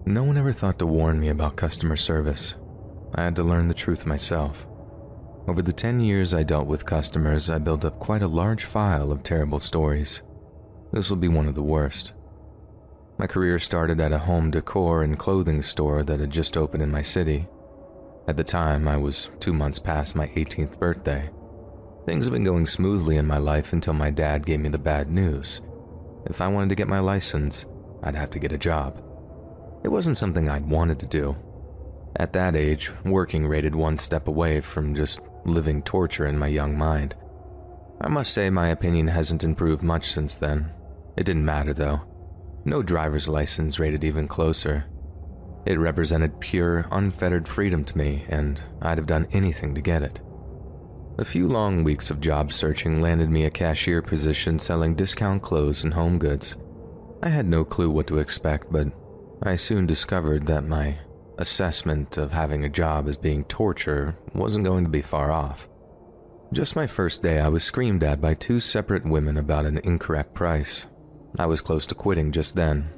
No one ever thought to warn me about customer service. I had to learn the truth myself. Over the 10 years I dealt with customers, I built up quite a large file of terrible stories. This will be one of the worst. My career started at a home decor and clothing store that had just opened in my city. At the time, I was 2 months past my 18th birthday. Things had been going smoothly in my life until my dad gave me the bad news. If I wanted to get my license, I'd have to get a job. It wasn't something I'd wanted to do. At that age, working rated one step away from just living torture in my young mind. I must say my opinion hasn't improved much since then. It didn't matter though. No driver's license rated even closer. It represented pure, unfettered freedom to me, and I'd have done anything to get it. A few long weeks of job searching landed me a cashier position selling discount clothes and home goods. I had no clue what to expect, but I soon discovered that my assessment of having a job as being torture wasn't going to be far off. Just my first day, I was screamed at by 2 separate women about an incorrect price. I was close to quitting just then,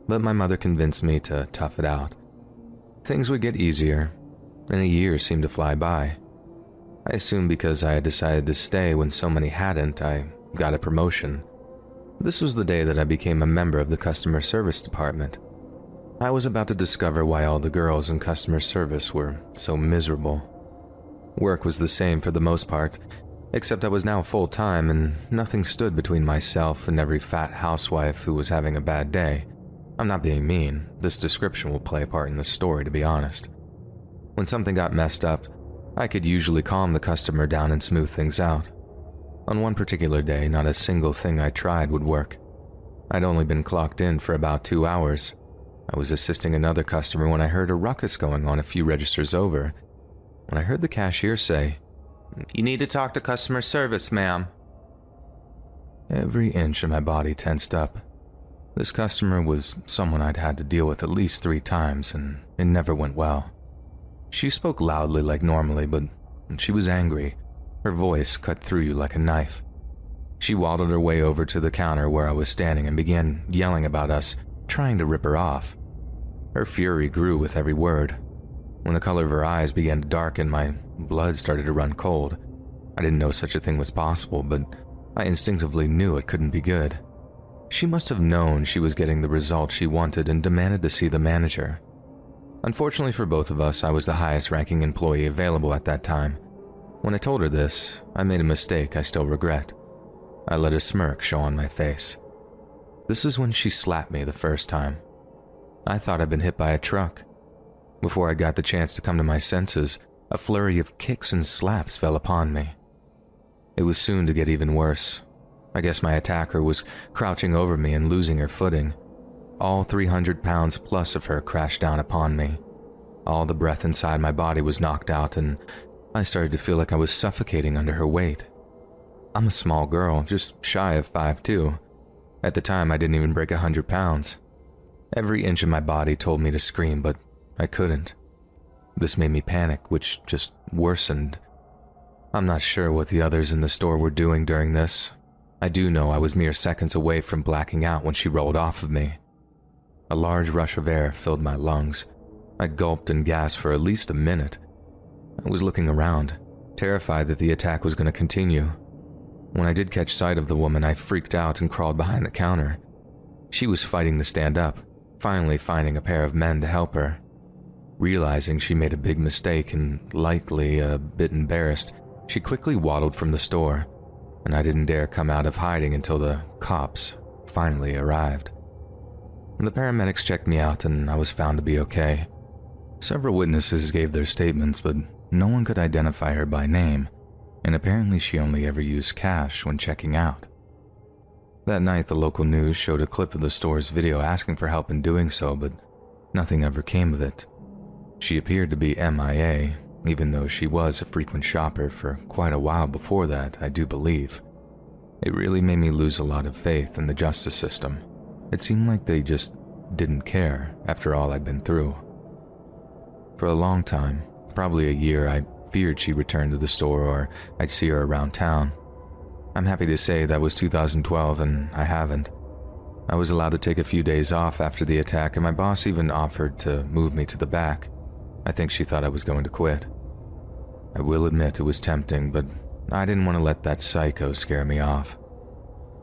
but my mother convinced me to tough it out. Things would get easier, and a year seemed to fly by. I assumed because I had decided to stay when so many hadn't, I got a promotion. This was the day that I became a member of the customer service department. I was about to discover why all the girls in customer service were so miserable. Work was the same for the most part, except I was now full-time and nothing stood between myself and every fat housewife who was having a bad day. I'm not being mean, this description will play a part in the story to be honest. When something got messed up, I could usually calm the customer down and smooth things out. On one particular day, not a single thing I tried would work. I'd only been clocked in for about 2 hours. I was assisting another customer when I heard a ruckus going on a few registers over. When I heard the cashier say, "You need to talk to customer service, ma'am." Every inch of my body tensed up. This customer was someone I'd had to deal with at least 3 times, and it never went well. She spoke loudly like normally, but she was angry. Her voice cut through you like a knife. She waddled her way over to the counter where I was standing and began yelling about us, trying to rip her off. Her fury grew with every word. When the color of her eyes began to darken, my blood started to run cold. I didn't know such a thing was possible, but I instinctively knew it couldn't be good. She must have known she was getting the result she wanted and demanded to see the manager. Unfortunately for both of us, I was the highest-ranking employee available at that time. When I told her this, I made a mistake I still regret. I let a smirk show on my face. This is when she slapped me the first time. I thought I'd been hit by a truck. Before I got the chance to come to my senses, a flurry of kicks and slaps fell upon me. It was soon to get even worse. I guess my attacker was crouching over me and losing her footing. All 300 pounds plus of her crashed down upon me. All the breath inside my body was knocked out, and I started to feel like I was suffocating under her weight. I'm a small girl, just shy of 5'2". At the time, I didn't even break 100 pounds. Every inch of my body told me to scream, but I couldn't. This made me panic, which just worsened. I'm not sure what the others in the store were doing during this. I do know I was mere seconds away from blacking out when she rolled off of me. A large rush of air filled my lungs. I gulped and gasped for at least a minute. I was looking around, terrified that the attack was going to continue. When I did catch sight of the woman, I freaked out and crawled behind the counter. She was fighting to stand up, finally finding a pair of men to help her. Realizing she made a big mistake and likely a bit embarrassed, she quickly waddled from the store, and I didn't dare come out of hiding until the cops finally arrived. The paramedics checked me out and I was found to be okay. Several witnesses gave their statements, but no one could identify her by name, and apparently she only ever used cash when checking out. That night, the local news showed a clip of the store's video asking for help in doing so, but nothing ever came of it. She appeared to be MIA, even though she was a frequent shopper for quite a while before that, I do believe. It really made me lose a lot of faith in the justice system. It seemed like they just didn't care after all I'd been through. For a long time, probably a year, I feared she'd return to the store or I'd see her around town. I'm happy to say that was 2012 and I haven't. I was allowed to take a few days off after the attack, and my boss even offered to move me to the back. I think she thought I was going to quit. I will admit it was tempting, but I didn't want to let that psycho scare me off.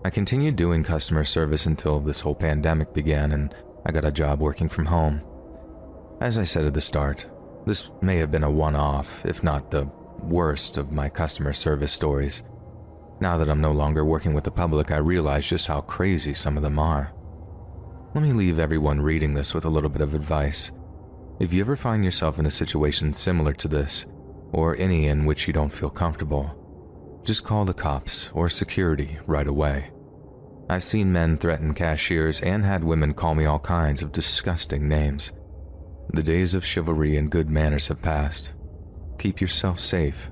I continued doing customer service until this whole pandemic began and I got a job working from home. As I said at the start, this may have been a one-off, if not the worst of my customer service stories. Now that I'm no longer working with the public, I realize just how crazy some of them are. Let me leave everyone reading this with a little bit of advice. If you ever find yourself in a situation similar to this, or any in which you don't feel comfortable, just call the cops or security right away. I've seen men threaten cashiers and had women call me all kinds of disgusting names. The days of chivalry and good manners have passed. Keep yourself safe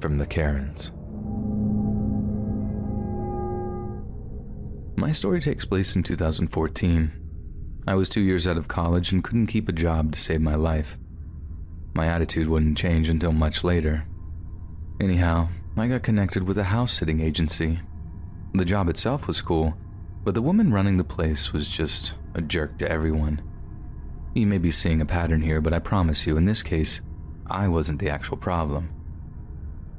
from the Karens. My story takes place in 2014. I was 2 years out of college and couldn't keep a job to save my life. My attitude wouldn't change until much later. Anyhow, I got connected with a house-sitting agency. The job itself was cool, but the woman running the place was just a jerk to everyone. You may be seeing a pattern here, but I promise you, in this case, I wasn't the actual problem.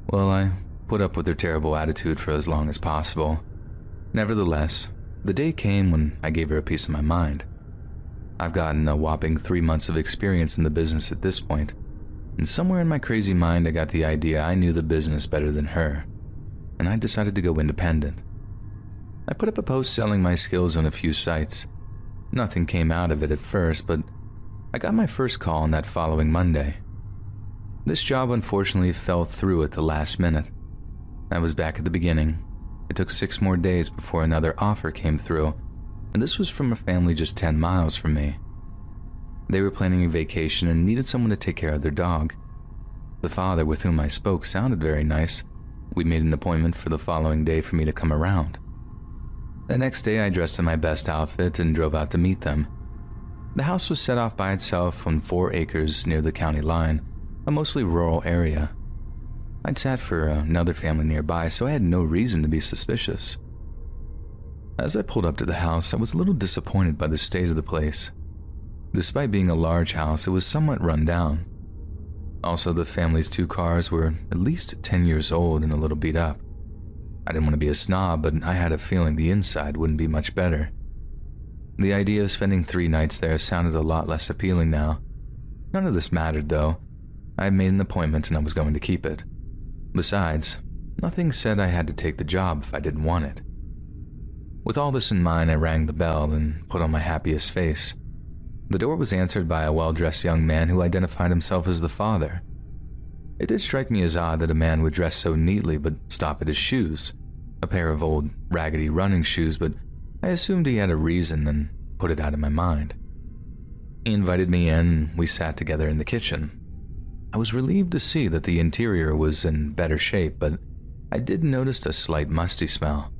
Well, I put up with her terrible attitude for as long as possible. Nevertheless, the day came when I gave her a piece of my mind. I've gotten a whopping 3 months of experience in the business at this point, and somewhere in my crazy mind I got the idea I knew the business better than her, and I decided to go independent. I put up a post selling my skills on a few sites. Nothing came out of it at first, but I got my first call on that following Monday. This job unfortunately fell through at the last minute. I was back at the beginning. It took 6 more days before another offer came through, and this was from a family just 10 miles from me. They were planning a vacation and needed someone to take care of their dog. The father with whom I spoke sounded very nice. We made an appointment for the following day for me to come around. The next day I dressed in my best outfit and drove out to meet them. The house was set off by itself on 4 acres near the county line, a mostly rural area. I'd sat for another family nearby, so I had no reason to be suspicious. As I pulled up to the house, I was a little disappointed by the state of the place. Despite being a large house, it was somewhat run down. Also, the family's 2 cars were at least 10 years old and a little beat up. I didn't want to be a snob, but I had a feeling the inside wouldn't be much better. The idea of spending 3 nights there sounded a lot less appealing now. None of this mattered, though. I had made an appointment and I was going to keep it. Besides, nothing said I had to take the job if I didn't want it. With all this in mind, I rang the bell and put on my happiest face. The door was answered by a well-dressed young man who identified himself as the father. It did strike me as odd that a man would dress so neatly but stop at his shoes, a pair of old, raggedy running shoes, but I assumed he had a reason and put it out of my mind. He invited me in and we sat together in the kitchen. I was relieved to see that the interior was in better shape, but I did notice a slight musty smell.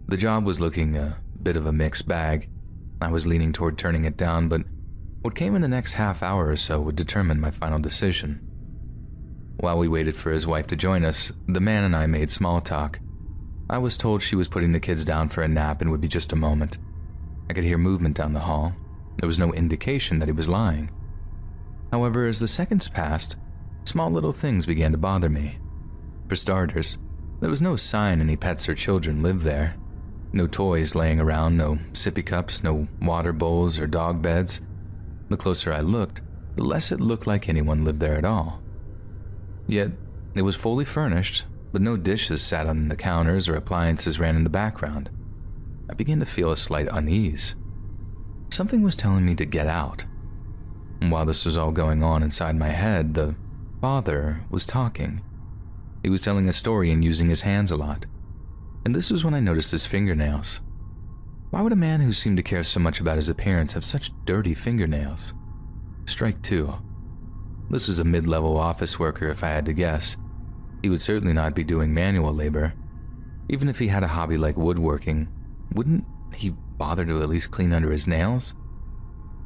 The job was looking a bit of a mixed bag. I was leaning toward turning it down, but what came in the next half hour or so would determine my final decision. While we waited for his wife to join us, the man and I made small talk. I was told she was putting the kids down for a nap and would be just a moment. I could hear movement down the hall. There was no indication that he was lying. However, as the seconds passed, small little things began to bother me. For starters, there was no sign any pets or children lived there. No toys laying around, no sippy cups, no water bowls or dog beds. The closer I looked, the less it looked like anyone lived there at all. Yet, it was fully furnished, but no dishes sat on the counters or appliances ran in the background. I began to feel a slight unease. Something was telling me to get out. And while this was all going on inside my head, the father was talking. He was telling a story and using his hands a lot. And this was when I noticed his fingernails. Why would a man who seemed to care so much about his appearance have such dirty fingernails? Strike 2. This is a mid-level office worker if I had to guess. He would certainly not be doing manual labor. Even if he had a hobby like woodworking, wouldn't he bother to at least clean under his nails?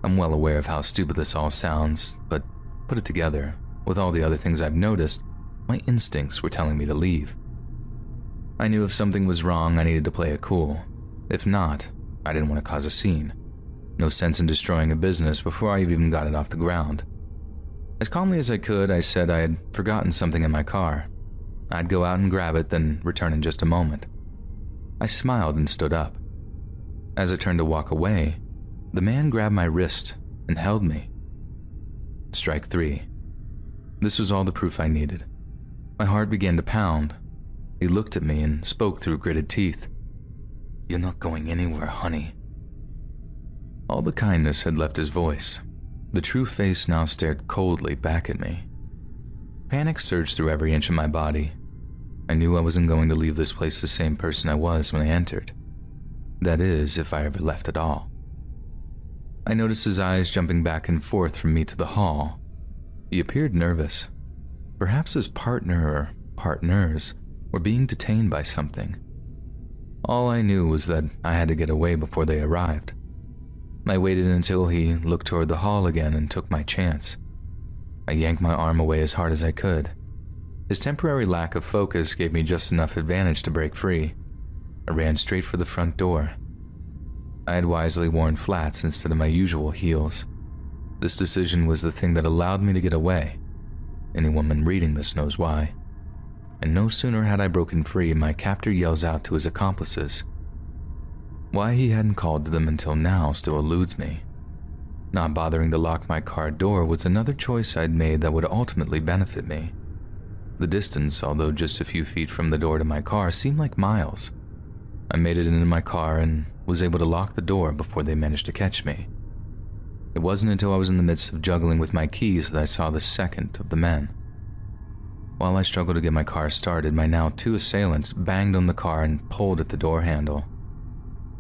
I'm well aware of how stupid this all sounds, but put it together, with all the other things I've noticed, my instincts were telling me to leave. I knew if something was wrong, I needed to play it cool. If not, I didn't want to cause a scene. No sense in destroying a business before I even got it off the ground. As calmly as I could, I said I had forgotten something in my car. I'd go out and grab it, then return in just a moment. I smiled and stood up. As I turned to walk away, the man grabbed my wrist and held me. Strike 3. This was all the proof I needed. My heart began to pound. He looked at me and spoke through gritted teeth. "You're not going anywhere, honey." All the kindness had left his voice. The true face now stared coldly back at me. Panic surged through every inch of my body. I knew I wasn't going to leave this place the same person I was when I entered. That is, if I ever left at all. I noticed his eyes jumping back and forth from me to the hall. He appeared nervous. Perhaps his partner or partners were being detained by something. All I knew was that I had to get away before they arrived. I waited until he looked toward the hall again and took my chance. I yanked my arm away as hard as I could. His temporary lack of focus gave me just enough advantage to break free. I ran straight for the front door. I had wisely worn flats instead of my usual heels. This decision was the thing that allowed me to get away. Any woman reading this knows why. And no sooner had I broken free, my captor yells out to his accomplices. Why he hadn't called to them until now still eludes me. Not bothering to lock my car door was another choice I'd made that would ultimately benefit me. The distance, although just a few feet from the door to my car, seemed like miles. I made it into my car and was able to lock the door before they managed to catch me. It wasn't until I was in the midst of juggling with my keys that I saw the second of the men. While I struggled to get my car started, my now 2 assailants banged on the car and pulled at the door handle.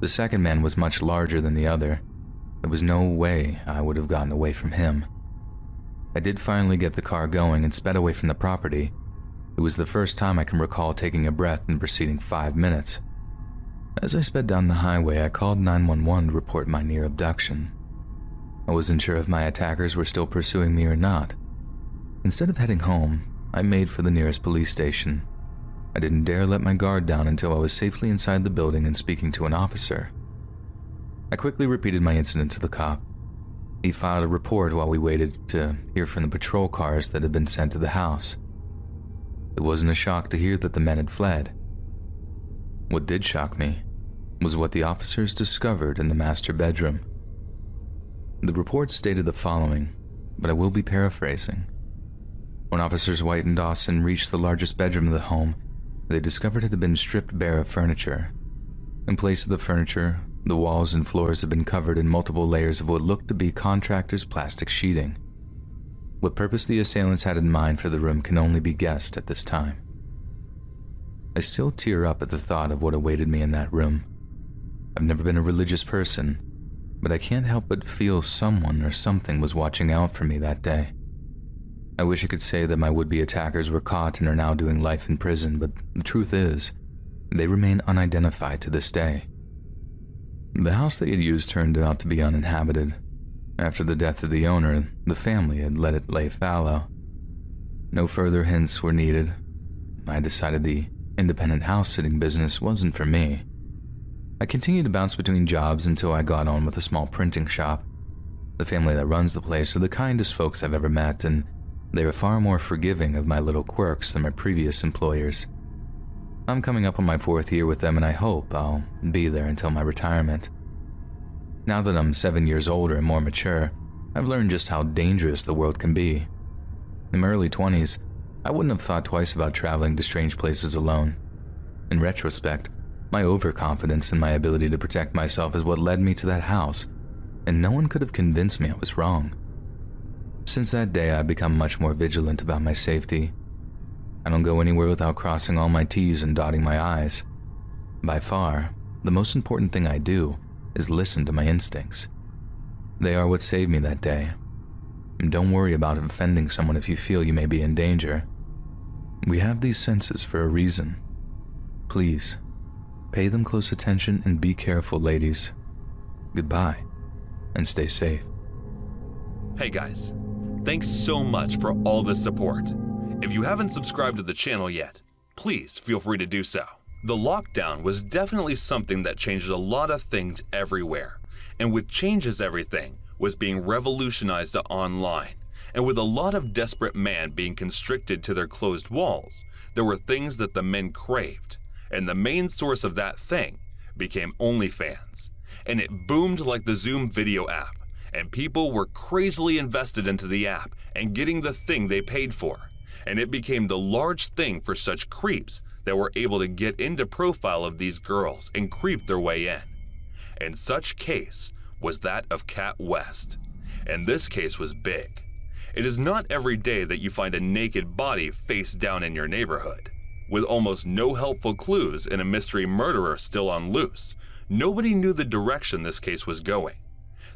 The second man was much larger than the other. There was no way I would have gotten away from him. I did finally get the car going and sped away from the property. It was the first time I can recall taking a breath in the preceding 5 minutes. As I sped down the highway, I called 911 to report my near abduction. I wasn't sure if my attackers were still pursuing me or not. Instead of heading home, I made for the nearest police station. I didn't dare let my guard down until I was safely inside the building and speaking to an officer. I quickly repeated my incident to the cop. He filed a report while we waited to hear from the patrol cars that had been sent to the house. It wasn't a shock to hear that the men had fled. What did shock me was what the officers discovered in the master bedroom. The report stated the following, but I will be paraphrasing. When Officers White and Dawson reached the largest bedroom of the home, they discovered it had been stripped bare of furniture. In place of the furniture, the walls and floors had been covered in multiple layers of what looked to be contractor's plastic sheeting. What purpose the assailants had in mind for the room can only be guessed at this time. I still tear up at the thought of what awaited me in that room. I've never been a religious person, but I can't help but feel someone or something was watching out for me that day. I wish I could say that my would-be attackers were caught and are now doing life in prison, but the truth is, they remain unidentified to this day. The house they had used turned out to be uninhabited. After the death of the owner, the family had let it lay fallow. No further hints were needed. I decided the independent house-sitting business wasn't for me. I continued to bounce between jobs until I got on with a small printing shop. The family that runs the place are the kindest folks I've ever met, and they are far more forgiving of my little quirks than my previous employers. I'm coming up on my 4th year with them, and I hope I'll be there until my retirement. Now that I'm 7 years older and more mature, I've learned just how dangerous the world can be. In my early 20s, I wouldn't have thought twice about traveling to strange places alone. In retrospect, my overconfidence in my ability to protect myself is what led me to that house, and no one could have convinced me I was wrong. Since that day, I've become much more vigilant about my safety. I don't go anywhere without crossing all my T's and dotting my I's. By far, the most important thing I do is listen to my instincts. They are what saved me that day. And don't worry about offending someone if you feel you may be in danger. We have these senses for a reason. Please, pay them close attention and be careful, ladies. Goodbye, and stay safe. Hey guys, thanks so much for all the support. If you haven't subscribed to the channel yet, please feel free to do so. The lockdown was definitely something that changed a lot of things everywhere, and with changes everything was being revolutionized online, and with a lot of desperate men being constricted to their closed walls, there were things that the men craved, and the main source of that thing became OnlyFans, and it boomed like the Zoom video app, and people were crazily invested into the app and getting the thing they paid for, and it became the large thing for such creeps that were able to get into profile of these girls and creep their way in. And such case was that of Kat West. And this case was big. It is not every day that you find a naked body face down in your neighborhood. With almost no helpful clues and a mystery murderer still on loose, nobody knew the direction this case was going.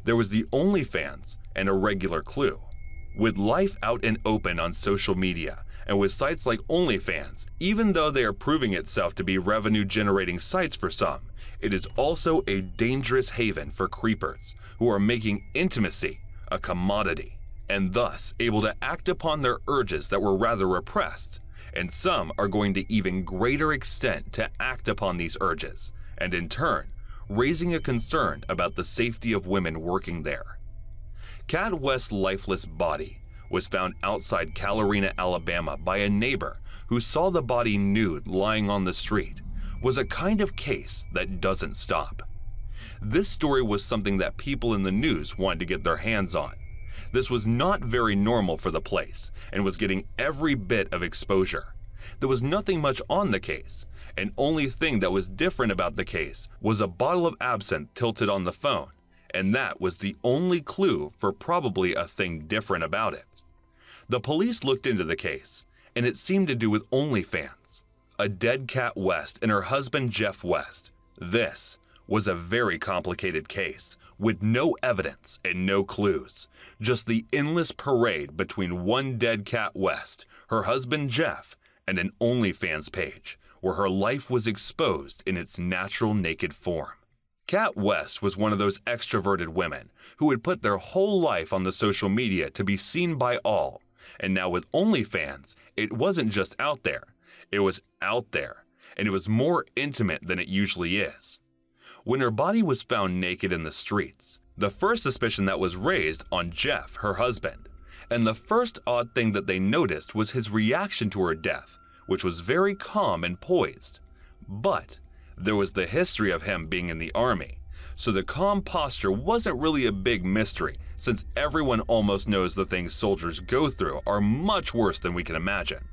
There was the OnlyFans and a regular clue. With life out and open on social media, and with sites like OnlyFans, even though they are proving itself to be revenue-generating sites for some, it is also a dangerous haven for creepers who are making intimacy a commodity, and thus able to act upon their urges that were rather repressed, and some are going to even greater extent to act upon these urges, and in turn, raising a concern about the safety of women working there. Kat West's lifeless body was found outside Calorina, Alabama by a neighbor who saw the body nude lying on the street, was a kind of case that doesn't stop. This story was something that people in the news wanted to get their hands on. This was not very normal for the place and was getting every bit of exposure. There was nothing much on the case, and only thing that was different about the case was a bottle of absinthe tilted on the phone, and that was the only clue for probably a thing different about it. The police looked into the case, and it seemed to do with OnlyFans. A dead Kat West and her husband Jeff West. This was a very complicated case, with no evidence and no clues, just the endless parade between one dead Kat West, her husband Jeff, and an OnlyFans page, where her life was exposed in its natural naked form. Kat West was one of those extroverted women who had put their whole life on the social media to be seen by all, and now with OnlyFans, it wasn't just out there, it was out there, and it was more intimate than it usually is. When her body was found naked in the streets, the first suspicion that was raised on Jeff, her husband, and the first odd thing that they noticed was his reaction to her death, which was very calm and poised. But there was the history of him being in the army, so the calm posture wasn't really a big mystery, since everyone almost knows the things soldiers go through are much worse than we can imagine.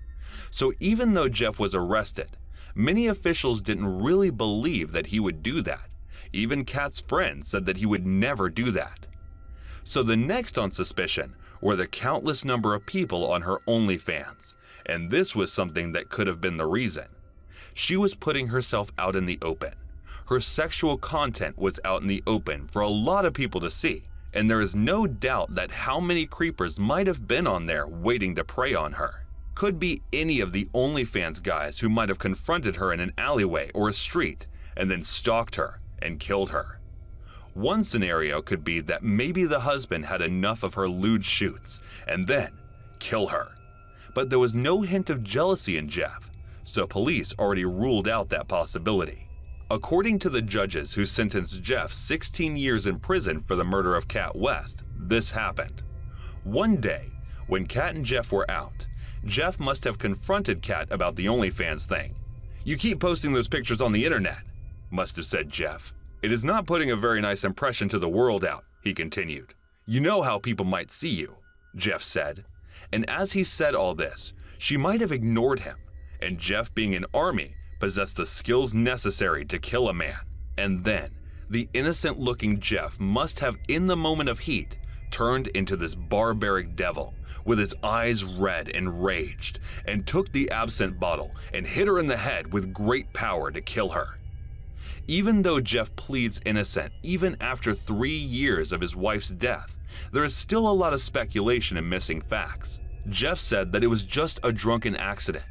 So even though Jeff was arrested, many officials didn't really believe that he would do that. Even Kat's friends said that he would never do that. So the next on suspicion were the countless number of people on her OnlyFans, and this was something that could have been the reason. She was putting herself out in the open. Her sexual content was out in the open for a lot of people to see, and there is no doubt that how many creepers might have been on there waiting to prey on her. Could be any of the OnlyFans guys who might have confronted her in an alleyway or a street and then stalked her and killed her. One scenario could be that maybe the husband had enough of her lewd shoots and then kill her. But there was no hint of jealousy in Jeff, so police already ruled out that possibility. According to the judges who sentenced Jeff 16 years in prison for the murder of Kat West, this happened. One day, when Kat and Jeff were out, Jeff must have confronted Kat about the OnlyFans thing. "You keep posting those pictures on the internet," must have said Jeff. "It is not putting a very nice impression to the world out," he continued. "You know how people might see you," Jeff said. And as he said all this, she might have ignored him, and Jeff, being an army, possessed the skills necessary to kill a man. And then, the innocent-looking Jeff must have, in the moment of heat, turned into this barbaric devil, with his eyes red and raged, and took the absinthe bottle and hit her in the head with great power to kill her. Even though Jeff pleads innocent even after 3 years of his wife's death, there is still a lot of speculation and missing facts. Jeff said that it was just a drunken accident,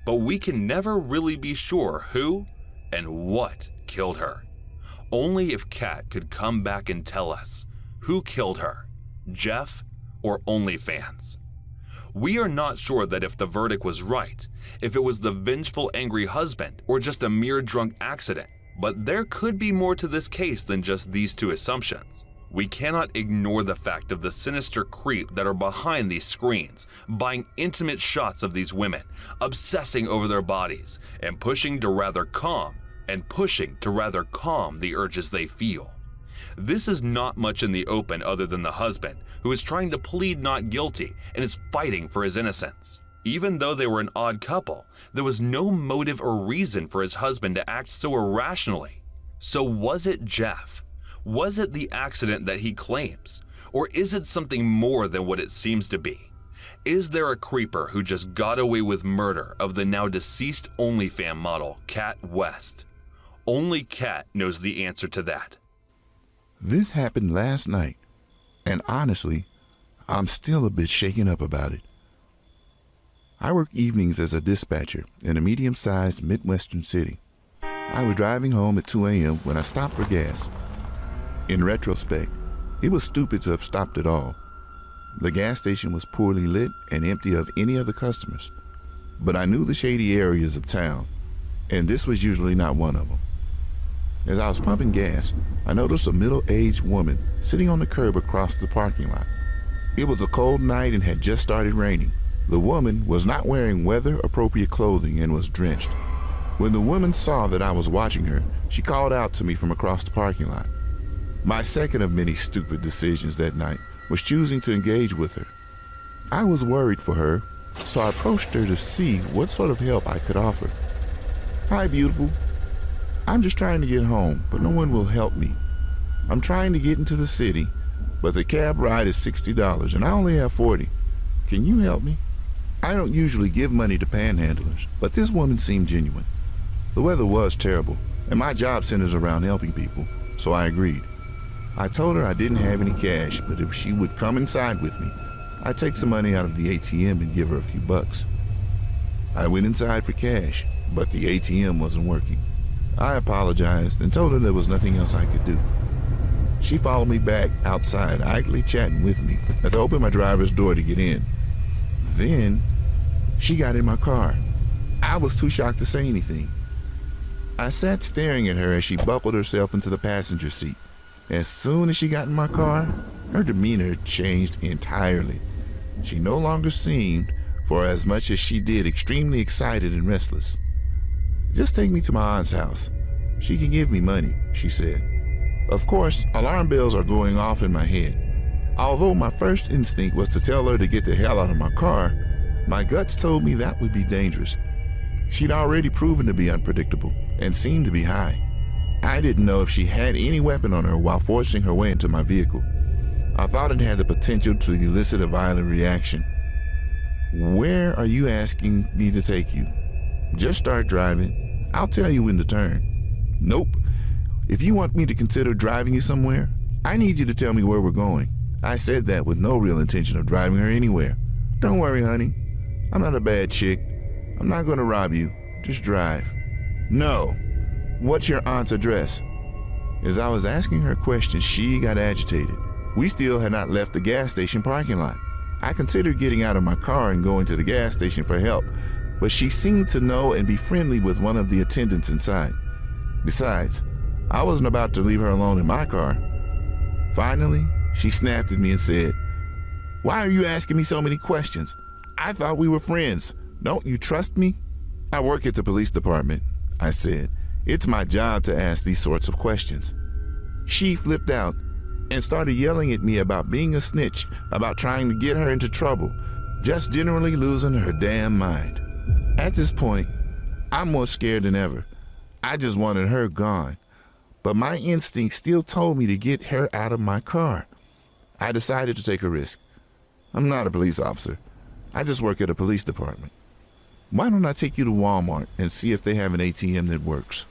but we can never really be sure who and what killed her. Only if Kat could come back and tell us who killed her, Jeff or OnlyFans. We are not sure that if the verdict was right, if it was the vengeful, angry husband, or just a mere drunk accident, but there could be more to this case than just these two assumptions. We cannot ignore the fact of the sinister creep that are behind these screens, buying intimate shots of these women, obsessing over their bodies, and pushing to rather calm the urges they feel. This is not much in the open other than the husband, who is trying to plead not guilty and is fighting for his innocence. Even though they were an odd couple, there was no motive or reason for his husband to act so irrationally. So was it Jeff? Was it the accident that he claims? Or is it something more than what it seems to be? Is there a creeper who just got away with murder of the now deceased OnlyFans model, Kat West? Only Kat knows the answer to that. This happened last night, and honestly, I'm still a bit shaken up about it. I work evenings as a dispatcher in a medium-sized Midwestern city. I was driving home at 2 a.m. when I stopped for gas. In retrospect, it was stupid to have stopped at all. The gas station was poorly lit and empty of any other customers, but I knew the shady areas of town, and this was usually not one of them. As I was pumping gas, I noticed a middle-aged woman sitting on the curb across the parking lot. It was a cold night and had just started raining. The woman was not wearing weather-appropriate clothing and was drenched. When the woman saw that I was watching her, she called out to me from across the parking lot. My second of many stupid decisions that night was choosing to engage with her. I was worried for her, so I approached her to see what sort of help I could offer. "Hi, beautiful. I'm just trying to get home, but no one will help me. I'm trying to get into the city, but the cab ride is $60 and I only have $40. Can you help me?" I don't usually give money to panhandlers, but this woman seemed genuine. The weather was terrible, and my job centers around helping people, so I agreed. I told her I didn't have any cash, but if she would come inside with me, I'd take some money out of the ATM and give her a few bucks. I went inside for cash, but the ATM wasn't working. I apologized and told her there was nothing else I could do. She followed me back outside, idly chatting with me as I opened my driver's door to get in. Then, she got in my car. I was too shocked to say anything. I sat staring at her as she buckled herself into the passenger seat. As soon as she got in my car, her demeanor changed entirely. She no longer seemed, for as much as she did, extremely excited and restless. "Just take me to my aunt's house. She can give me money," she said. Of course, alarm bells are going off in my head. Although my first instinct was to tell her to get the hell out of my car, my guts told me that would be dangerous. She'd already proven to be unpredictable and seemed to be high. I didn't know if she had any weapon on her while forcing her way into my vehicle. I thought it had the potential to elicit a violent reaction. "Where are you asking me to take you?" "Just start driving. I'll tell you when to turn." "Nope. If you want me to consider driving you somewhere, I need you to tell me where we're going." I said that with no real intention of driving her anywhere. "Don't worry, honey. I'm not a bad chick. I'm not going to rob you. Just drive." "No. What's your aunt's address?" As I was asking her questions, she got agitated. We still had not left the gas station parking lot. I considered getting out of my car and going to the gas station for help, but she seemed to know and be friendly with one of the attendants inside. Besides, I wasn't about to leave her alone in my car. Finally, she snapped at me and said, "Why are you asking me so many questions? I thought we were friends. Don't you trust me?" "I work at the police department," I said. "It's my job to ask these sorts of questions." She flipped out and started yelling at me about being a snitch, about trying to get her into trouble, just generally losing her damn mind. At this point, I'm more scared than ever. I just wanted her gone, but my instinct still told me to get her out of my car. I decided to take a risk. I'm not a police officer. I just work at a police department. "Why don't I take you to Walmart and see if they have an ATM that works?"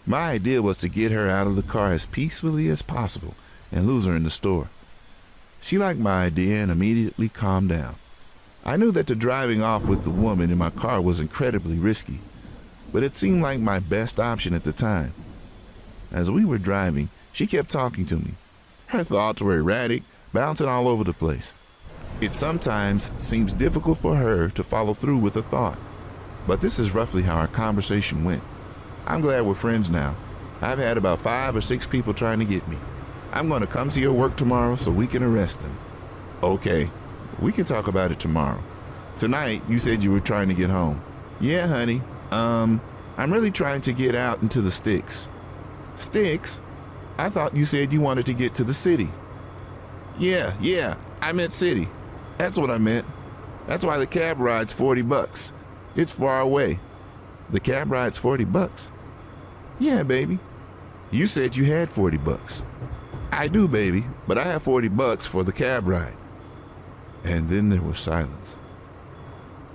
My idea was to get her out of the car as peacefully as possible and lose her in the store. She liked my idea and immediately calmed down. I knew that the driving off with the woman in my car was incredibly risky, but it seemed like my best option at the time. As we were driving, she kept talking to me. Her thoughts were erratic, bouncing all over the place. It sometimes seems difficult for her to follow through with a thought, but this is roughly how our conversation went. I'm glad we're friends now. I've had about 5 or 6 people trying to get me. I'm going to come to your work tomorrow so we can arrest them. Okay, we can talk about it tomorrow. Tonight, you said you were trying to get home. Yeah, honey. I'm really trying to get out into the sticks. Sticks? I thought you said you wanted to get to the city. Yeah, I meant city. That's what I meant. That's why the cab ride's $40. It's far away. The cab ride's $40? Yeah, baby. You said you had $40. I do, baby, but I have $40 for the cab ride. And then there was silence.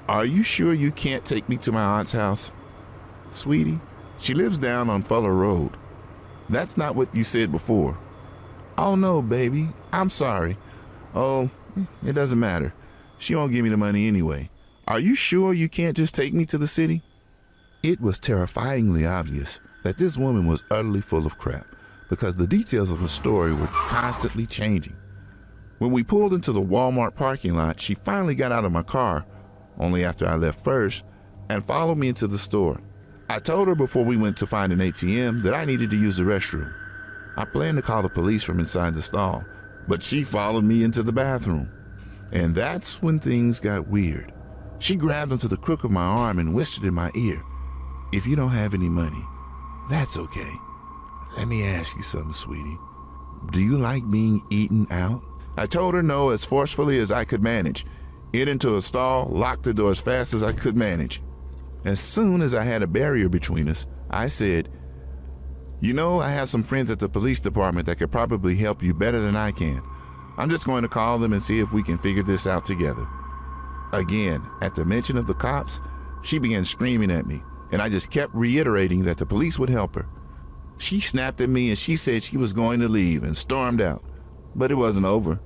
Are you sure you can't take me to my aunt's house? Sweetie, she lives down on Fuller Road. That's not what you said before. Oh no, baby, I'm sorry. Oh, it doesn't matter. She won't give me the money anyway. Are you sure you can't just take me to the city? It was terrifyingly obvious that this woman was utterly full of crap because the details of her story were constantly changing. When we pulled into the Walmart parking lot, she finally got out of my car, only after I left first, and followed me into the store. I told her before we went to find an ATM that I needed to use the restroom. I planned to call the police from inside the stall, but she followed me into the bathroom. And that's when things got weird. She grabbed onto the crook of my arm and whispered in my ear, "If you don't have any money, that's okay. Let me ask you something, sweetie. Do you like being eaten out?" I told her no as forcefully as I could manage. Get into a stall, locked the door as fast as I could manage. As soon as I had a barrier between us, I said, "You know, I have some friends at the police department that could probably help you better than I can. I'm just going to call them and see if we can figure this out together." Again, at the mention of the cops, she began screaming at me, and I just kept reiterating that the police would help her. She snapped at me and she said she was going to leave and stormed out. But it wasn't over.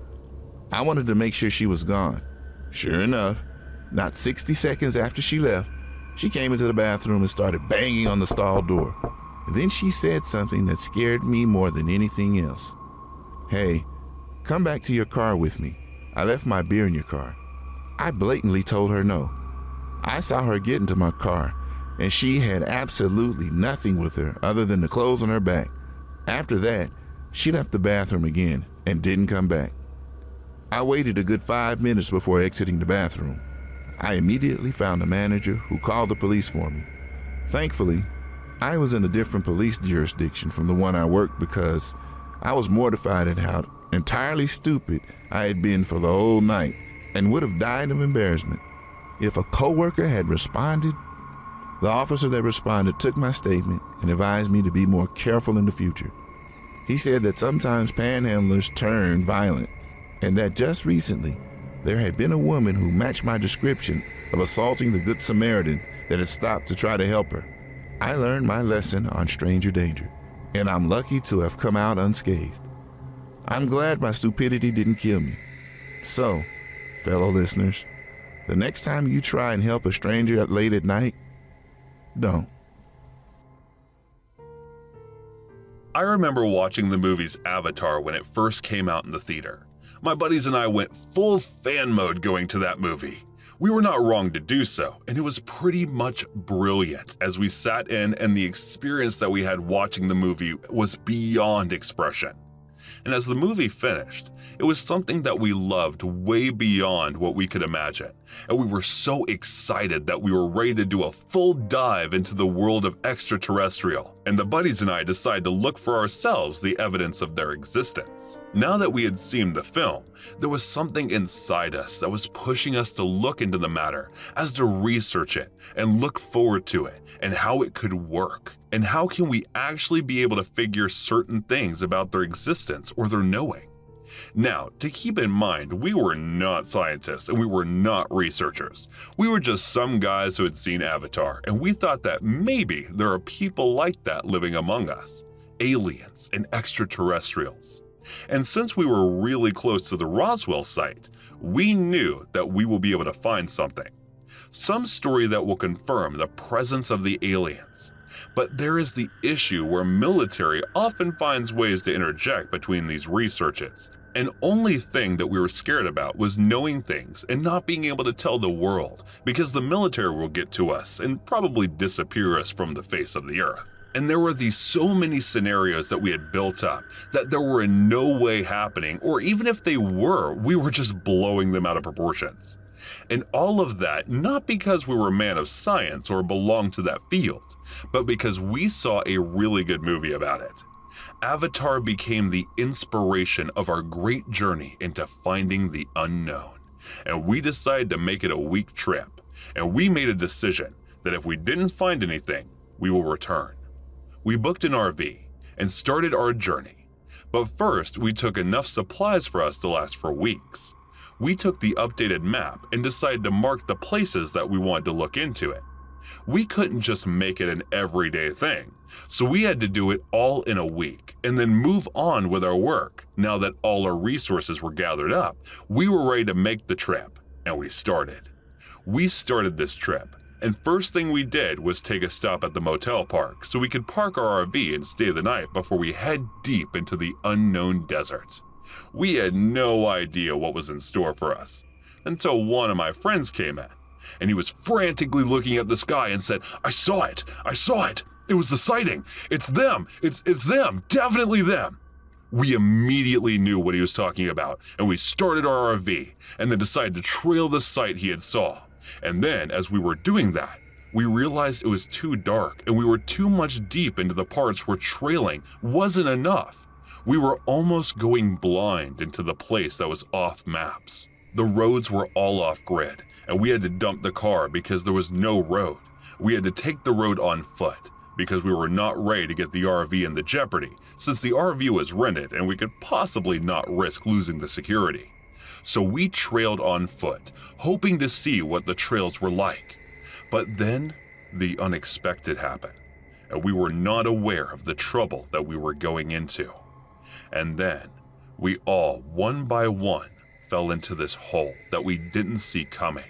I wanted to make sure she was gone. Sure enough, not 60 seconds after she left, she came into the bathroom and started banging on the stall door. Then she said something that scared me more than anything else. "Hey, come back to your car with me. I left my beer in your car." I blatantly told her no. I saw her get into my car, and she had absolutely nothing with her other than the clothes on her back. After that, she left the bathroom again and didn't come back. I waited a good 5 minutes before exiting the bathroom. I immediately found a manager who called the police for me. Thankfully, I was in a different police jurisdiction from the one I worked because I was mortified at how entirely stupid I had been for the whole night and would have died of embarrassment. If a coworker had responded, the officer that responded took my statement and advised me to be more careful in the future. He said that sometimes panhandlers turn violent, and that just recently there had been a woman who matched my description of assaulting the Good Samaritan that had stopped to try to help her. I learned my lesson on stranger danger, and I'm lucky to have come out unscathed. I'm glad my stupidity didn't kill me. So, fellow listeners, the next time you try and help a stranger late at night, don't. I remember watching the movie's Avatar when it first came out in the theater. My buddies and I went full fan mode going to that movie. We were not wrong to do so, and it was pretty much brilliant as we sat in, and the experience that we had watching the movie was beyond expression. And as the movie finished, it was something that we loved way beyond what we could imagine, and we were so excited that we were ready to do a full dive into the world of extraterrestrial, and the buddies and I decided to look for ourselves the evidence of their existence. Now that we had seen the film, there was something inside us that was pushing us to look into the matter, as to research it and look forward to it and how it could work. And how can we actually be able to figure certain things about their existence or their knowing? Now, to keep in mind, we were not scientists and we were not researchers. We were just some guys who had seen Avatar, and we thought that maybe there are people like that living among us, aliens and extraterrestrials. And since we were really close to the Roswell site, we knew that we will be able to find something. Some story that will confirm the presence of the aliens. But there is the issue where military often finds ways to interject between these researches. And only thing that we were scared about was knowing things and not being able to tell the world, because the military will get to us and probably disappear us from the face of the earth. And there were these so many scenarios that we had built up that there were in no way happening, or even if they were, we were just blowing them out of proportions. And all of that not because we were a man of science or belonged to that field, but because we saw a really good movie about it. Avatar became the inspiration of our great journey into finding the unknown, and we decided to make it a week trip, and we made a decision that if we didn't find anything, we will return. We booked an RV and started our journey, but first we took enough supplies for us to last for weeks. We took the updated map and decided to mark the places that we wanted to look into it. We couldn't just make it an everyday thing, so we had to do it all in a week and then move on with our work. Now that all our resources were gathered up, we were ready to make the trip, and we started. We started this trip, and first thing we did was take a stop at the motel park so we could park our RV and stay the night before we head deep into the unknown desert. We had no idea what was in store for us until one of my friends came in, and he was frantically looking at the sky and said, I saw it! It was the sighting! It's them! It's them! Definitely them!" We immediately knew what he was talking about, and we started our RV and then decided to trail the sight he had saw. And then, as we were doing that, we realized it was too dark and we were too much deep into the parts where trailing wasn't enough. We were almost going blind into the place that was off maps. The roads were all off grid, and we had to dump the car because there was no road. We had to take the road on foot because we were not ready to get the RV into jeopardy, since the RV was rented and we could possibly not risk losing the security. So we trailed on foot, hoping to see what the trails were like. But then the unexpected happened, and we were not aware of the trouble that we were going into. And then we all, one by one, fell into this hole that we didn't see coming.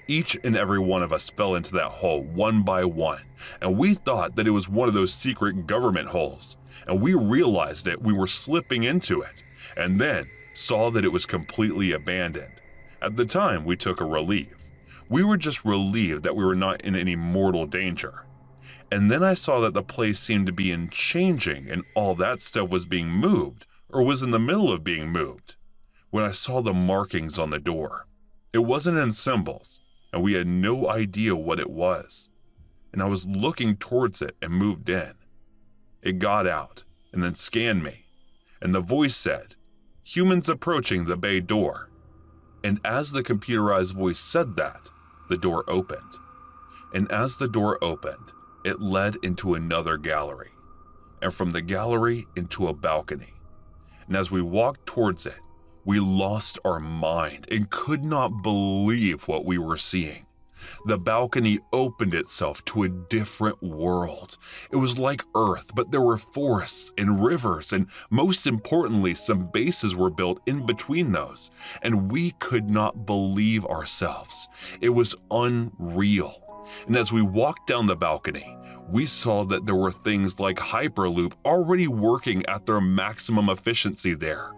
Each and every one of us fell into that hole one by one, and we thought that it was one of those secret government holes, and we realized that we were slipping into it, and then saw that it was completely abandoned. At the time, we took a relief. We were just relieved that we were not in any mortal danger. And then I saw that the place seemed to be changing and all that stuff was being moved, or was in the middle of being moved, when I saw the markings on the door. It wasn't in symbols, and we had no idea what it was. And I was looking towards it and moved in. It got out and then scanned me, and the voice said, "Humans approaching the bay door." And as the computerized voice said that, the door opened. And as the door opened, it led into another gallery, and from the gallery into a balcony. And as we walked towards it, we lost our mind and could not believe what we were seeing. The balcony opened itself to a different world. It was like Earth, but there were forests and rivers, and most importantly, some bases were built in between those, and we could not believe ourselves. It was unreal. And as we walked down the balcony, we saw that there were things like Hyperloop already working at their maximum efficiency there.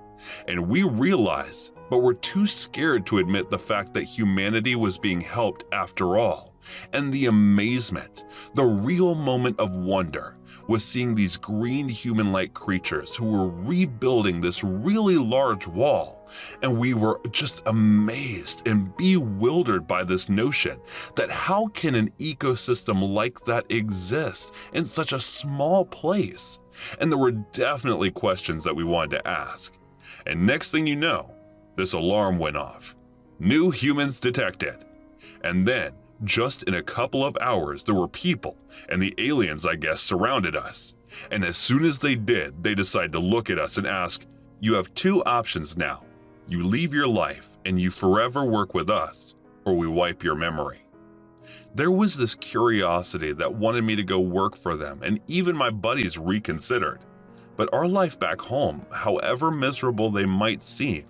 And we realized, but were too scared to admit the fact that humanity was being helped after all. And the amazement, the real moment of wonder, was seeing these green human-like creatures who were rebuilding this really large wall. And we were just amazed and bewildered by this notion that how can an ecosystem like that exist in such a small place? And there were definitely questions that we wanted to ask. And next thing you know, this alarm went off. New humans detected. And then, just in a couple of hours, there were people, and the aliens, I guess, surrounded us. And as soon as they did, they decided to look at us and ask, "You have two options now. You leave your life and you forever work with us, or we wipe your memory." There was this curiosity that wanted me to go work for them, and even my buddies reconsidered. But our life back home, however miserable they might seem,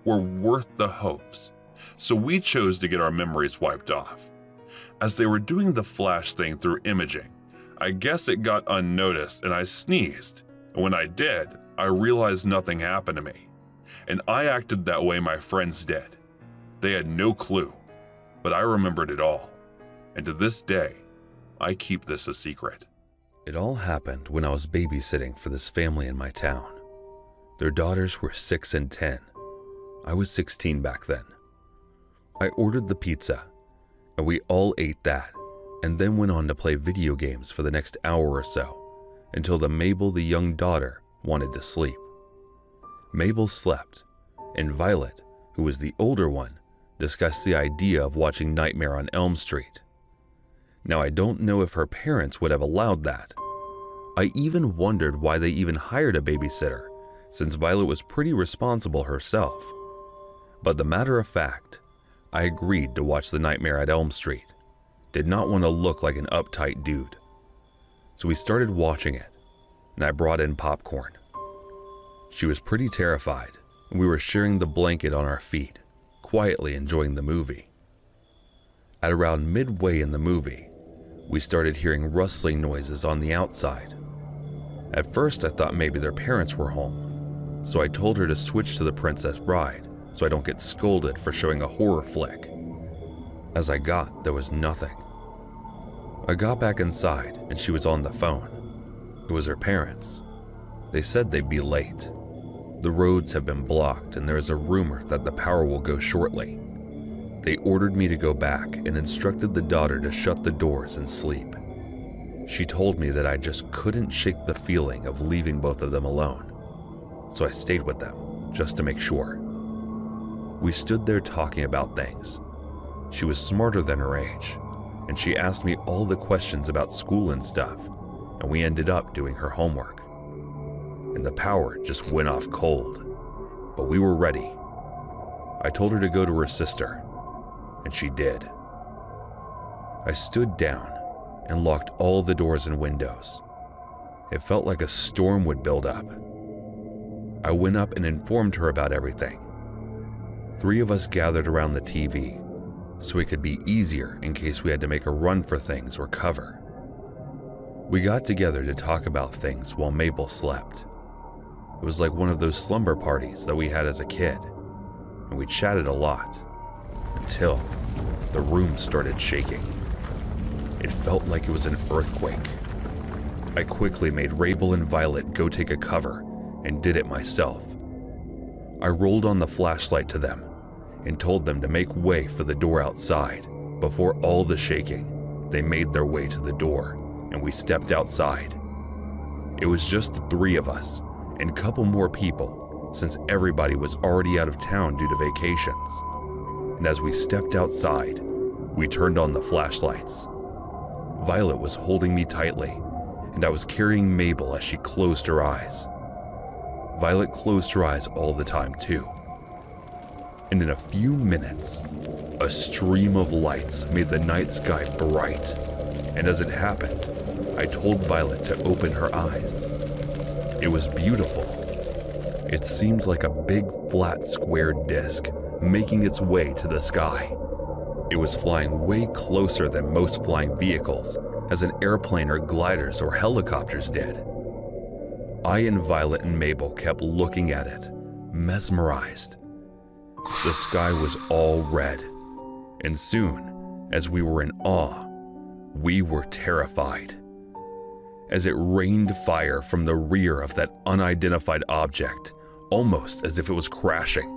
were worth the hopes. So we chose to get our memories wiped off. As they were doing the flash thing through imaging, I guess it got unnoticed and I sneezed. And when I did, I realized nothing happened to me. And I acted that way my friends did. They had no clue, but I remembered it all. And to this day, I keep this a secret. It all happened when I was babysitting for this family in my town. Their daughters were 6 and 10. I was 16 back then. I ordered the pizza, and we all ate that, and then went on to play video games for the next hour or so, until Mabel, the young daughter, wanted to sleep. Mabel slept, and Violet, who was the older one, discussed the idea of watching Nightmare on Elm Street. Now, I don't know if her parents would have allowed that. I even wondered why they even hired a babysitter, since Violet was pretty responsible herself. But the matter of fact, I agreed to watch the Nightmare at Elm Street. Did not want to look like an uptight dude. So we started watching it, and I brought in popcorn. She was pretty terrified, and we were sharing the blanket on our feet, quietly enjoying the movie. At around midway in the movie, we started hearing rustling noises on the outside. At first, I thought maybe their parents were home, so I told her to switch to The Princess Bride so I don't get scolded for showing a horror flick. As I got, there was nothing. I got back inside and she was on the phone. It was her parents. They said they'd be late. The roads have been blocked and there is a rumor that the power will go shortly. They ordered me to go back and instructed the daughter to shut the doors and sleep. She told me that I just couldn't shake the feeling of leaving both of them alone. So I stayed with them, just to make sure. We stood there talking about things. She was smarter than her age, and she asked me all the questions about school and stuff, and we ended up doing her homework. And the power just went off cold, but we were ready. I told her to go to her sister, and she did. I stood down and locked all the doors and windows. It felt like a storm would build up. I went up and informed her about everything. 3 of us gathered around the TV, so it could be easier in case we had to make a run for things or cover. We got together to talk about things while Mabel slept. It was like one of those slumber parties that we had as a kid, and we chatted a lot, until the room started shaking. It felt like it was an earthquake. I quickly made Rabel and Violet go take a cover and did it myself. I rolled on the flashlight to them and told them to make way for the door outside. Before all the shaking, they made their way to the door and we stepped outside. It was just the 3 of us and a couple more people since everybody was already out of town due to vacations. And as we stepped outside, we turned on the flashlights. Violet was holding me tightly, and I was carrying Mabel as she closed her eyes. Violet closed her eyes all the time too. And in a few minutes, a stream of lights made the night sky bright. And as it happened, I told Violet to open her eyes. It was beautiful. It seemed like a big, flat, square disc making its way to the sky. It was flying way closer than most flying vehicles, as an airplane or gliders or helicopters did. I and Violet and Mabel kept looking at it, mesmerized. The sky was all red, and soon, as we were in awe, we were terrified. As it rained fire from the rear of that unidentified object, almost as if it was crashing,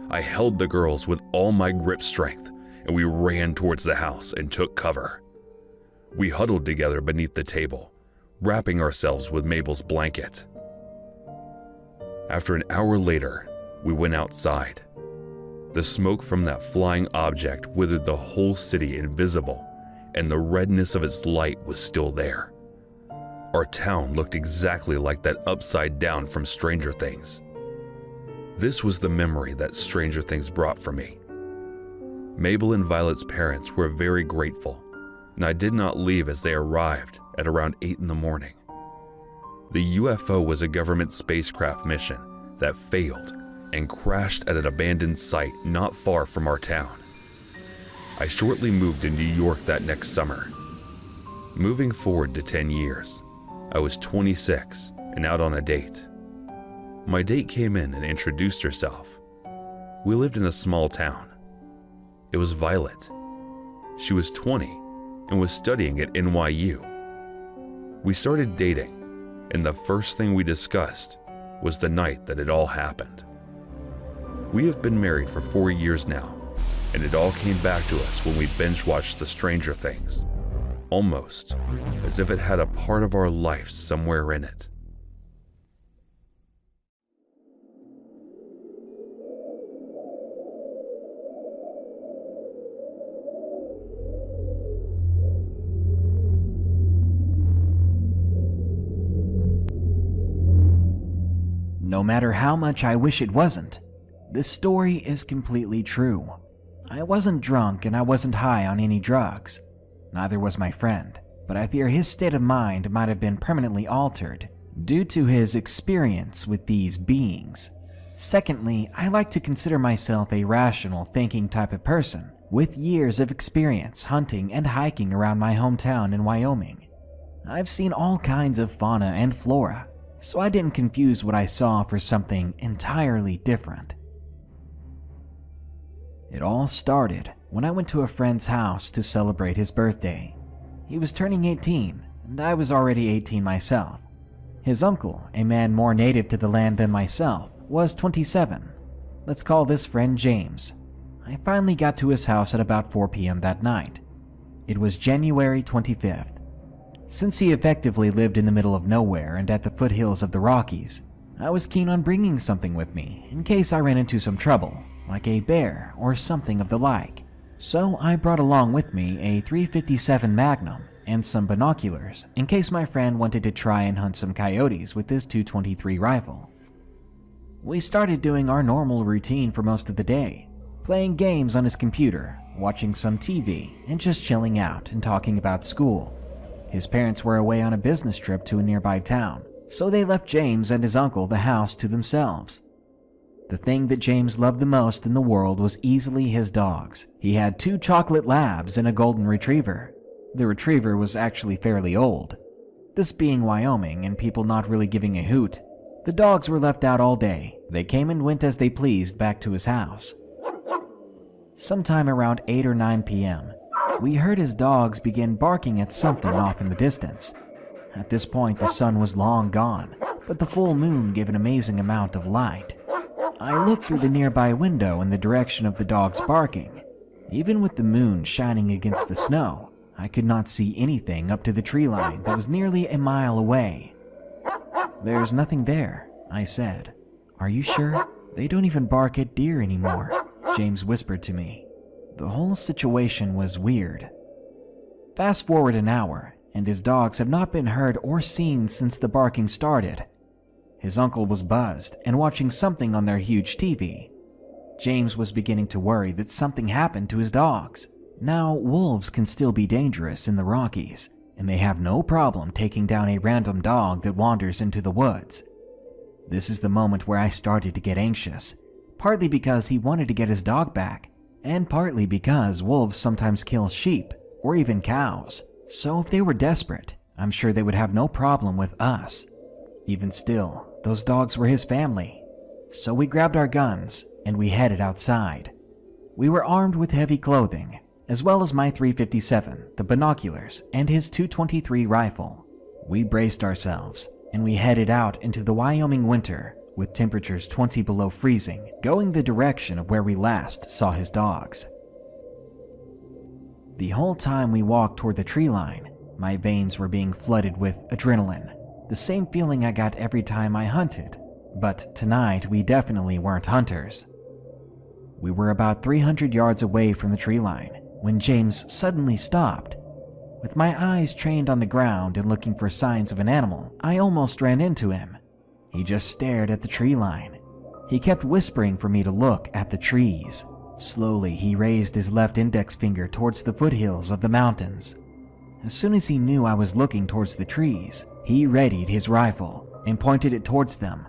I held the girls with all my grip strength, and we ran towards the house and took cover. We huddled together beneath the table, wrapping ourselves with Mabel's blanket. After an hour later, we went outside. The smoke from that flying object withered the whole city invisible, and the redness of its light was still there. Our town looked exactly like that upside down from Stranger Things. This was the memory that Stranger Things brought for me. Mabel and Violet's parents were very grateful, and I did not leave as they arrived at around 8 in the morning. The UFO was a government spacecraft mission that failed and crashed at an abandoned site not far from our town. I shortly moved to New York that next summer. Moving forward to 10 years, I was 26 and out on a date. My date came in and introduced herself. We lived in a small town. It was Violet. She was 20 and was studying at NYU. We started dating, and the first thing we discussed was the night that it all happened. We have been married for 4 years now, and it all came back to us when we binge-watched The Stranger Things, almost as if it had a part of our life somewhere in it. No matter how much I wish it wasn't, this story is completely true. I wasn't drunk and I wasn't high on any drugs. Neither was my friend, but I fear his state of mind might have been permanently altered due to his experience with these beings. Secondly, I like to consider myself a rational, thinking type of person with years of experience hunting and hiking around my hometown in Wyoming. I've seen all kinds of fauna and flora, so I didn't confuse what I saw for something entirely different. It all started when I went to a friend's house to celebrate his birthday. He was turning 18, and I was already 18 myself. His uncle, a man more native to the land than myself, was 27. Let's call this friend James. I finally got to his house at about 4 p.m. that night. It was January 25th. Since he effectively lived in the middle of nowhere and at the foothills of the Rockies, I was keen on bringing something with me in case I ran into some trouble, like a bear or something of the like. So I brought along with me a .357 Magnum and some binoculars in case my friend wanted to try and hunt some coyotes with his .223 rifle. We started doing our normal routine for most of the day, playing games on his computer, watching some TV, and just chilling out and talking about school. His parents were away on a business trip to a nearby town, so they left James and his uncle the house to themselves. The thing that James loved the most in the world was easily his dogs. He had 2 chocolate labs and a golden retriever. The retriever was actually fairly old. This being Wyoming and people not really giving a hoot, the dogs were left out all day. They came and went as they pleased back to his house. Sometime around 8 or 9 p.m., we heard his dogs begin barking at something off in the distance. At this point, the sun was long gone, but the full moon gave an amazing amount of light. I looked through the nearby window in the direction of the dogs barking. Even with the moon shining against the snow, I could not see anything up to the tree line that was nearly a mile away. "There's nothing there," I said. "Are you sure? They don't even bark at deer anymore," James whispered to me. The whole situation was weird. Fast forward an hour, and his dogs have not been heard or seen since the barking started. His uncle was buzzed and watching something on their huge TV. James was beginning to worry that something happened to his dogs. Now, wolves can still be dangerous in the Rockies, and they have no problem taking down a random dog that wanders into the woods. This is the moment where I started to get anxious, partly because he wanted to get his dog back, and partly because wolves sometimes kill sheep or even cows. So if they were desperate, I'm sure they would have no problem with us. Even still, those dogs were his family. So we grabbed our guns and we headed outside. We were armed with heavy clothing, as well as my .357, the binoculars, and his .223 rifle. We braced ourselves and we headed out into the Wyoming winter, with temperatures 20 below freezing, going the direction of where we last saw his dogs. The whole time we walked toward the tree line, my veins were being flooded with adrenaline, the same feeling I got every time I hunted. But tonight we definitely weren't hunters. We were about 300 yards away from the tree line when James suddenly stopped. With my eyes trained on the ground and looking for signs of an animal, I almost ran into him. He just stared at the tree line. He kept whispering for me to look at the trees. Slowly, he raised his left index finger towards the foothills of the mountains. As soon as he knew I was looking towards the trees, he readied his rifle and pointed it towards them.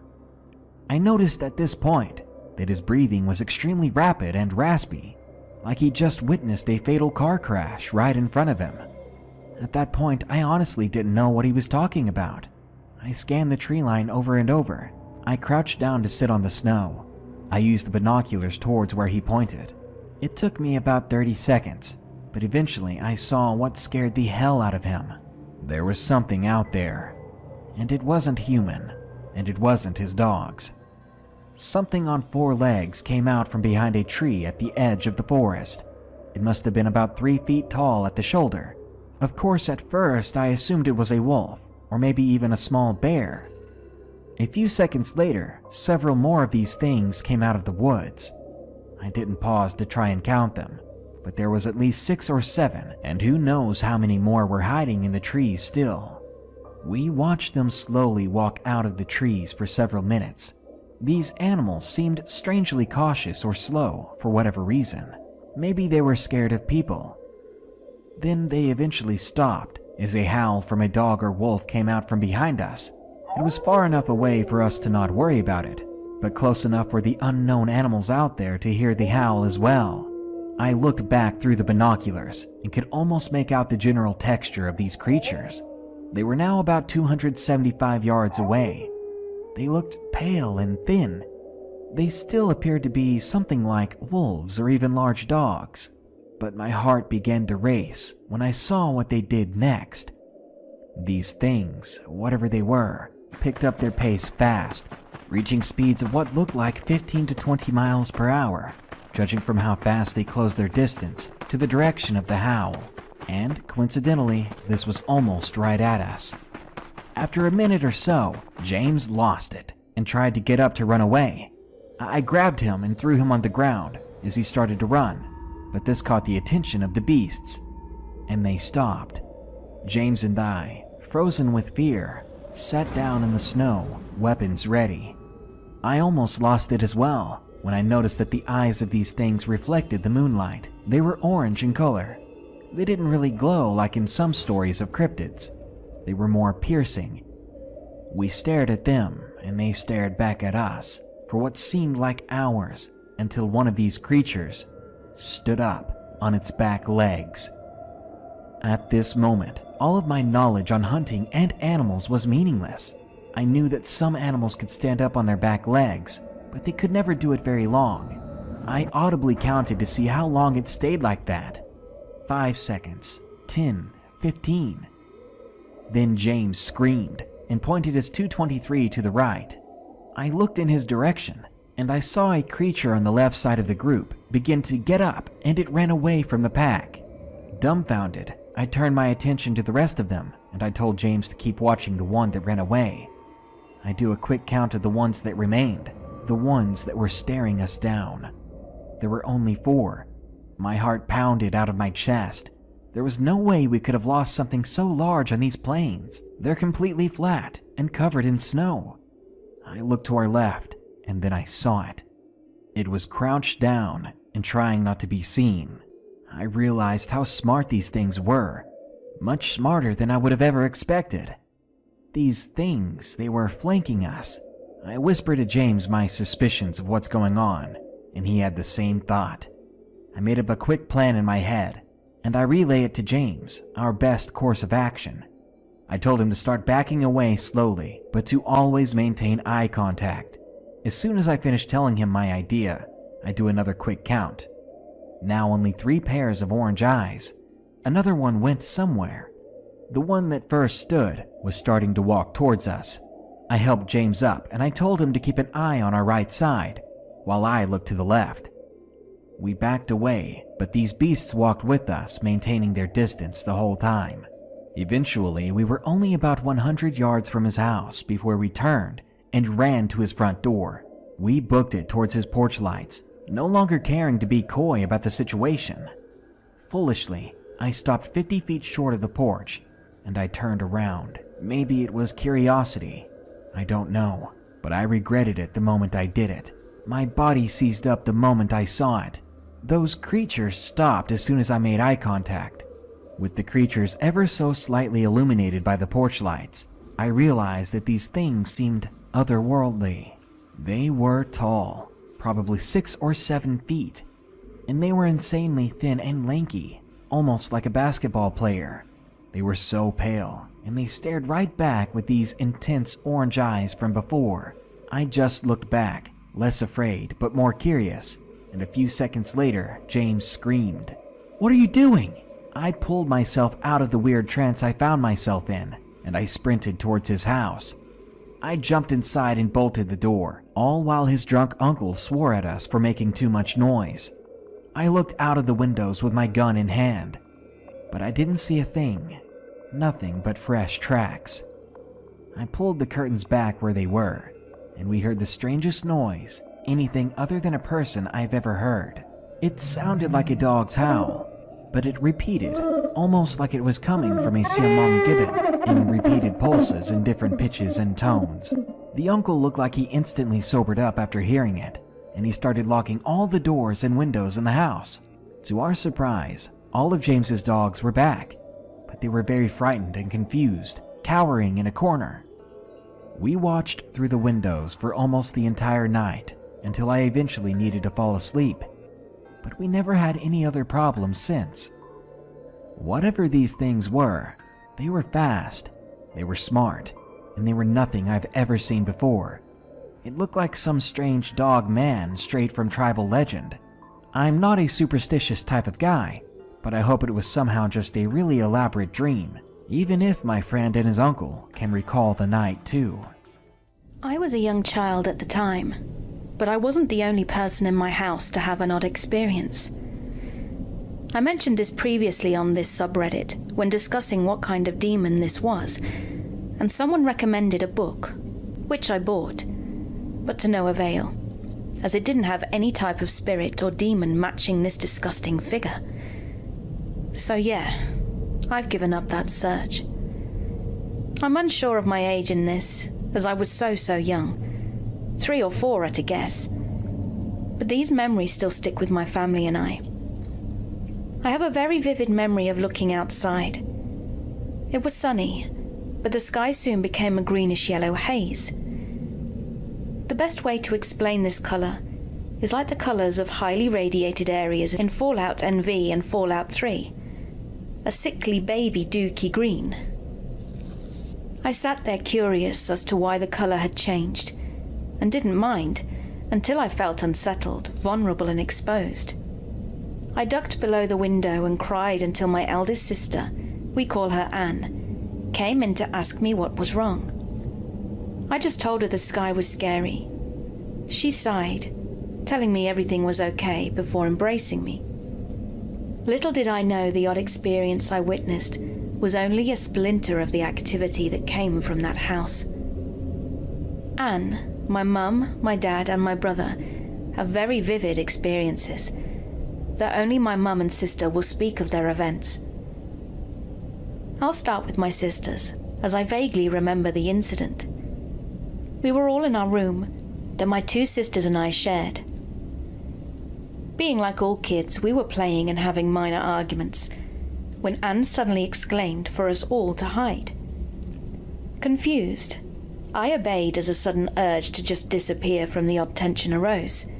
I noticed at this point that his breathing was extremely rapid and raspy, like he just witnessed a fatal car crash right in front of him. At that point, I honestly didn't know what he was talking about. I scanned the tree line over and over. I crouched down to sit on the snow. I used the binoculars towards where he pointed. It took me about 30 seconds, but eventually I saw what scared the hell out of him. There was something out there, and it wasn't human, and it wasn't his dogs. Something on 4 legs came out from behind a tree at the edge of the forest. It must have been about 3 feet tall at the shoulder. Of course, at first I assumed it was a wolf, or maybe even a small bear. A few seconds later, several more of these things came out of the woods. I didn't pause to try and count them, but there was at least 6 or 7, and who knows how many more were hiding in the trees still. We watched them slowly walk out of the trees for several minutes. These animals seemed strangely cautious or slow for whatever reason. Maybe they were scared of people. Then they eventually stopped as a howl from a dog or wolf came out from behind us. It was far enough away for us to not worry about it, but close enough for the unknown animals out there to hear the howl as well. I looked back through the binoculars and could almost make out the general texture of these creatures. They were now about 275 yards away. They looked pale and thin. They still appeared to be something like wolves or even large dogs. But my heart began to race when I saw what they did next. These things, whatever they were, picked up their pace fast, reaching speeds of what looked like 15 to 20 miles per hour, judging from how fast they closed their distance to the direction of the howl. And coincidentally, this was almost right at us. After a minute or so, James lost it and tried to get up to run away. I grabbed him and threw him on the ground as he started to run, but this caught the attention of the beasts, and they stopped. James and I, frozen with fear, sat down in the snow, weapons ready. I almost lost it as well when I noticed that the eyes of these things reflected the moonlight. They were orange in color. They didn't really glow like in some stories of cryptids. They were more piercing. We stared at them, and they stared back at us for what seemed like hours, until one of these creatures stood up on its back legs. At this moment, all of my knowledge on hunting and animals was meaningless. I knew that some animals could stand up on their back legs, but they could never do it very long. I audibly counted to see how long it stayed like that. 5 seconds, 10, 15. Then James screamed and pointed his .223 to the right. I looked in his direction, and I saw a creature on the left side of the group begin to get up, and it ran away from the pack. Dumbfounded, I turned my attention to the rest of them, and I told James to keep watching the one that ran away. I do a quick count of the ones that remained, the ones that were staring us down. There were only 4. My heart pounded out of my chest. There was no way we could have lost something so large on these plains. They're completely flat and covered in snow. I looked to our left, and then I saw it. It was crouched down and trying not to be seen. I realized how smart these things were, much smarter than I would have ever expected. These things, they were flanking us. I whispered to James my suspicions of what's going on, and he had the same thought. I made up a quick plan in my head, and I relayed it to James, our best course of action. I told him to start backing away slowly, but to always maintain eye contact. As soon as I finished telling him my idea, I do another quick count. Now only 3 pairs of orange eyes. Another one went somewhere. The one that first stood was starting to walk towards us. I helped James up, and I told him to keep an eye on our right side, while I looked to the left. We backed away, but these beasts walked with us, maintaining their distance the whole time. Eventually, we were only about 100 yards from his house before we turned and ran to his front door. We booked it towards his porch lights, no longer caring to be coy about the situation. Foolishly, I stopped 50 feet short of the porch, and I turned around. Maybe it was curiosity. I don't know, but I regretted it the moment I did it. My body seized up the moment I saw it. Those creatures stopped as soon as I made eye contact. With the creatures ever so slightly illuminated by the porch lights, I realized that these things seemed otherworldly. They were tall, probably 6 or 7 feet, and they were insanely thin and lanky, almost like a basketball player. They were so pale, and they stared right back with these intense orange eyes from before. I just looked back, less afraid but more curious, and a few seconds later, James screamed, "What are you doing?" I pulled myself out of the weird trance I found myself in, and I sprinted towards his house. I jumped inside and bolted the door, all while his drunk uncle swore at us for making too much noise. I looked out of the windows with my gun in hand, but I didn't see a thing. Nothing but fresh tracks. I pulled the curtains back where they were, and we heard the strangest noise, anything other than a person I've ever heard. It sounded like a dog's howl, but it repeated, almost like it was coming from a Siamang gibbon, in repeated pulses in different pitches and tones. The uncle looked like he instantly sobered up after hearing it, and he started locking all the doors and windows in the house. To our surprise, all of James's dogs were back, but they were very frightened and confused, cowering in a corner. We watched through the windows for almost the entire night, until I eventually needed to fall asleep, but we never had any other problems since. Whatever these things were, they were fast, they were smart, and they were nothing I've ever seen before. It looked like some strange dog man straight from tribal legend. I'm not a superstitious type of guy, but I hope it was somehow just a really elaborate dream, even if my friend and his uncle can recall the night too. I was a young child at the time, but I wasn't the only person in my house to have an odd experience. I mentioned this previously on this subreddit when discussing what kind of demon this was, and someone recommended a book, which I bought, but to no avail, as it didn't have any type of spirit or demon matching this disgusting figure. So yeah, I've given up that search. I'm unsure of my age in this, as I was so young, 3 or 4 at a guess, but these memories still stick with my family and I. I have a very vivid memory of looking outside. It was sunny, but the sky soon became a greenish-yellow haze. The best way to explain this color is like the colors of highly radiated areas in Fallout NV and Fallout 3, a sickly baby dooky green. I sat there curious as to why the color had changed, and didn't mind until I felt unsettled, vulnerable and exposed. I ducked below the window and cried until my eldest sister, we call her Anne, came in to ask me what was wrong. I just told her the sky was scary. She sighed, telling me everything was okay before embracing me. Little did I know the odd experience I witnessed was only a splinter of the activity that came from that house. Anne, my mum, my dad and my brother have very vivid experiences, though only my mum and sister will speak of their events. I'll start with my sisters, as I vaguely remember the incident. We were all in our room that my 2 sisters and I shared. Being like all kids, we were playing and having minor arguments, when Anne suddenly exclaimed for us all to hide. Confused, I obeyed as a sudden urge to just disappear from the odd tension arose.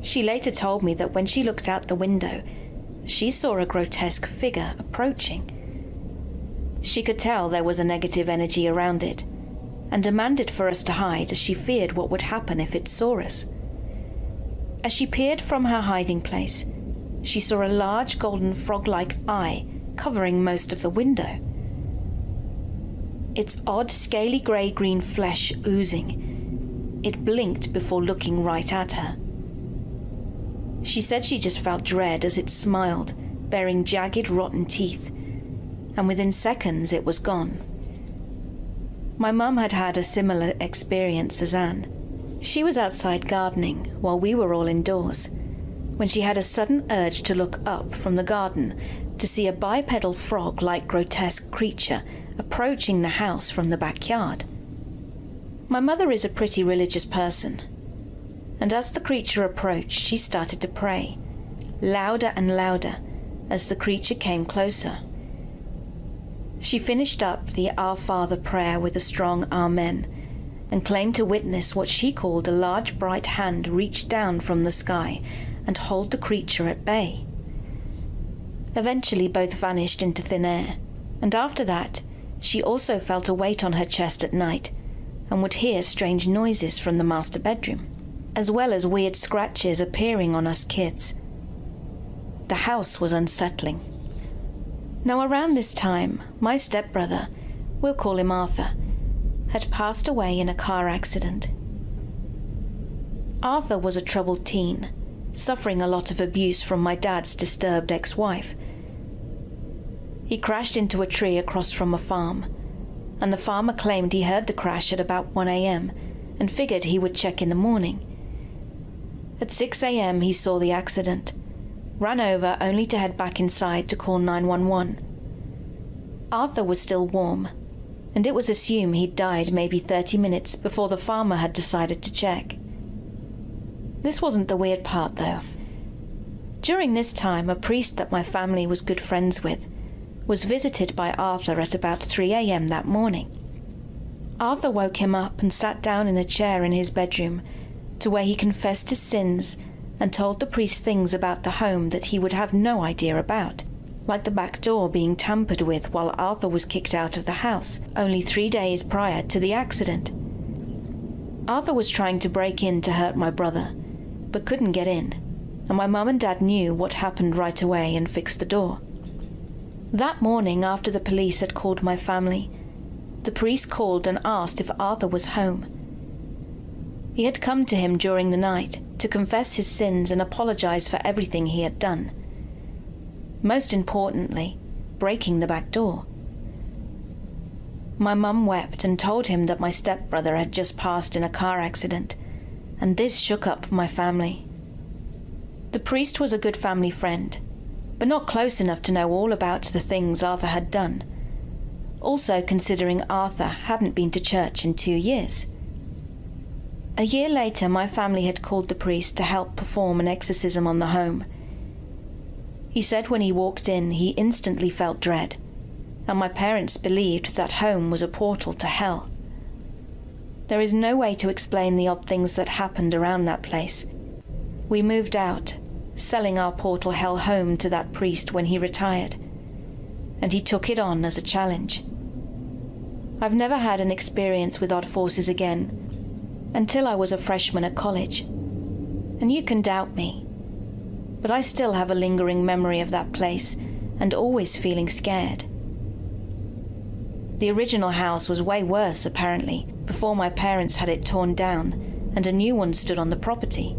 She later told me that when she looked out the window, she saw a grotesque figure approaching. She could tell there was a negative energy around it, and demanded for us to hide as she feared what would happen if it saw us. As she peered from her hiding place, she saw a large golden frog-like eye covering most of the window. Its odd scaly grey-green flesh oozing. It blinked before looking right at her. She said she just felt dread as it smiled, bearing jagged, rotten teeth, and within seconds it was gone. My mum had had a similar experience as Anne. She was outside gardening while we were all indoors, when she had a sudden urge to look up from the garden to see a bipedal frog-like grotesque creature approaching the house from the backyard. My mother is a pretty religious person, and as the creature approached, she started to pray, louder and louder, as the creature came closer. She finished up the Our Father prayer with a strong Amen, and claimed to witness what she called a large bright hand reach down from the sky and hold the creature at bay. Eventually both vanished into thin air, And after that, she also felt a weight on her chest at night and would hear strange noises from the master bedroom, as well as weird scratches appearing on us kids. The house was unsettling. Now around this time, my stepbrother, we'll call him Arthur, had passed away in a car accident. Arthur was a troubled teen, suffering a lot of abuse from my dad's disturbed ex-wife. He crashed into a tree across from a farm, and the farmer claimed he heard the crash at about 1 a.m. and figured he would check in the morning. At 6 a.m. he saw the accident, ran over only to head back inside to call 911. Arthur was still warm, and it was assumed he'd died maybe 30 minutes before the farmer had decided to check. This wasn't the weird part, though. During this time, a priest that my family was good friends with was visited by Arthur at about 3 a.m. that morning. Arthur woke him up and sat down in a chair in his bedroom, to where he confessed his sins and told the priest things about the home that he would have no idea about, like the back door being tampered with while Arthur was kicked out of the house only 3 days prior to the accident. Arthur was trying to break in to hurt my brother, but couldn't get in, and my mum and dad knew what happened right away and fixed the door. That morning, after the police had called my family, the priest called and asked if Arthur was home. He had come to him during the night to confess his sins and apologize for everything he had done. Most importantly, breaking the back door. My mum wept and told him that my stepbrother had just passed in a car accident, and this shook up my family. The priest was a good family friend, but not close enough to know all about the things Arthur had done. Also considering Arthur hadn't been to church in 2 years. A year later, my family had called the priest to help perform an exorcism on the home. He said when he walked in, he instantly felt dread, and my parents believed that home was a portal to hell. There is no way to explain the odd things that happened around that place. We moved out, selling our portal hell home to that priest when he retired, and he took it on as a challenge. I've never had an experience with odd forces again, until I was a freshman at college. And you can doubt me, but I still have a lingering memory of that place and always feeling scared. The original house was way worse, apparently, before my parents had it torn down and a new one stood on the property.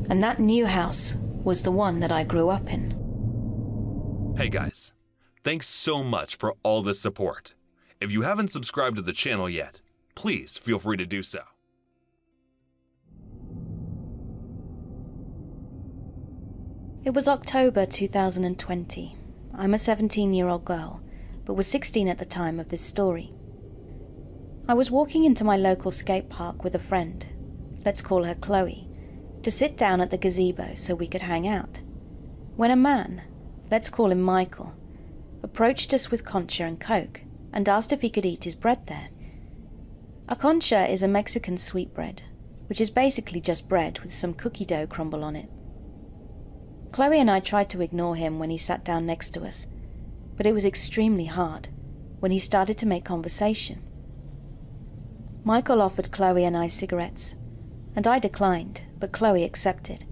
And that new house was the one that I grew up in. Hey guys, thanks so much for all the support. If you haven't subscribed to the channel yet, please feel free to do so. It was October 2020. I'm a 17-year-old girl, but was 16 at the time of this story. I was walking into my local skate park with a friend, let's call her Chloe, to sit down at the gazebo so we could hang out, when a man, let's call him Michael, approached us with concha and coke and asked if he could eat his bread there. A concha is a Mexican sweetbread, which is basically just bread with some cookie dough crumble on it. Chloe and I tried to ignore him when he sat down next to us, but it was extremely hard when he started to make conversation. Michael offered Chloe and I cigarettes, and I declined, but Chloe accepted,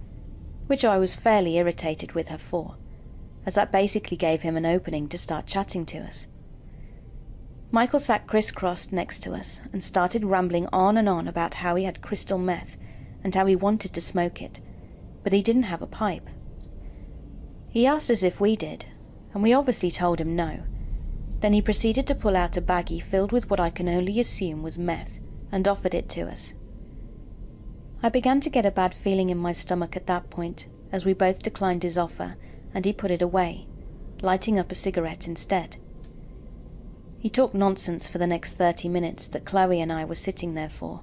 which I was fairly irritated with her for, as that basically gave him an opening to start chatting to us. Michael sat crisscrossed next to us and started rambling on and on about how he had crystal meth and how he wanted to smoke it, but he didn't have a pipe. He asked us if we did, and we obviously told him no. Then he proceeded to pull out a baggie filled with what I can only assume was meth and offered it to us. I began to get a bad feeling in my stomach at that point, as we both declined his offer and he put it away, lighting up a cigarette instead. He talked nonsense for the next 30 minutes that Chloe and I were sitting there for,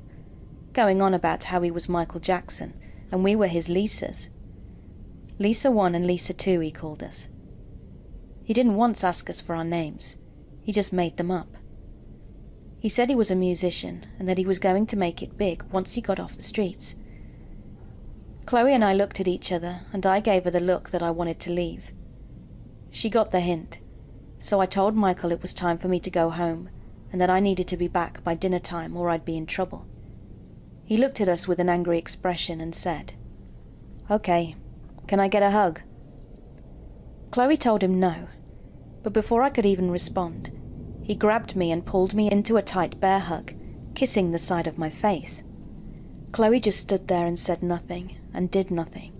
going on about how he was Michael Jackson and we were his Lisas. Lisa 1 and Lisa 2, he called us. He didn't once ask us for our names, he just made them up. He said he was a musician and that he was going to make it big once he got off the streets. Chloe and I looked at each other and I gave her the look that I wanted to leave. She got the hint, So I told Michael it was time for me to go home, and that I needed to be back by dinner time or I'd be in trouble. He looked at us with an angry expression and said, "Okay, can I get a hug?" Chloe told him no, but before I could even respond, he grabbed me and pulled me into a tight bear hug, kissing the side of my face. Chloe just stood there and said nothing, and did nothing.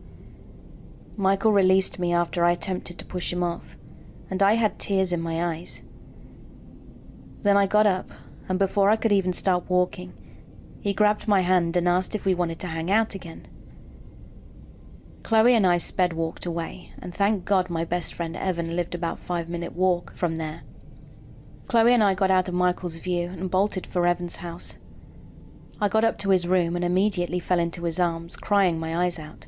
Michael released me after I attempted to push him off, and I had tears in my eyes. Then I got up, and before I could even start walking, he grabbed my hand and asked if we wanted to hang out again. Chloe and I sped walked away, and thank God my best friend Evan lived about 5-minute walk from there. Chloe and I got out of Michael's view and bolted for Evan's house. I got up to his room and immediately fell into his arms, crying my eyes out.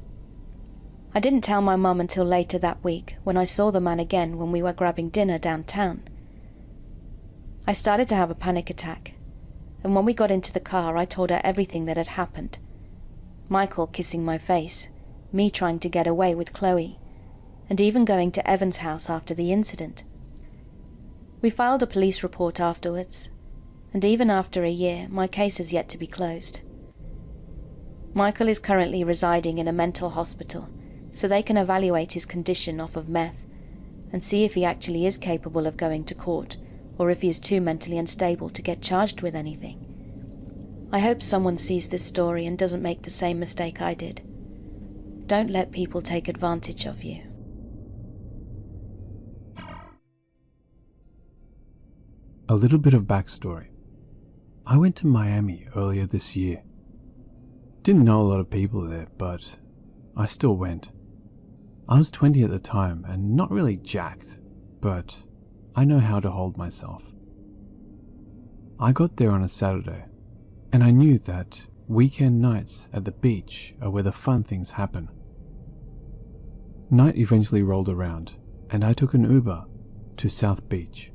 I didn't tell my mum until later that week, when I saw the man again when we were grabbing dinner downtown. I started to have a panic attack, and when we got into the car I told her everything that had happened. Michael kissing my face, me trying to get away with Chloe, and even going to Evan's house after the incident. We filed a police report afterwards, and even after a year, my case has yet to be closed. Michael is currently residing in a mental hospital, so they can evaluate his condition off of meth and see if he actually is capable of going to court or if he is too mentally unstable to get charged with anything. I hope someone sees this story and doesn't make the same mistake I did. Don't let people take advantage of you. A little bit of backstory. I went to Miami earlier this year. Didn't know a lot of people there, but I still went. I was 20 at the time and not really jacked, but I know how to hold myself. I got there on a Saturday, and I knew that weekend nights at the beach are where the fun things happen. Night eventually rolled around, and I took an Uber to South Beach.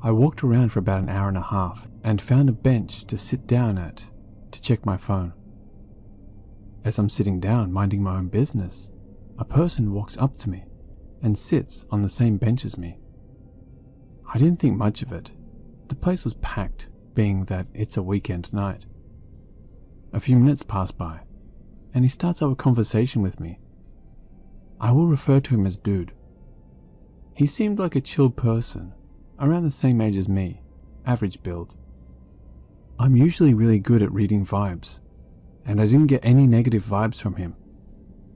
I walked around for about an hour and a half and found a bench to sit down at to check my phone. As I'm sitting down minding my own business, a person walks up to me and sits on the same bench as me. I didn't think much of it. The place was packed, being that it's a weekend night. A few minutes pass by, and he starts up a conversation with me. I will refer to him as Dude. He seemed like a chill person, around the same age as me, average build. I'm usually really good at reading vibes, and I didn't get any negative vibes from him.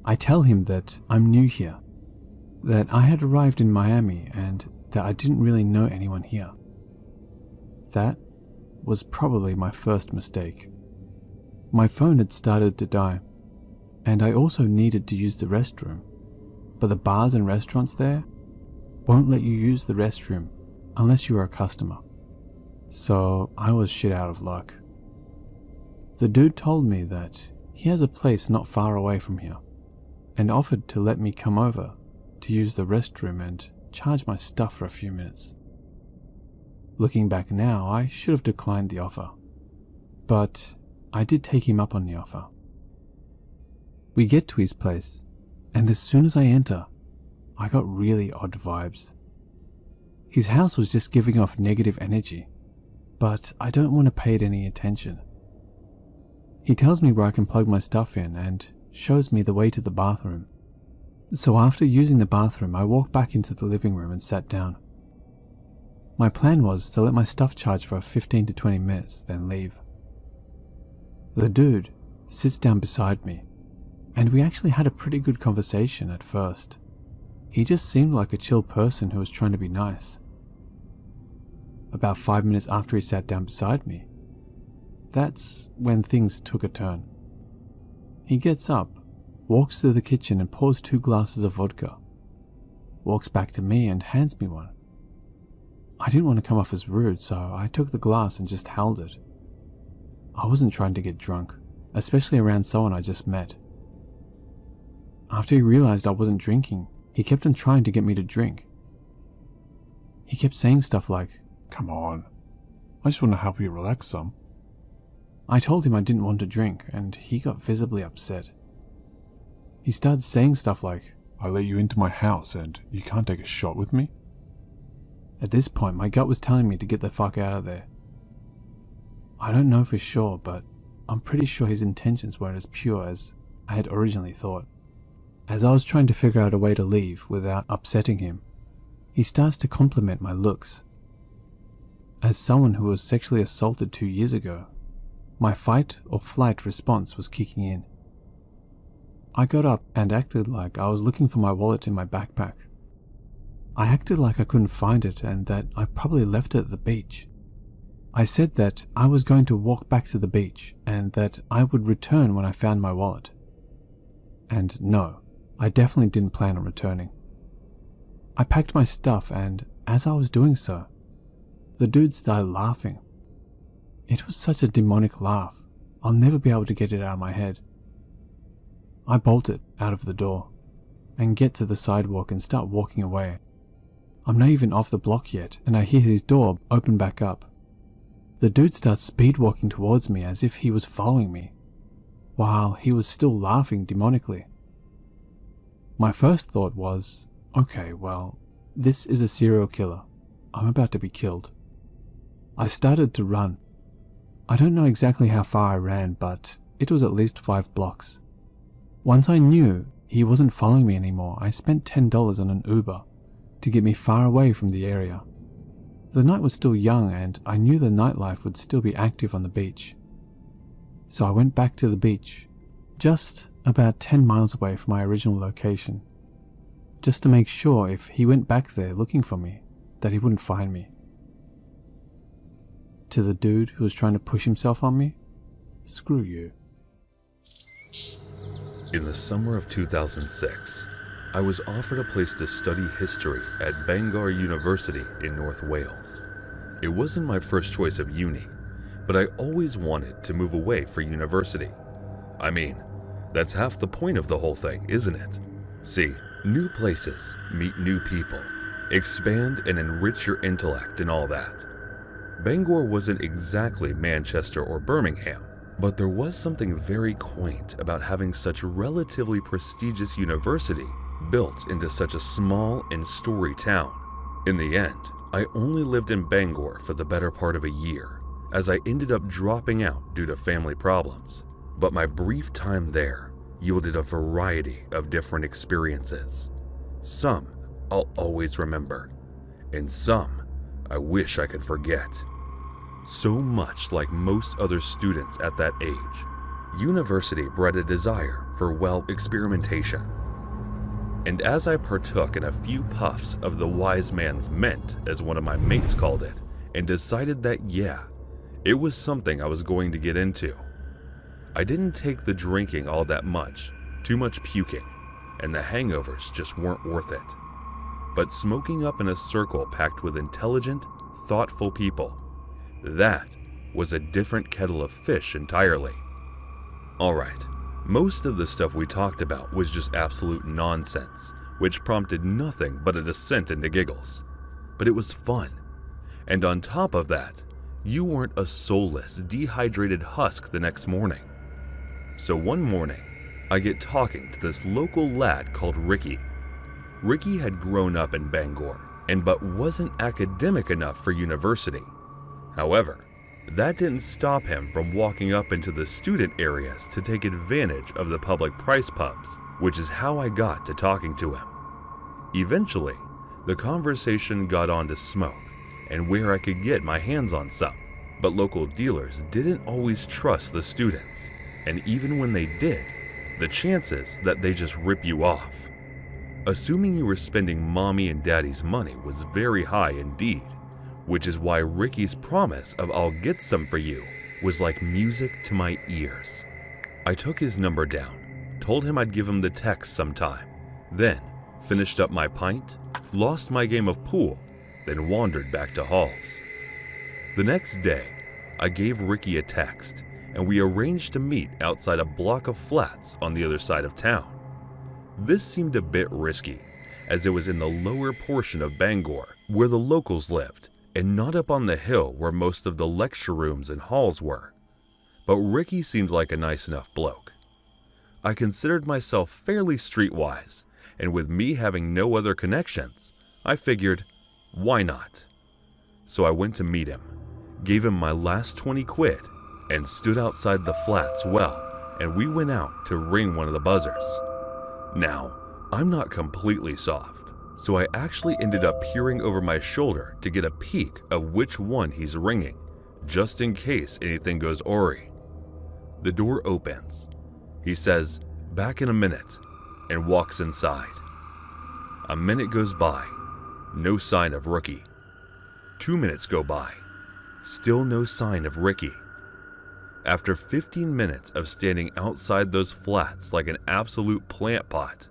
I tell him that I'm new here, that I had arrived in Miami and that I didn't really know anyone here. That was probably my first mistake. My phone had started to die, and I also needed to use the restroom, but the bars and restaurants there won't let you use the restroom unless you are a customer. So I was shit out of luck. The dude told me that he has a place not far away from here and offered to let me come over to use the restroom and charge my stuff for a few minutes. Looking back now, I should have declined the offer, but I did take him up on the offer. We get to his place, and as soon as I enter, I got really odd vibes. His house was just giving off negative energy, but I don't want to pay it any attention. He tells me where I can plug my stuff in and shows me the way to the bathroom. So after using the bathroom, I walked back into the living room and sat down. My plan was to let my stuff charge for 15 to 20 minutes, then leave. The dude sits down beside me, and we actually had a pretty good conversation at first. He just seemed like a chill person who was trying to be nice. About 5 minutes after he sat down beside me, that's when things took a turn. He gets up, walks to the kitchen and pours 2 glasses of vodka, walks back to me and hands me one. I didn't want to come off as rude, so I took the glass and just held it. I wasn't trying to get drunk, especially around someone I just met. After he realized I wasn't drinking, he kept on trying to get me to drink. He kept saying stuff like, "Come on, I just want to help you relax some." I told him I didn't want to drink, and he got visibly upset. He started saying stuff like, "I let you into my house and you can't take a shot with me?" At this point, my gut was telling me to get the fuck out of there. I don't know for sure, but I'm pretty sure his intentions weren't as pure as I had originally thought. As I was trying to figure out a way to leave without upsetting him, he starts to compliment my looks. As someone who was sexually assaulted 2 years ago, my fight or flight response was kicking in. I got up and acted like I was looking for my wallet in my backpack. I acted like I couldn't find it and that I probably left it at the beach. I said that I was going to walk back to the beach and that I would return when I found my wallet. And no, I definitely didn't plan on returning. I packed my stuff, and as I was doing so, the dude started laughing. It was such a demonic laugh, I'll never be able to get it out of my head. I bolted out of the door and get to the sidewalk and start walking away. I'm not even off the block yet, and I hear his door open back up. The dude starts speed walking towards me as if he was following me, while he was still laughing demonically. My first thought was, okay, well, this is a serial killer. I'm about to be killed. I started to run. I don't know exactly how far I ran, but it was at least 5 blocks. Once I knew he wasn't following me anymore, I spent $10 on an Uber to get me far away from the area. The night was still young and I knew the nightlife would still be active on the beach. So I went back to the beach, just about 10 miles away from my original location, just to make sure if he went back there looking for me, that he wouldn't find me. To the dude who was trying to push himself on me, screw you. In the summer of 2006, I was offered a place to study history at Bangor University in North Wales. It wasn't my first choice of uni, but I always wanted to move away for university. I mean, that's half the point of the whole thing, isn't it? See, new places, meet new people, expand and enrich your intellect and all that. Bangor wasn't exactly Manchester or Birmingham, but there was something very quaint about having such a relatively prestigious university built into such a small and storied town. In the end, I only lived in Bangor for the better part of a year, as I ended up dropping out due to family problems. But my brief time there yielded a variety of different experiences. Some I'll always remember, and some I wish I could forget. So much like most other students at that age, university bred a desire for, well, experimentation. And as I partook in a few puffs of the wise man's mint, as one of my mates called it, and decided that yeah, it was something I was going to get into. I didn't take the drinking all that much, too much puking, and the hangovers just weren't worth it. But smoking up in a circle packed with intelligent, thoughtful people, that was a different kettle of fish entirely. Alright, most of the stuff we talked about was just absolute nonsense, which prompted nothing but a descent into giggles. But it was fun. And on top of that, you weren't a soulless, dehydrated husk the next morning. So one morning, I get talking to this local lad called Ricky. Ricky had grown up in Bangor, but wasn't academic enough for university. However, that didn't stop him from walking up into the student areas to take advantage of the public price pubs, which is how I got to talking to him. Eventually, the conversation got on to smoke and where I could get my hands on some, but local dealers didn't always trust the students, and even when they did, the chances that they just rip you off, assuming you were spending mommy and daddy's money, was very high indeed. Which is why Ricky's promise of "I'll get some for you" was like music to my ears. I took his number down, told him I'd give him the text sometime, then finished up my pint, lost my game of pool, then wandered back to Halls. The next day, I gave Ricky a text, and we arranged to meet outside a block of flats on the other side of town. This seemed a bit risky, as it was in the lower portion of Bangor, where the locals lived, and not up on the hill where most of the lecture rooms and halls were. But Ricky seemed like a nice enough bloke. I considered myself fairly streetwise, and with me having no other connections, I figured, why not? So I went to meet him, gave him my last 20 quid, and stood outside the flats and we went out to ring one of the buzzers. Now, I'm not completely soft, so I actually ended up peering over my shoulder to get a peek of which one he's ringing, just in case anything goes awry. The door opens. He says, "Back in a minute," and walks inside. A minute goes by, no sign of Rookie. 2 minutes go by, still no sign of Ricky. After 15 minutes of standing outside those flats like an absolute plant pot,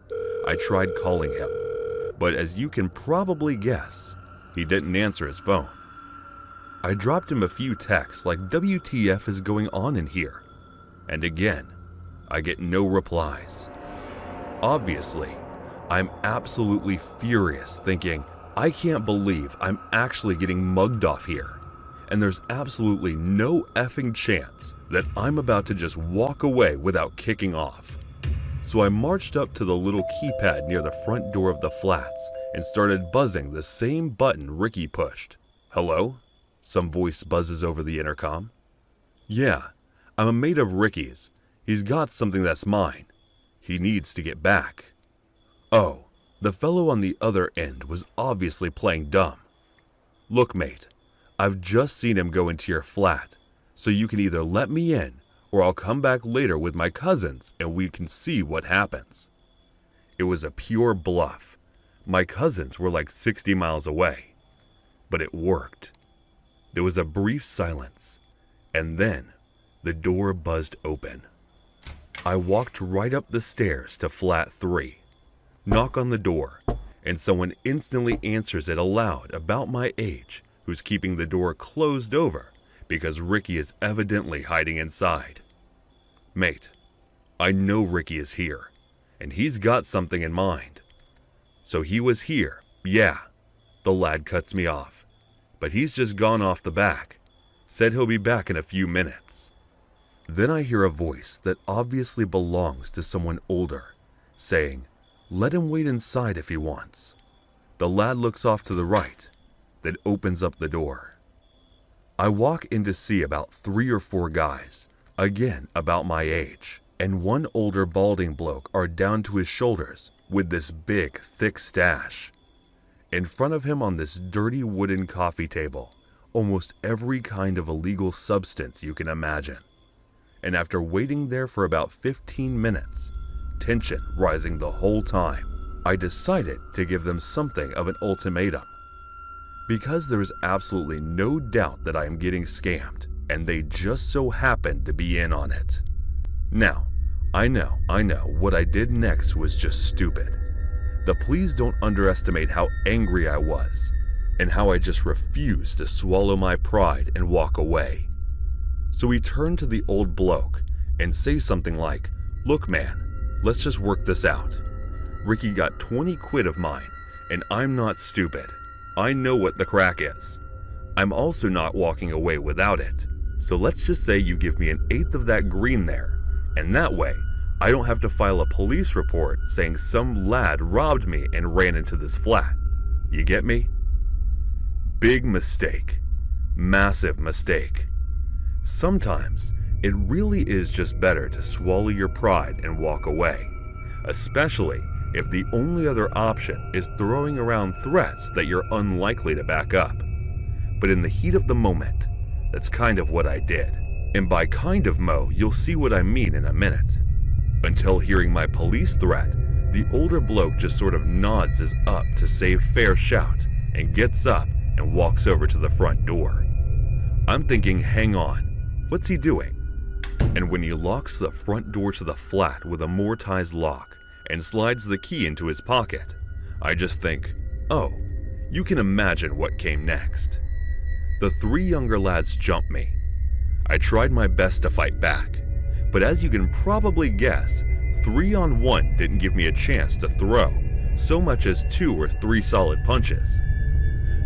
I tried calling him, but as you can probably guess, he didn't answer his phone. I dropped him a few texts like "WTF is going on in here?" And again, I get no replies. Obviously, I'm absolutely furious, thinking, I can't believe I'm actually getting mugged off here, and there's absolutely no effing chance that I'm about to just walk away without kicking off. So I marched up to the little keypad near the front door of the flats and started buzzing the same button Ricky pushed. "Hello?" Some voice buzzes over the intercom. "Yeah, I'm a mate of Ricky's. He's got something that's mine. He needs to get back." Oh, the fellow on the other end was obviously playing dumb. "Look, mate, I've just seen him go into your flat, so you can either let me in or I'll come back later with my cousins and we can see what happens." It was a pure bluff. My cousins were like 60 miles away. But it worked. There was a brief silence, and then the door buzzed open. I walked right up the stairs to flat 3, knock on the door, and someone instantly answers it aloud, about my age, who's keeping the door closed over because Ricky is evidently hiding inside. "Mate, I know Ricky is here, and he's got something in mind." "So he was here, yeah," the lad cuts me off, "but he's just gone off the back. Said he'll be back in a few minutes." Then I hear a voice that obviously belongs to someone older, saying, "Let him wait inside if he wants." The lad looks off to the right, then opens up the door. I walk in to see about 3 or 4 guys, again about my age, and one older balding bloke are down to his shoulders with this big, thick stash. In front of him on this dirty wooden coffee table, almost every kind of illegal substance you can imagine. And after waiting there for about 15 minutes, tension rising the whole time, I decided to give them something of an ultimatum. Because there is absolutely no doubt that I am getting scammed, and they just so happened to be in on it. Now, I know, what I did next was just stupid. But please don't underestimate how angry I was, and how I just refused to swallow my pride and walk away. So we turn to the old bloke and say something like, "Look man, let's just work this out. Ricky got 20 quid of mine, and I'm not stupid. I know what the crack is. I'm also not walking away without it. So let's just say you give me 1/8 of that green there, and that way, I don't have to file a police report saying some lad robbed me and ran into this flat. You get me?" Big mistake. Massive mistake. Sometimes, it really is just better to swallow your pride and walk away, especially if the only other option is throwing around threats that you're unlikely to back up. But in the heat of the moment, that's kind of what I did. And by kind of, Mo, you'll see what I mean in a minute. Until hearing my police threat, the older bloke just sort of nods his up to say fair shout and gets up and walks over to the front door. I'm thinking, hang on, what's he doing? And when he locks the front door to the flat with a mortised lock and slides the key into his pocket, I just think, oh, you can imagine what came next. The 3 younger lads jumped me. I tried my best to fight back, but as you can probably guess, 3-on-1 didn't give me a chance to throw, so much as 2 or 3 solid punches.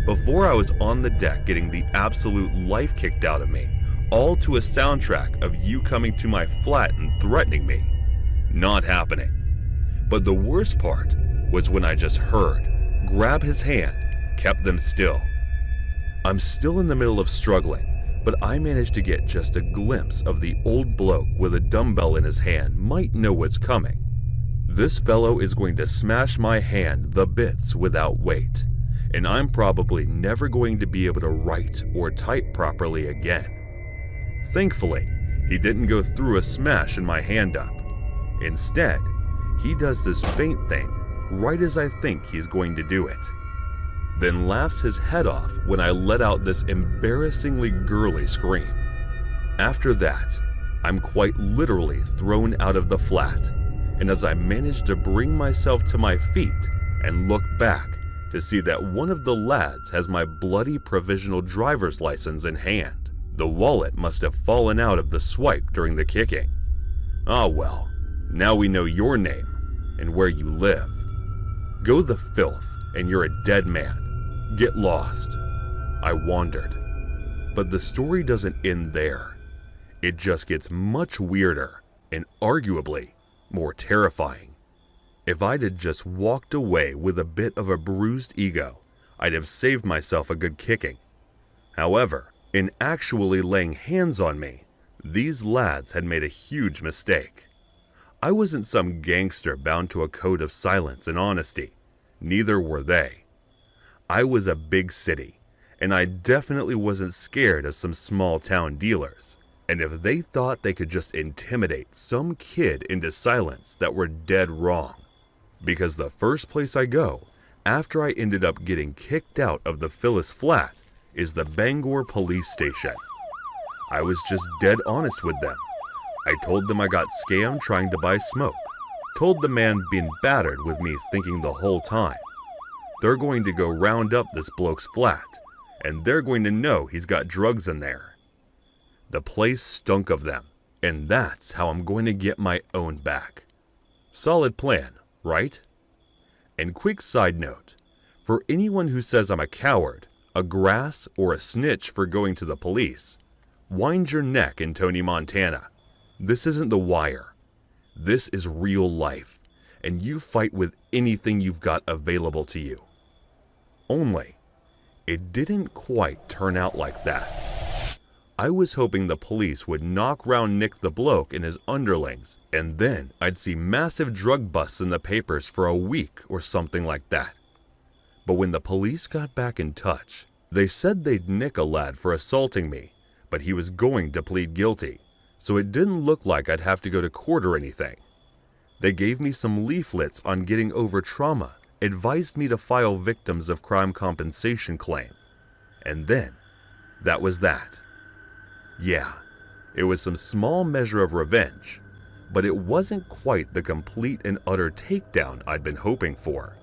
Before I was on the deck getting the absolute life kicked out of me, all to a soundtrack of you coming to my flat and threatening me. Not happening. But the worst part was when I just heard, grab his hand, kept them still. I'm still in the middle of struggling, but I managed to get just a glimpse of the old bloke with a dumbbell in his hand might know what's coming. This fellow is going to smash my hand the bits without weight, and I'm probably never going to be able to write or type properly again. Thankfully, he didn't go through a smash in my hand up. Instead, he does this faint thing right as I think he's going to do it, then laughs his head off when I let out this embarrassingly girly scream. After that, I'm quite literally thrown out of the flat, and as I manage to bring myself to my feet and look back to see that one of the lads has my bloody provisional driver's license in hand, the wallet must have fallen out of the swipe during the kicking. Ah well, now we know your name and where you live. Go the filth and you're a dead man. Get lost. I wandered. But the story doesn't end there. It just gets much weirder and arguably more terrifying. If I'd have just walked away with a bit of a bruised ego, I'd have saved myself a good kicking. However, in actually laying hands on me, these lads had made a huge mistake. I wasn't some gangster bound to a code of silence and honesty. Neither were they. I was a big city, and I definitely wasn't scared of some small town dealers. And if they thought they could just intimidate some kid into silence, that were dead wrong. Because the first place I go, after I ended up getting kicked out of the Phyllis flat, is the Bangor police station. I was just dead honest with them. I told them I got scammed trying to buy smoke. Told the man being battered with me thinking the whole time, they're going to go round up this bloke's flat, and they're going to know he's got drugs in there. The place stunk of them, and that's how I'm going to get my own back. Solid plan, right? And quick side note, for anyone who says I'm a coward, a grass, or a snitch for going to the police, wind your neck in Tony, Montana. This isn't The Wire. This is real life, and you fight with anything you've got available to you. Only, it didn't quite turn out like that. I was hoping the police would knock round Nick the bloke and his underlings, and then I'd see massive drug busts in the papers for a week or something like that. But when the police got back in touch, they said they'd nick a lad for assaulting me, but he was going to plead guilty, so it didn't look like I'd have to go to court or anything. They gave me some leaflets on getting over trauma, advised me to file victims of crime compensation claim, and then that was that. Yeah, it was some small measure of revenge, but it wasn't quite the complete and utter takedown I'd been hoping for.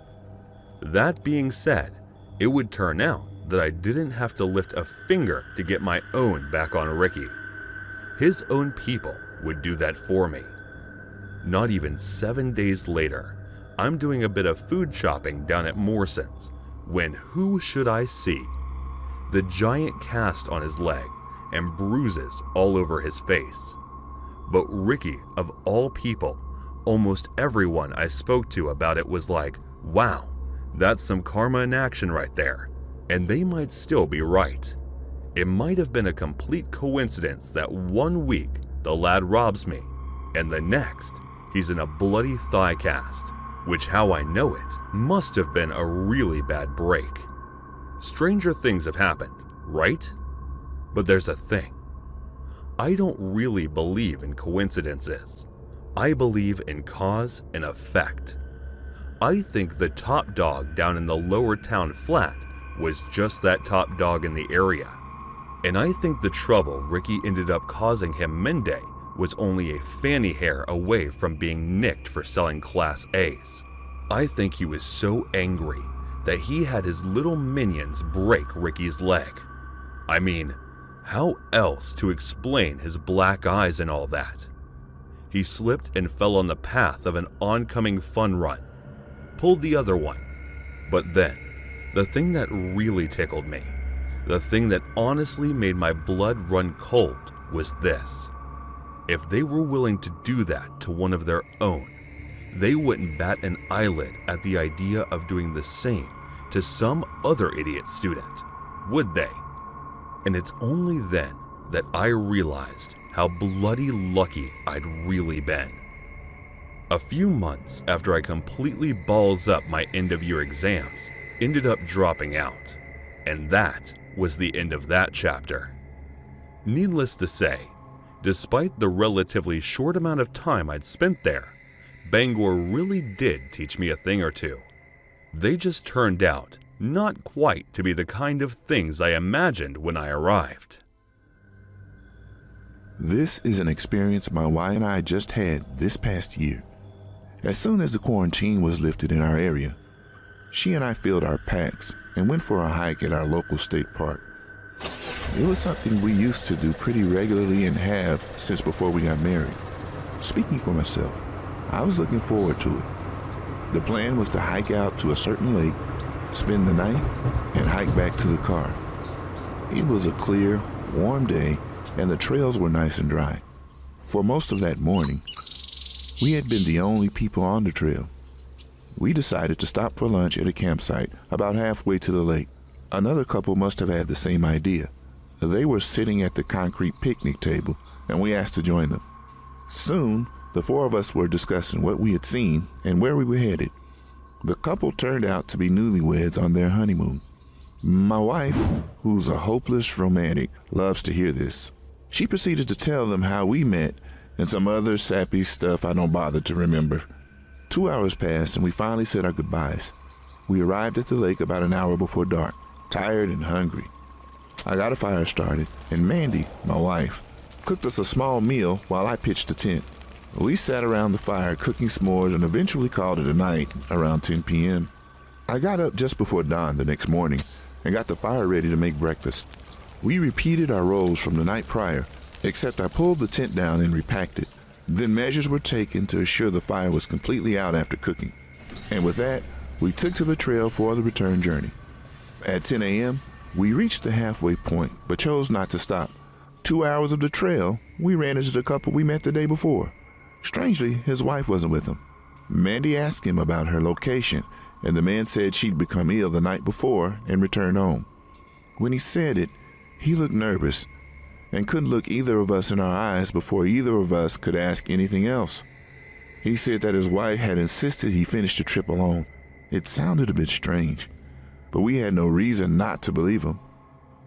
That being said, it would turn out that I didn't have to lift a finger to get my own back on Ricky. His own people would do that for me. Not even 7 days later, I'm doing a bit of food shopping down at Morson's, when who should I see? The giant cast on his leg and bruises all over his face. But Ricky, of all people, almost everyone I spoke to about it was like, wow, that's some karma in action right there. And they might still be right. It might have been a complete coincidence that 1 week the lad robs me, and the next he's in a bloody thigh cast, which how I know it must have been a really bad break. Stranger things have happened, right? But there's a thing. I don't really believe in coincidences. I believe in cause and effect. I think the top dog down in the lower town flat was just that top dog in the area. And I think the trouble Ricky ended up causing him Monday was only a fanny hair away from being nicked for selling Class A's. I think he was so angry that he had his little minions break Ricky's leg. I mean, how else to explain his black eyes and all that? He slipped and fell on the path of an oncoming fun run, pulled the other one. But then, the thing that really tickled me, the thing that honestly made my blood run cold, was this. If they were willing to do that to one of their own, they wouldn't bat an eyelid at the idea of doing the same to some other idiot student, would they? And it's only then that I realized how bloody lucky I'd really been. A few months after I completely balls up my end-of-year exams, ended up dropping out. And that was the end of that chapter. Needless to say, despite the relatively short amount of time I'd spent there, Bangor really did teach me a thing or two. They just turned out not quite to be the kind of things I imagined when I arrived. This is an experience my wife and I just had this past year. As soon as the quarantine was lifted in our area, she and I filled our packs and went for a hike at our local state park. It was something we used to do pretty regularly and have since before we got married. Speaking for myself, I was looking forward to it. The plan was to hike out to a certain lake, spend the night, and hike back to the car. It was a clear, warm day, and the trails were nice and dry. For most of that morning, we had been the only people on the trail. We decided to stop for lunch at a campsite about halfway to the lake. Another couple must have had the same idea. They were sitting at the concrete picnic table, and we asked to join them. Soon, the four of us were discussing what we had seen and where we were headed. The couple turned out to be newlyweds on their honeymoon. My wife, who's a hopeless romantic, loves to hear this. She proceeded to tell them how we met and some other sappy stuff I don't bother to remember. 2 hours passed and we finally said our goodbyes. We arrived at the lake about an hour before dark, tired and hungry. I got a fire started, and Mandy, my wife, cooked us a small meal while I pitched the tent. We sat around the fire cooking s'mores and eventually called it a night around 10 p.m. I got up just before dawn the next morning and got the fire ready to make breakfast. We repeated our roles from the night prior, except I pulled the tent down and repacked it. Then measures were taken to assure the fire was completely out after cooking. And with that, we took to the trail for the return journey. At 10 a.m., we reached the halfway point, but chose not to stop. 2 hours of the trail, we ran into the couple we met the day before. Strangely, his wife wasn't with him. Mandy asked him about her location, and the man said she'd become ill the night before and returned home. When he said it, he looked nervous and couldn't look either of us in our eyes before either of us could ask anything else. He said that his wife had insisted he finish the trip alone. It sounded a bit strange, but we had no reason not to believe him.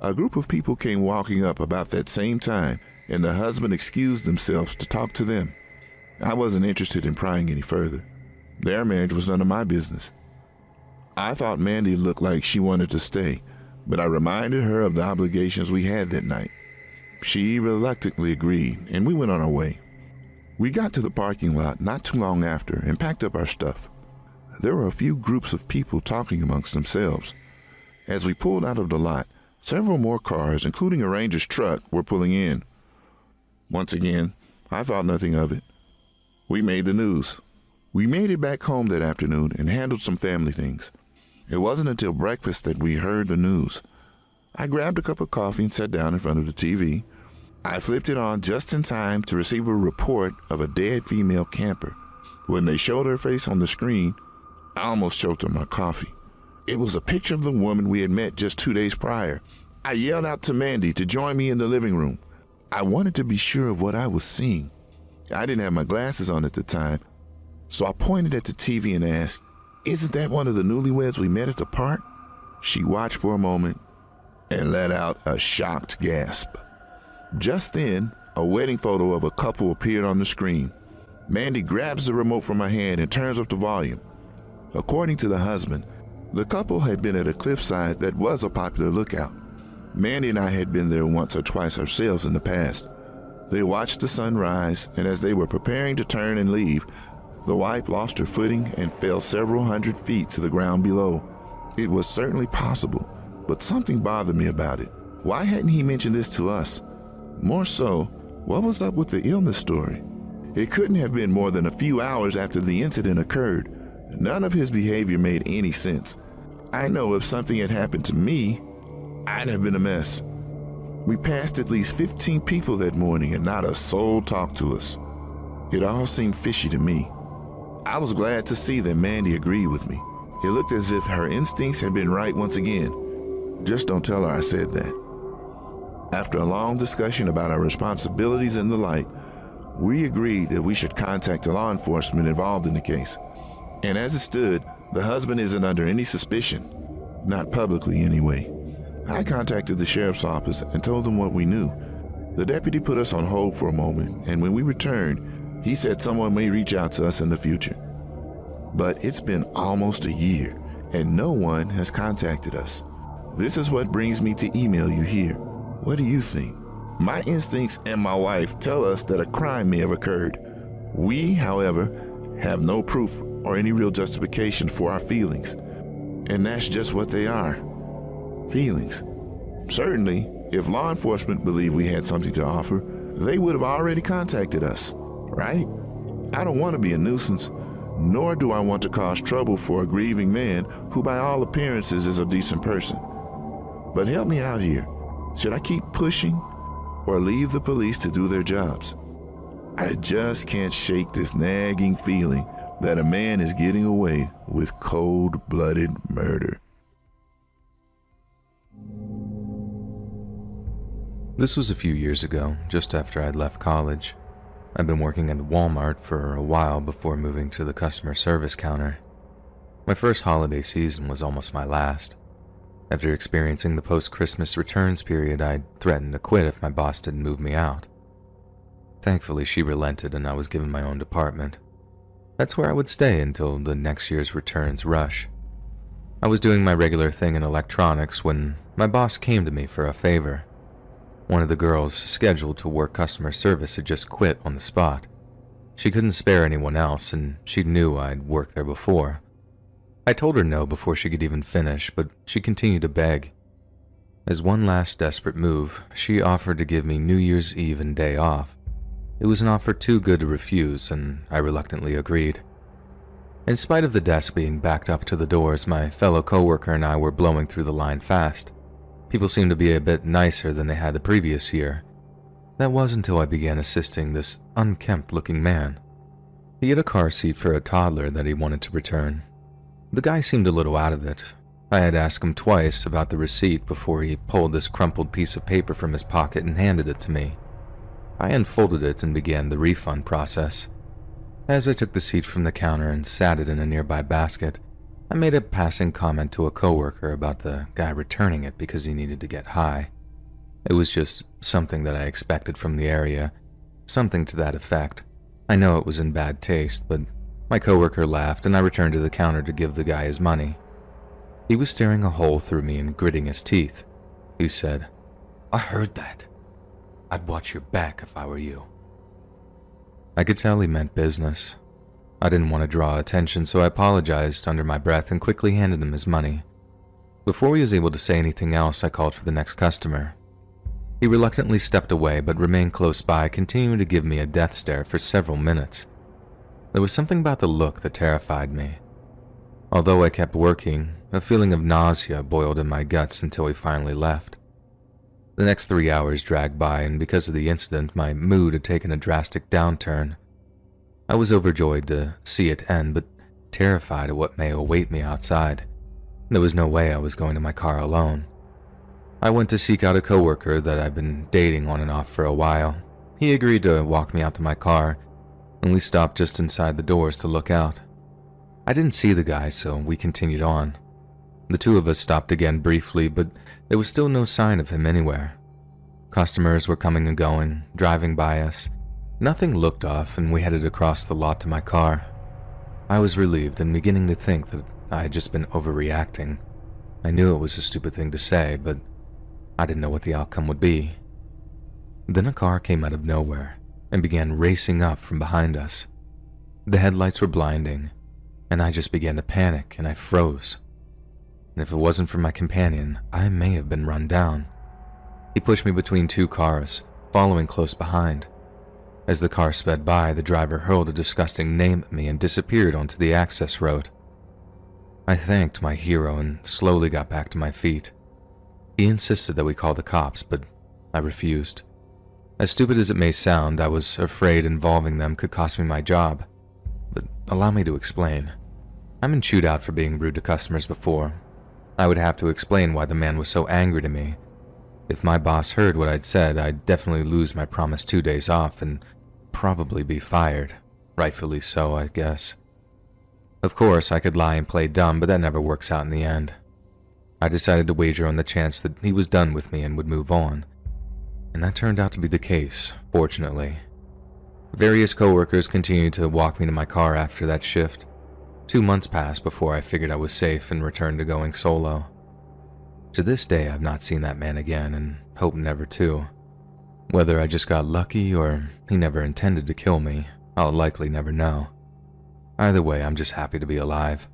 A group of people came walking up about that same time, and the husband excused themselves to talk to them. I wasn't interested in prying any further. Their marriage was none of my business. I thought Mandy looked like she wanted to stay, but I reminded her of the obligations we had that night. She reluctantly agreed, and we went on our way. We got to the parking lot not too long after and packed up our stuff. There were a few groups of people talking amongst themselves. As we pulled out of the lot, several more cars, including a ranger's truck, were pulling in. Once again, I thought nothing of it. We made the news. We made it back home that afternoon and handled some family things. It wasn't until breakfast that we heard the news. I grabbed a cup of coffee and sat down in front of the TV. I flipped it on just in time to receive a report of a dead female camper. When they showed her face on the screen, I almost choked on my coffee. It was a picture of the woman we had met just 2 days prior. I yelled out to Mandy to join me in the living room. I wanted to be sure of what I was seeing. I didn't have my glasses on at the time, so I pointed at the TV and asked, "Isn't that one of the newlyweds we met at the park?" She watched for a moment and let out a shocked gasp. Just then, a wedding photo of a couple appeared on the screen. Mandy grabs the remote from my hand and turns up the volume. According to the husband, the couple had been at a cliffside that was a popular lookout. Mandy and I had been there once or twice ourselves in the past. They watched the sun rise, and as they were preparing to turn and leave, the wife lost her footing and fell several hundred feet to the ground below. It was certainly possible, but something bothered me about it. Why hadn't he mentioned this to us? More so, what was up with the illness story? It couldn't have been more than a few hours after the incident occurred. None of his behavior made any sense. I know if something had happened to me, I'd have been a mess. We passed at least 15 people that morning and not a soul talked to us. It all seemed fishy to me. I was glad to see that Mandy agreed with me. It looked as if her instincts had been right once again. Just don't tell her I said that. After a long discussion about our responsibilities and the like, we agreed that we should contact the law enforcement involved in the case. And as it stood, the husband isn't under any suspicion. Not publicly, anyway. I contacted the sheriff's office and told them what we knew. The deputy put us on hold for a moment, and when we returned, he said someone may reach out to us in the future. But it's been almost a year, and no one has contacted us. This is what brings me to email you here. What do you think? My instincts and my wife tell us that a crime may have occurred. We, however, have no proof or any real justification for our feelings. And that's just what they are. Feelings. Certainly, if law enforcement believed we had something to offer, they would have already contacted us, right? I don't want to be a nuisance, nor do I want to cause trouble for a grieving man who by all appearances is a decent person. But help me out here. Should I keep pushing or leave the police to do their jobs? I just can't shake this nagging feeling that a man is getting away with cold-blooded murder. This was a few years ago, just after I'd left college. I'd been working at Walmart for a while before moving to the customer service counter. My first holiday season was almost my last. After experiencing the post-Christmas returns period, I'd threatened to quit if my boss didn't move me out. Thankfully, she relented and I was given my own department. That's where I would stay until the next year's returns rush. I was doing my regular thing in electronics when my boss came to me for a favor. One of the girls scheduled to work customer service had just quit on the spot. She couldn't spare anyone else, and she knew I'd worked there before. I told her no before she could even finish, but she continued to beg. As one last desperate move, she offered to give me New Year's Eve and day off. It was an offer too good to refuse, and I reluctantly agreed. In spite of the desk being backed up to the doors, my fellow coworker and I were blowing through the line fast. People seemed to be a bit nicer than they had the previous year. That was until I began assisting this unkempt-looking man. He had a car seat for a toddler that he wanted to return. The guy seemed a little out of it. I had asked him twice about the receipt before he pulled this crumpled piece of paper from his pocket and handed it to me. I unfolded it and began the refund process. As I took the seat from the counter and sat it in a nearby basket, I made a passing comment to a coworker about the guy returning it because he needed to get high. It was just something that I expected from the area, something to that effect. I know it was in bad taste, but my coworker laughed and I returned to the counter to give the guy his money. He was staring a hole through me and gritting his teeth. He said, "I heard that. I'd watch your back if I were you." I could tell he meant business. I didn't want to draw attention, so I apologized under my breath and quickly handed him his money. Before he was able to say anything else, I called for the next customer. He reluctantly stepped away but remained close by, continuing to give me a death stare for several minutes. There was something about the look that terrified me. Although I kept working, a feeling of nausea boiled in my guts until he finally left. The next 3 hours dragged by, and because of the incident, my mood had taken a drastic downturn. I was overjoyed to see it end, but terrified of what may await me outside. There was no way I was going to my car alone. I went to seek out a coworker that I'd been dating on and off for a while. He agreed to walk me out to my car, and we stopped just inside the doors to look out. I didn't see the guy, so we continued on. The two of us stopped again briefly, but there was still no sign of him anywhere. Customers were coming and going, driving by us. Nothing looked off, and we headed across the lot to my car. I was relieved and beginning to think that I had just been overreacting. I knew it was a stupid thing to say, but I didn't know what the outcome would be. Then a car came out of nowhere and began racing up from behind us. The headlights were blinding, and I just began to panic and I froze. And if it wasn't for my companion, I may have been run down. He pushed me between two cars, following close behind. As the car sped by, the driver hurled a disgusting name at me and disappeared onto the access road. I thanked my hero and slowly got back to my feet. He insisted that we call the cops, but I refused. As stupid as it may sound, I was afraid involving them could cost me my job. But allow me to explain. I've been chewed out for being rude to customers before. I would have to explain why the man was so angry to me. If my boss heard what I'd said, I'd definitely lose my promised 2 days off and probably be fired. Rightfully so, I guess. Of course, I could lie and play dumb, but that never works out in the end. I decided to wager on the chance that he was done with me and would move on. And that turned out to be the case, fortunately. Various coworkers continued to walk me to my car after that shift. 2 months passed before I figured I was safe and returned to going solo. To this day, I've not seen that man again and hope never to. Whether I just got lucky or he never intended to kill me, I'll likely never know. Either way, I'm just happy to be alive.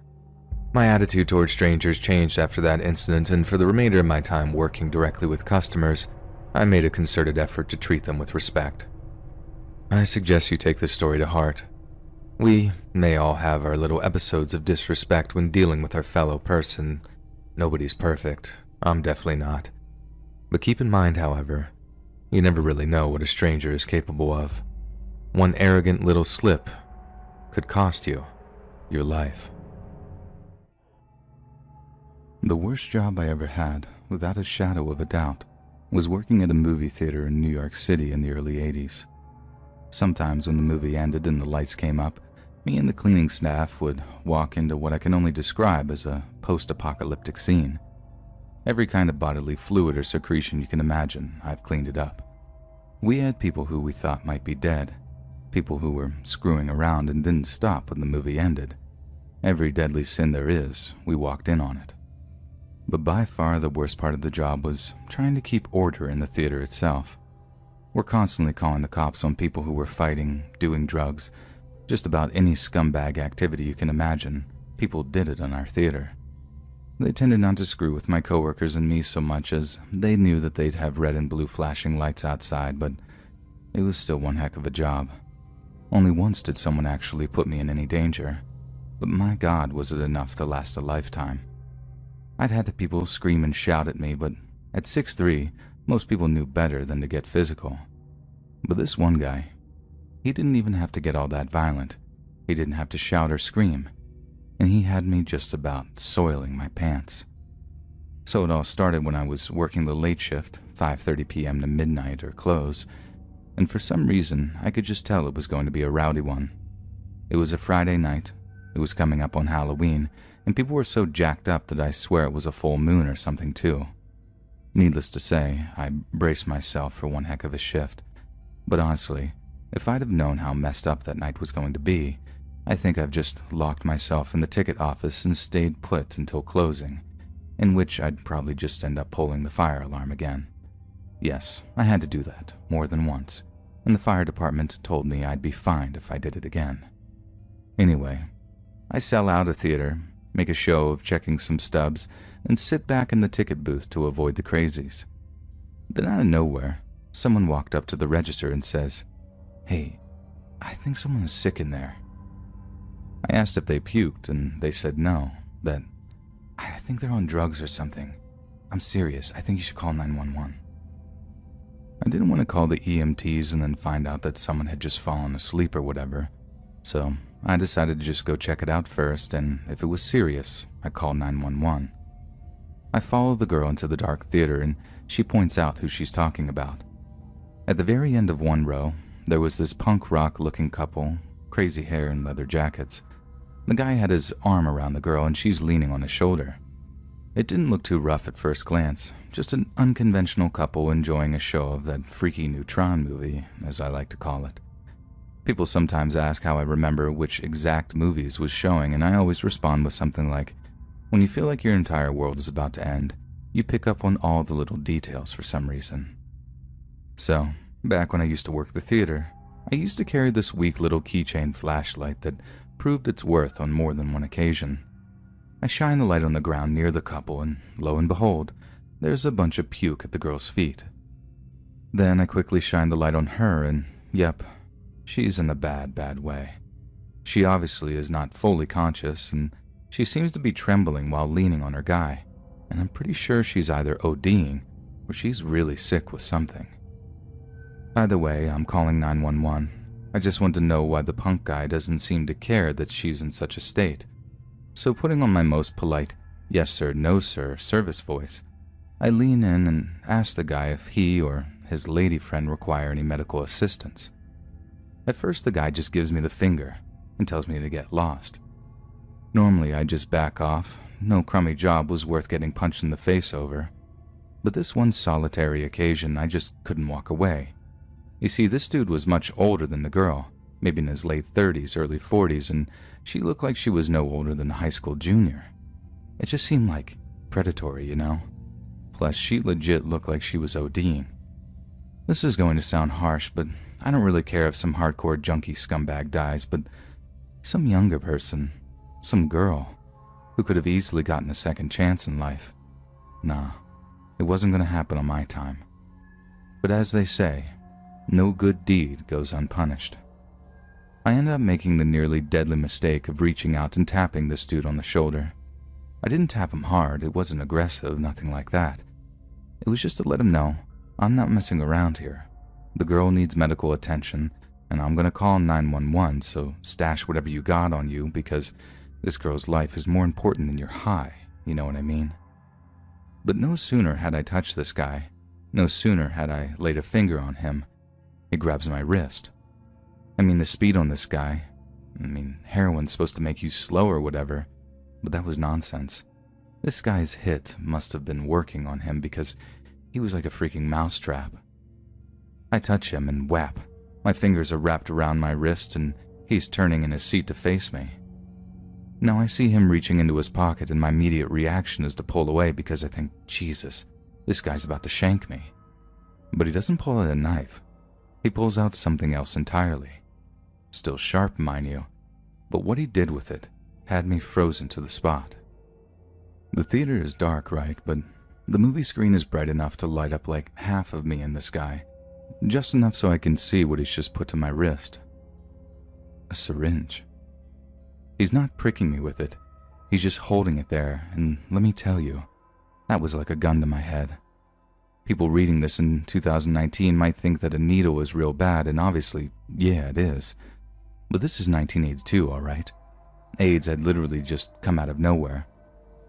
My attitude towards strangers changed after that incident, and for the remainder of my time working directly with customers, I made a concerted effort to treat them with respect. I suggest you take this story to heart. We may all have our little episodes of disrespect when dealing with our fellow person. Nobody's perfect. I'm definitely not. But keep in mind, however, you never really know what a stranger is capable of. One arrogant little slip could cost you your life. The worst job I ever had, without a shadow of a doubt, was working at a movie theater in New York City in the early 80s. Sometimes when the movie ended and the lights came up, me and the cleaning staff would walk into what I can only describe as a post-apocalyptic scene. Every kind of bodily fluid or secretion you can imagine, I've cleaned it up. We had people who we thought might be dead, people who were screwing around and didn't stop when the movie ended. Every deadly sin there is, we walked in on it. But by far the worst part of the job was trying to keep order in the theater itself. We're constantly calling the cops on people who were fighting, doing drugs, just about any scumbag activity you can imagine. People did it in our theater. They tended not to screw with my coworkers and me so much, as they knew that they'd have red and blue flashing lights outside, but it was still one heck of a job. Only once did someone actually put me in any danger, but my God, was it enough to last a lifetime. I'd had people scream and shout at me, but at 6'3", most people knew better than to get physical. But this one guy, he didn't even have to get all that violent. He didn't have to shout or scream, and he had me just about soiling my pants. So it all started when I was working the late shift, 5:30 p.m. to midnight or close, and for some reason I could just tell it was going to be a rowdy one. It was a Friday night, it was coming up on Halloween, and people were so jacked up that I swear it was a full moon or something too. Needless to say, I braced myself for one heck of a shift, but honestly, if I'd have known how messed up that night was going to be, I think I've just locked myself in the ticket office and stayed put until closing, in which I'd probably just end up pulling the fire alarm again. Yes, I had to do that more than once, and the fire department told me I'd be fined if I did it again. Anyway, I sell out a theater, make a show of checking some stubs, and sit back in the ticket booth to avoid the crazies. Then out of nowhere, someone walked up to the register and says, "Hey, I think someone is sick in there." I asked if they puked, and they said no, that I think they're on drugs or something. I'm serious, I think you should call 911. I didn't want to call the EMTs and then find out that someone had just fallen asleep or whatever, so I decided to just go check it out first, and if it was serious, I'd call 911. I follow the girl into the dark theater, and she points out who she's talking about. At the very end of one row, there was this punk rock looking couple, crazy hair and leather jackets. The guy had his arm around the girl and she's leaning on his shoulder. It didn't look too rough at first glance, just an unconventional couple enjoying a show of that freaky new Tron movie, as I like to call it. People sometimes ask how I remember which exact movies was showing, and I always respond with something like, when you feel like your entire world is about to end, you pick up on all the little details for some reason. So, back when I used to work the theater, I used to carry this weak little keychain flashlight that proved its worth on more than one occasion. I shine the light on the ground near the couple, and lo and behold, there's a bunch of puke at the girl's feet. Then I quickly shine the light on her, and yep, she's in a bad, bad way. She obviously is not fully conscious, and she seems to be trembling while leaning on her guy, and I'm pretty sure she's either ODing or she's really sick with something. Either way, I'm calling 911. I just want to know why the punk guy doesn't seem to care that she's in such a state. So putting on my most polite, yes sir, no sir, service voice, I lean in and ask the guy if he or his lady friend require any medical assistance. At first, the guy just gives me the finger and tells me to get lost. Normally, I just back off. No crummy job was worth getting punched in the face over. But this one solitary occasion, I just couldn't walk away. You see, this dude was much older than the girl, maybe in his late 30s, early 40s, and she looked like she was no older than a high school junior. It just seemed like predatory, you know? Plus, she legit looked like she was ODing. This is going to sound harsh, but I don't really care if some hardcore junkie scumbag dies, but some younger person, some girl, who could have easily gotten a second chance in life. Nah, it wasn't going to happen on my time. But as they say, no good deed goes unpunished. I ended up making the nearly deadly mistake of reaching out and tapping this dude on the shoulder. I didn't tap him hard, it wasn't aggressive, nothing like that. It was just to let him know, I'm not messing around here. The girl needs medical attention, and I'm gonna call 911, so stash whatever you got on you because this girl's life is more important than your high, you know what I mean? But no sooner had I touched this guy, no sooner had I laid a finger on him, he grabs my wrist. I mean, the speed on this guy, heroin's supposed to make you slow or whatever, but that was nonsense. This guy's hit must have been working on him because he was like a freaking mousetrap. I touch him and whap. My fingers are wrapped around my wrist and he's turning in his seat to face me. Now I see him reaching into his pocket and my immediate reaction is to pull away because I think, Jesus, this guy's about to shank me. But he doesn't pull out a knife. He pulls out something else entirely. Still sharp, mind you, but what he did with it had me frozen to the spot. The theater is dark, right, but the movie screen is bright enough to light up like half of me and this guy, just enough so I can see what he's just put to my wrist. A syringe. He's not pricking me with it, he's just holding it there, and let me tell you, that was like a gun to my head. People reading this in 2019 might think that a needle is real bad, and obviously, yeah, it is. But this is 1982, alright? AIDS had literally just come out of nowhere.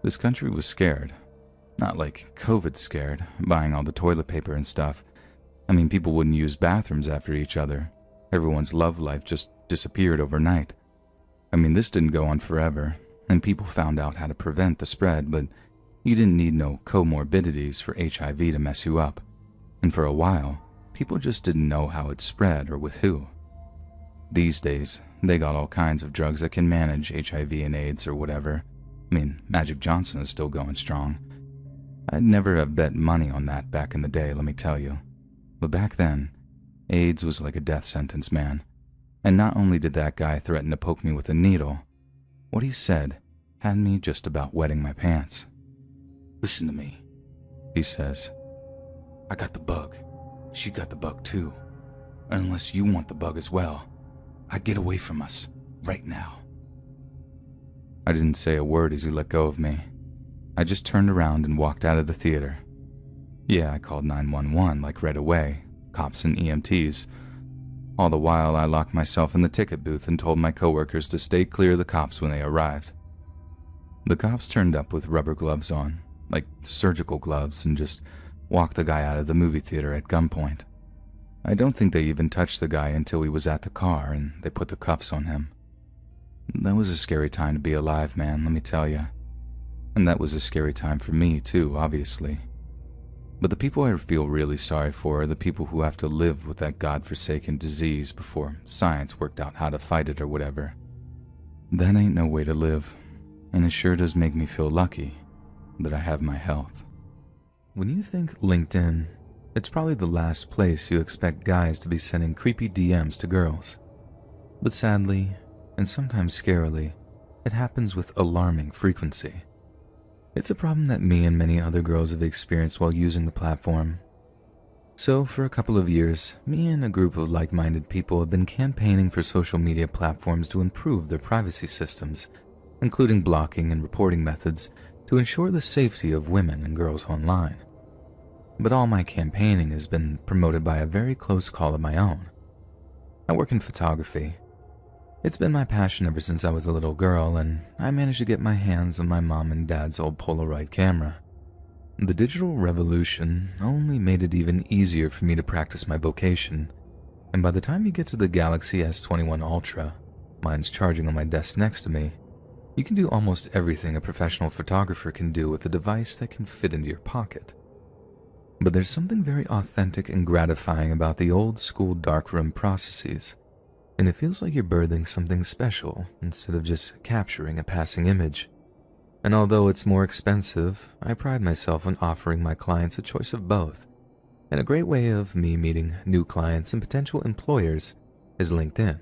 This country was scared. Not like COVID scared, buying all the toilet paper and stuff. People wouldn't use bathrooms after each other. Everyone's love life just disappeared overnight. This didn't go on forever, and people found out how to prevent the spread, but you didn't need no comorbidities for HIV to mess you up. And for a while, people just didn't know how it spread or with who. These days, they got all kinds of drugs that can manage HIV and AIDS or whatever. Magic Johnson is still going strong. I'd never have bet money on that back in the day, let me tell you. But back then, AIDS was like a death sentence, man. And not only did that guy threaten to poke me with a needle, what he said had me just about wetting my pants. Listen to me, he says. I got the bug. She got the bug too. And unless you want the bug as well, I get away from us, right now. I didn't say a word as he let go of me. I just turned around and walked out of the theater. Yeah, I called 911 like right away, cops and EMTs. All the while, I locked myself in the ticket booth and told my coworkers to stay clear of the cops when they arrived. The cops turned up with rubber gloves on, like surgical gloves, and just walked the guy out of the movie theater at gunpoint. I don't think they even touched the guy until he was at the car and they put the cuffs on him. That was a scary time to be alive, man, let me tell you. And that was a scary time for me, too, obviously. But the people I feel really sorry for are the people who have to live with that godforsaken disease before science worked out how to fight it or whatever. That ain't no way to live, and it sure does make me feel lucky that I have my health. When you think LinkedIn, it's probably the last place you expect guys to be sending creepy DMs to girls. But sadly, and sometimes scarily, it happens with alarming frequency. It's a problem that me and many other girls have experienced while using the platform. So for a couple of years, me and a group of like-minded people have been campaigning for social media platforms to improve their privacy systems, including blocking and reporting methods to ensure the safety of women and girls online. But all my campaigning has been promoted by a very close call of my own. I work in photography. It's been my passion ever since I was a little girl, and I managed to get my hands on my mom and dad's old Polaroid camera. The digital revolution only made it even easier for me to practice my vocation, and by the time you get to the Galaxy S21 Ultra, mine's charging on my desk next to me, you can do almost everything a professional photographer can do with a device that can fit into your pocket. But there's something very authentic and gratifying about the old-school darkroom processes, and it feels like you're birthing something special instead of just capturing a passing image. And although it's more expensive, I pride myself on offering my clients a choice of both. And a great way of me meeting new clients and potential employers is LinkedIn.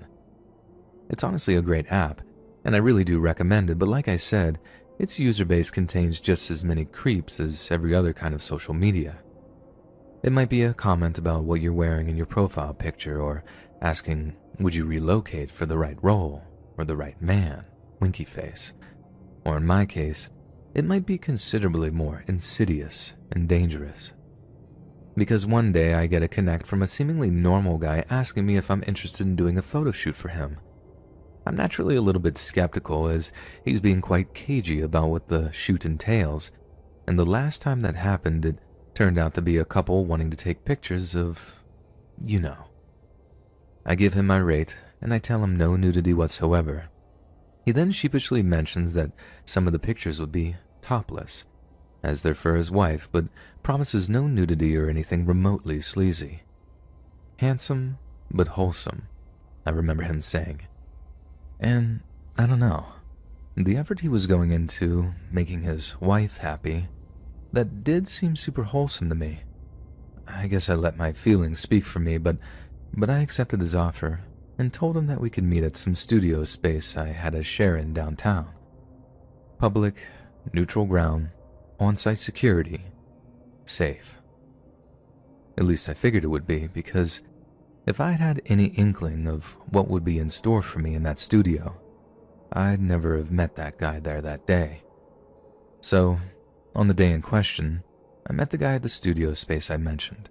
It's honestly a great app, and I really do recommend it, but like I said, its user base contains just as many creeps as every other kind of social media. It might be a comment about what you're wearing in your profile picture, or asking, would you relocate for the right role, or the right man, winky face. Or in my case, it might be considerably more insidious and dangerous. Because one day I get a connect from a seemingly normal guy asking me if I'm interested in doing a photo shoot for him. I'm naturally a little bit skeptical, as he's being quite cagey about what the shoot entails, and the last time that happened, it turned out to be a couple wanting to take pictures of, you know. I give him my rate, and I tell him no nudity whatsoever. He then sheepishly mentions that some of the pictures would be topless, as they're for his wife, but promises no nudity or anything remotely sleazy. Handsome, but wholesome, I remember him saying. And I don't know, the effort he was going into making his wife happy, that did seem super wholesome to me. I guess I let my feelings speak for me, but I accepted his offer and told him that we could meet at some studio space I had a share in downtown. Public, neutral ground, on-site security, safe. At least I figured it would be, because if I'd had any inkling of what would be in store for me in that studio, I'd never have met that guy there that day. So, on the day in question, I met the guy at the studio space I mentioned.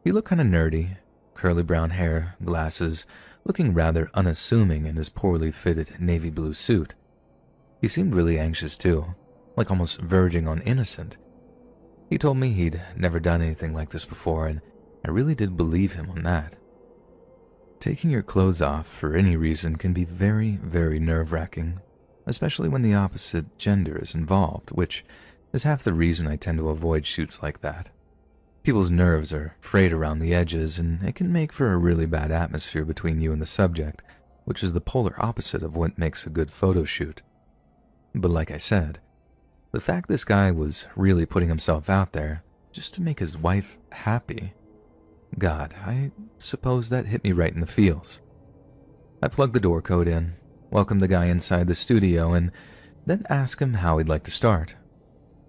He looked kind of nerdy, curly brown hair, glasses, looking rather unassuming in his poorly fitted navy blue suit. He seemed really anxious too, like almost verging on innocent. He told me he'd never done anything like this before, and I really did believe him on that. Taking your clothes off for any reason can be very, very nerve-wracking, especially when the opposite gender is involved, which is half the reason I tend to avoid shoots like that. People's nerves are frayed around the edges, and it can make for a really bad atmosphere between you and the subject, which is the polar opposite of what makes a good photo shoot. But like I said, the fact this guy was really putting himself out there just to make his wife happy, God, I suppose that hit me right in the feels. I plugged the door code in, welcomed the guy inside the studio, and then asked him how he'd like to start.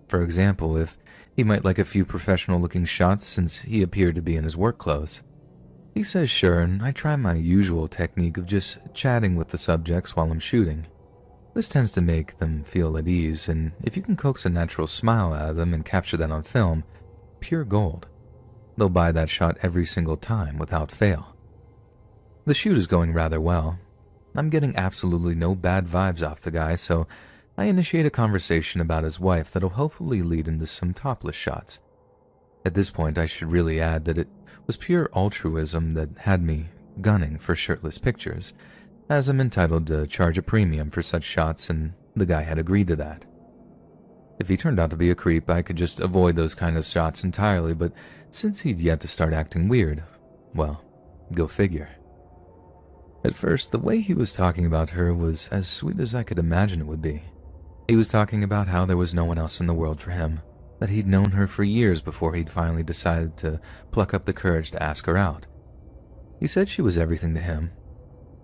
For example, if he might like a few professional-looking shots since he appeared to be in his work clothes. He says sure, and I try my usual technique of just chatting with the subjects while I'm shooting. This tends to make them feel at ease, and if you can coax a natural smile out of them and capture that on film, pure gold. They'll buy that shot every single time without fail. The shoot is going rather well. I'm getting absolutely no bad vibes off the guy, so I initiate a conversation about his wife that'll hopefully lead into some topless shots. At this point, I should really add that it was pure altruism that had me gunning for shirtless pictures, as I'm entitled to charge a premium for such shots, and the guy had agreed to that. If he turned out to be a creep, I could just avoid those kind of shots entirely, but since he'd yet to start acting weird, well, go figure. At first, the way he was talking about her was as sweet as I could imagine it would be. He was talking about how there was no one else in the world for him, that he'd known her for years before he'd finally decided to pluck up the courage to ask her out. He said she was everything to him,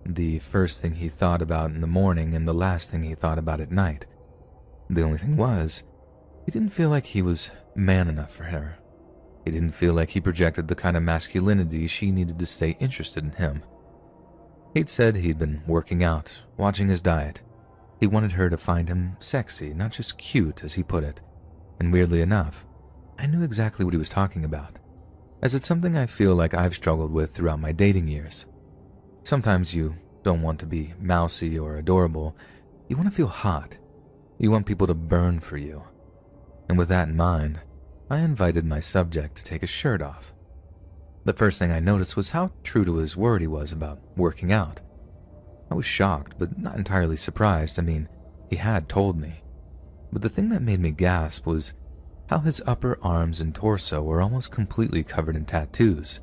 the first thing he thought about in the morning and the last thing he thought about at night. The only thing was, he didn't feel like he was man enough for her. He didn't feel like he projected the kind of masculinity she needed to stay interested in him. He'd said he'd been working out, watching his diet. He wanted her to find him sexy, not just cute, as he put it. And weirdly enough, I knew exactly what he was talking about, as it's something I feel like I've struggled with throughout my dating years. Sometimes you don't want to be mousy or adorable. You want to feel hot. You want people to burn for you. And with that in mind, I invited my subject to take his shirt off. The first thing I noticed was how true to his word he was about working out. I was shocked, but not entirely surprised. I mean, he had told me. But the thing that made me gasp was how his upper arms and torso were almost completely covered in tattoos,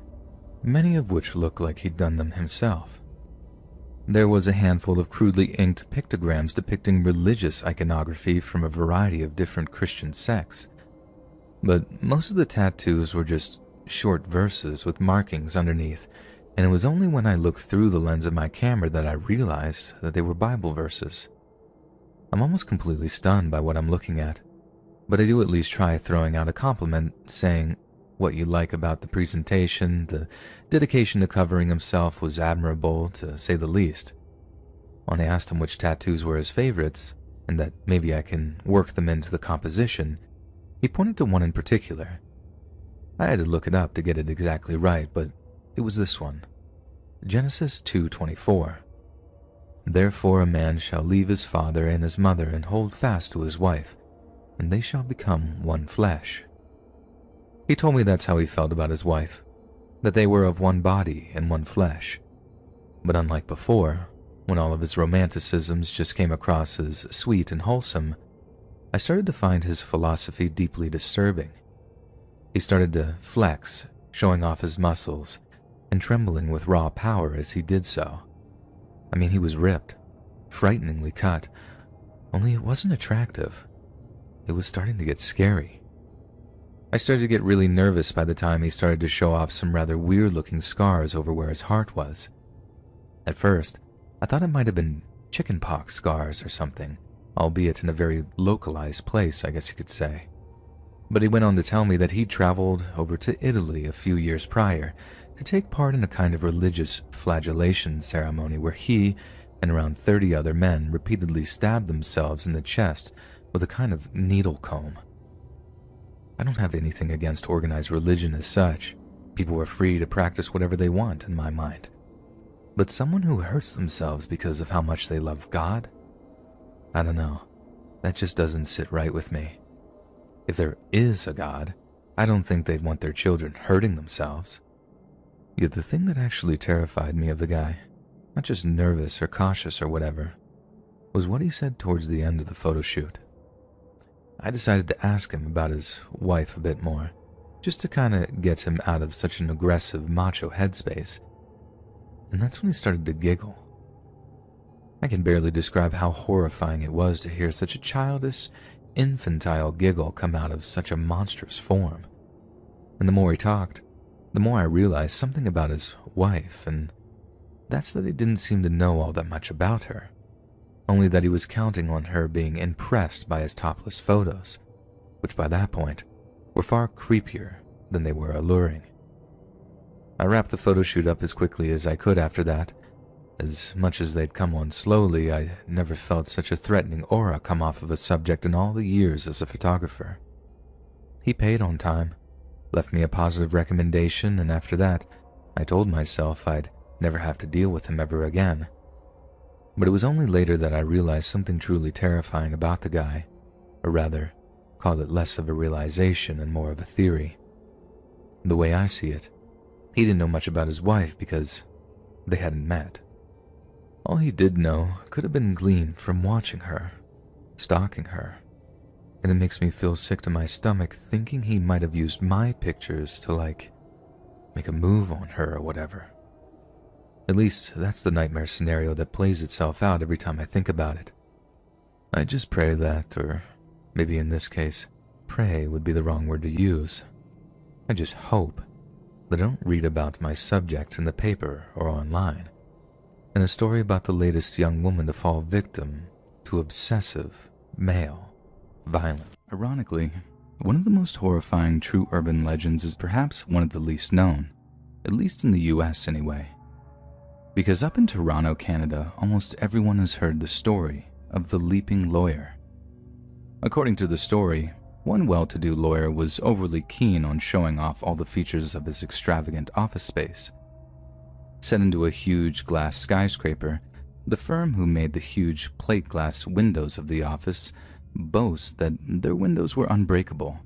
many of which looked like he'd done them himself. There was a handful of crudely inked pictograms depicting religious iconography from a variety of different Christian sects. But most of the tattoos were just short verses with markings underneath, and it was only when I looked through the lens of my camera that I realized that they were Bible verses. I'm almost completely stunned by what I'm looking at, but I do at least try throwing out a compliment, saying what you like about the presentation, the dedication to covering himself was admirable, to say the least. When I asked him which tattoos were his favorites, and that maybe I can work them into the composition, he pointed to one in particular. I had to look it up to get it exactly right, but it was this one. Genesis 2:24. Therefore a man shall leave his father and his mother and hold fast to his wife, and they shall become one flesh. He told me that's how he felt about his wife, that they were of one body and one flesh. But unlike before, when all of his romanticisms just came across as sweet and wholesome, I started to find his philosophy deeply disturbing. He started to flex, showing off his muscles, and trembling with raw power as he did so. I mean, he was ripped, frighteningly cut, only it wasn't attractive. It was starting to get scary. I started to get really nervous by the time he started to show off some rather weird-looking scars over where his heart was. At first, I thought it might have been chickenpox scars or something, albeit in a very localized place, I guess you could say. But he went on to tell me that he'd traveled over to Italy a few years prior to take part in a kind of religious flagellation ceremony where he and around 30 other men repeatedly stabbed themselves in the chest with a kind of needle comb. I don't have anything against organized religion as such. People are free to practice whatever they want, in my mind. But someone who hurts themselves because of how much they love God? I don't know. That just doesn't sit right with me. If there is a God, I don't think they'd want their children hurting themselves. Yet the thing that actually terrified me of the guy, not just nervous or cautious or whatever, was what he said towards the end of the photo shoot. I decided to ask him about his wife a bit more, just to kind of get him out of such an aggressive macho headspace. And that's when he started to giggle. I can barely describe how horrifying it was to hear such a childish, infantile giggle come out of such a monstrous form. And the more he talked, the more I realized something about his wife, and that's that he didn't seem to know all that much about her, only that he was counting on her being impressed by his topless photos, which by that point were far creepier than they were alluring. I wrapped the photo shoot up as quickly as I could after that. As much as they'd come on slowly, I never felt such a threatening aura come off of a subject in all the years as a photographer. He paid on time, left me a positive recommendation, and after that, I told myself I'd never have to deal with him ever again. But it was only later that I realized something truly terrifying about the guy, or rather, call it less of a realization and more of a theory. The way I see it, he didn't know much about his wife because they hadn't met. All he did know could have been gleaned from watching her, stalking her, and it makes me feel sick to my stomach thinking he might have used my pictures to, make a move on her or whatever. At least, that's the nightmare scenario that plays itself out every time I think about it. I just pray that, or maybe in this case, pray would be the wrong word to use. I just hope that I don't read about my subject in the paper or online, and a story about the latest young woman to fall victim to obsessive, male violence. Ironically, one of the most horrifying true urban legends is perhaps one of the least known, at least in the US anyway. Because up in Toronto, Canada, almost everyone has heard the story of the Leaping Lawyer. According to the story, one well-to-do lawyer was overly keen on showing off all the features of his extravagant office space. Set into a huge glass skyscraper, the firm who made the huge plate glass windows of the office boasts that their windows were unbreakable.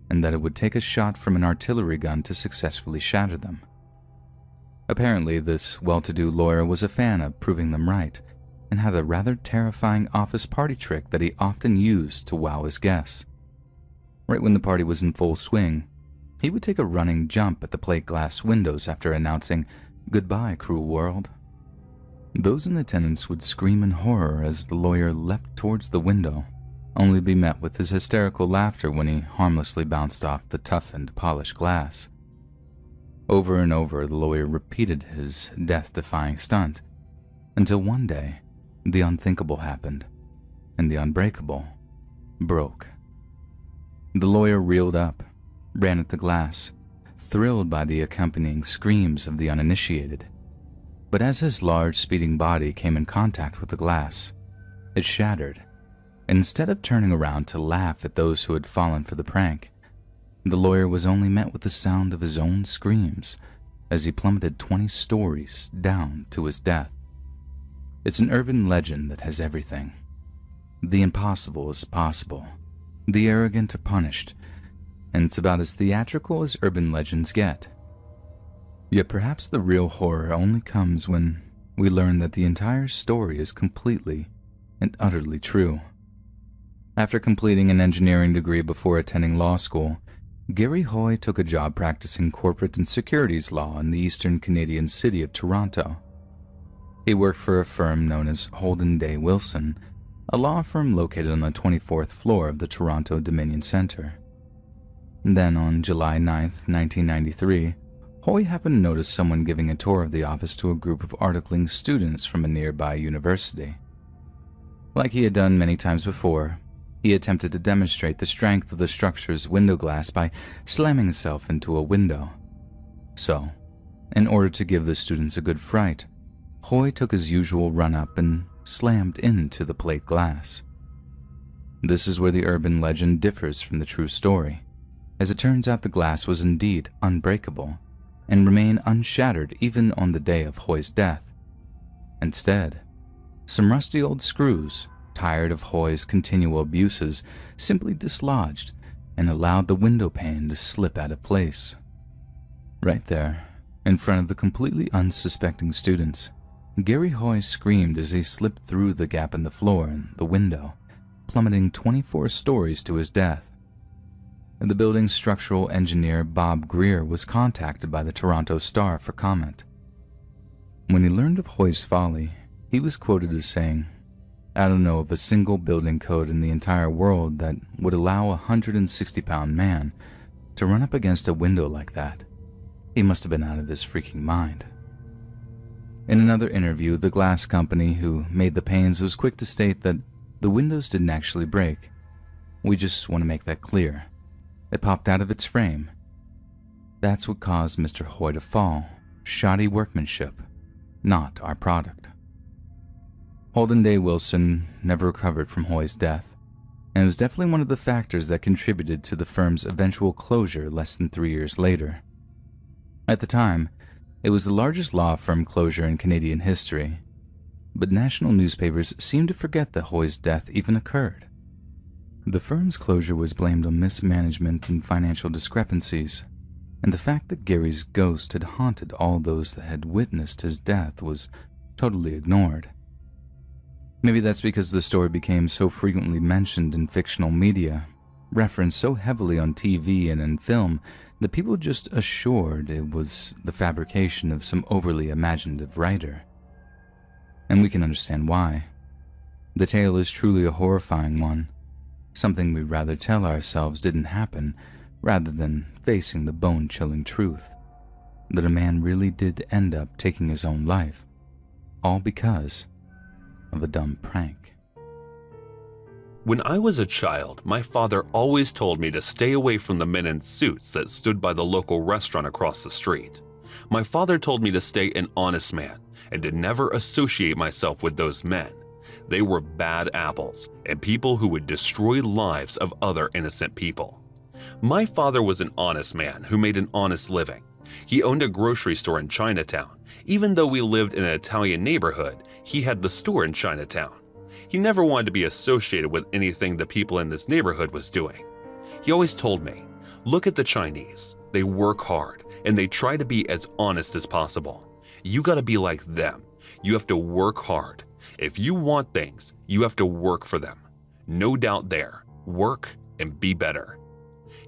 and that it would take a shot from an artillery gun to successfully shatter them. Apparently, this well-to-do lawyer was a fan of proving them right, and had a rather terrifying office party trick that he often used to wow his guests. Right when the party was in full swing, he would take a running jump at the plate glass windows after announcing, "Goodbye, cruel world." Those in attendance would scream in horror as the lawyer leapt towards the window, only to be met with his hysterical laughter when he harmlessly bounced off the toughened, polished glass. Over and over, the lawyer repeated his death-defying stunt, until one day, the unthinkable happened, and the unbreakable broke. The lawyer reeled up, ran at the glass, thrilled by the accompanying screams of the uninitiated. But as his large, speeding body came in contact with the glass, it shattered, and instead of turning around to laugh at those who had fallen for the prank, the lawyer was only met with the sound of his own screams as he plummeted 20 stories down to his death. It's an urban legend that has everything. The impossible is possible. The arrogant are punished, and it's about as theatrical as urban legends get. Yet perhaps the real horror only comes when we learn that the entire story is completely and utterly true. After completing an engineering degree before attending law school, Gary Hoy took a job practicing corporate and securities law in the eastern Canadian city of Toronto. He worked for a firm known as Holden Day Wilson, a law firm located on the 24th floor of the Toronto Dominion Centre. Then, on July 9, 1993, Hoy happened to notice someone giving a tour of the office to a group of articling students from a nearby university. Like he had done many times before, he attempted to demonstrate the strength of the structure's window glass by slamming himself into a window. So, in order to give the students a good fright, Hoy took his usual run-up and slammed into the plate glass. This is where the urban legend differs from the true story, as it turns out the glass was indeed unbreakable and remained unshattered even on the day of Hoy's death. Instead, some rusty old screws, tired of Hoy's continual abuses, simply dislodged and allowed the window pane to slip out of place. Right there, in front of the completely unsuspecting students, Gary Hoy screamed as he slipped through the gap in the floor and the window, plummeting 24 stories to his death. The building's structural engineer Bob Greer was contacted by the Toronto Star for comment. When he learned of Hoy's folly, he was quoted as saying, "I don't know of a single building code in the entire world that would allow a 160-pound man to run up against a window like that. He must have been out of his freaking mind." In another interview, the glass company who made the panes was quick to state that the windows didn't actually break. "We just want to make that clear. It popped out of its frame. That's what caused Mr. Hoy to fall. Shoddy workmanship, not our product." Holden Day Wilson never recovered from Hoy's death, and it was definitely one of the factors that contributed to the firm's eventual closure less than 3 years later. At the time, it was the largest law firm closure in Canadian history, but national newspapers seemed to forget that Hoy's death even occurred. The firm's closure was blamed on mismanagement and financial discrepancies, and the fact that Gary's ghost had haunted all those that had witnessed his death was totally ignored. Maybe that's because the story became so frequently mentioned in fictional media, referenced so heavily on TV and in film, that people just assured it was the fabrication of some overly imaginative writer. And we can understand why. The tale is truly a horrifying one, something we'd rather tell ourselves didn't happen, rather than facing the bone-chilling truth that a man really did end up taking his own life, all because of a dumb prank. When I was a child, my father always told me to stay away from the men in suits that stood by the local restaurant across the street. My father told me to stay an honest man and to never associate myself with those men. They were bad apples and people who would destroy lives of other innocent people. My father was an honest man who made an honest living. He owned a grocery store in Chinatown. Even though we lived in an Italian neighborhood, he had the store in Chinatown. He never wanted to be associated with anything the people in this neighborhood was doing. He always told me, Look at the Chinese. They work hard and they try to be as honest as possible. You gotta be like them. You have to work hard. If you want things, you have to work for them. No doubt there. Work and be better.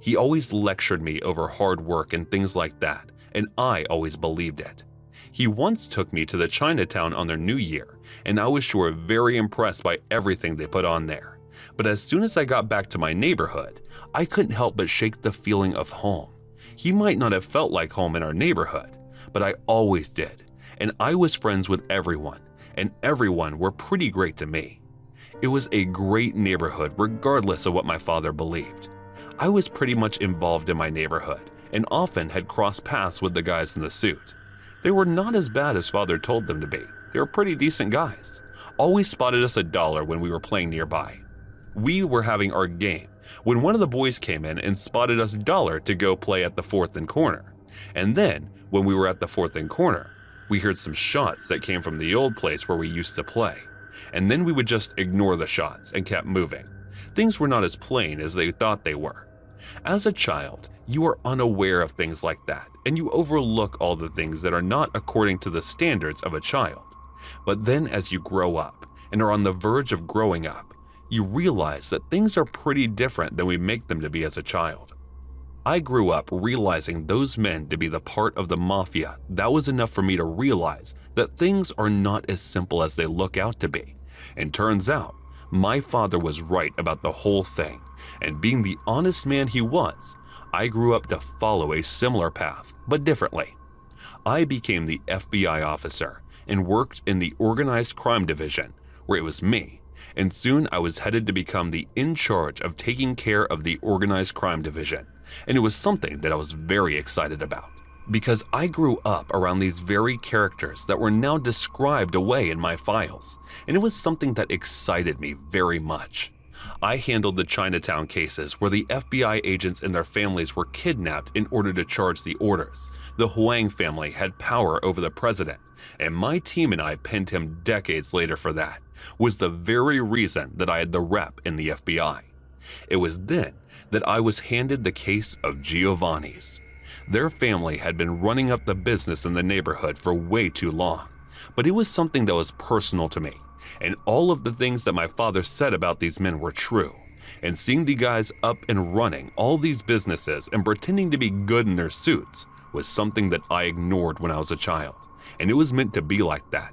He always lectured me over hard work and things like that, and I always believed it. He once took me to the Chinatown on their New Year, and I was sure very impressed by everything they put on there. But as soon as I got back to my neighborhood, I couldn't help but shake the feeling of home. He might not have felt like home in our neighborhood, but I always did, and I was friends with everyone, and everyone were pretty great to me. It was a great neighborhood regardless of what my father believed. I was pretty much involved in my neighborhood and often had crossed paths with the guys in the suit. They were not as bad as father told them to be. They were pretty decent guys. Always spotted us $1 when we were playing nearby. We were having our game when one of the boys came in and spotted us $1 to go play at the 4th and corner. And then, when we were at the 4th and corner, we heard some shots that came from the old place where we used to play. And then we would just ignore the shots and kept moving. Things were not as plain as they thought they were. As a child, you are unaware of things like that, and you overlook all the things that are not according to the standards of a child. But then as you grow up and are on the verge of growing up, you realize that things are pretty different than we make them to be as a child. I grew up realizing those men to be the part of the mafia. That was enough for me to realize that things are not as simple as they look out to be. And turns out, my father was right about the whole thing, and being the honest man he was, I grew up to follow a similar path, but differently. I became the FBI officer and worked in the organized crime division, where it was me, and soon I was headed to become the in charge of taking care of the organized crime division, and it was something that I was very excited about. Because I grew up around these very characters that were now described away in my files, and it was something that excited me very much. I handled the Chinatown cases where the FBI agents and their families were kidnapped in order to charge the orders. The Huang family had power over the president, and my team and I pinned him decades later for that. Was the very reason that I had the rep in the FBI. It was then that I was handed the case of Giovanni's. Their family had been running up the business in the neighborhood for way too long, but it was something that was personal to me, and all of the things that my father said about these men were true. And seeing the guys up and running all these businesses and pretending to be good in their suits was something that I ignored when I was a child, and it was meant to be like that.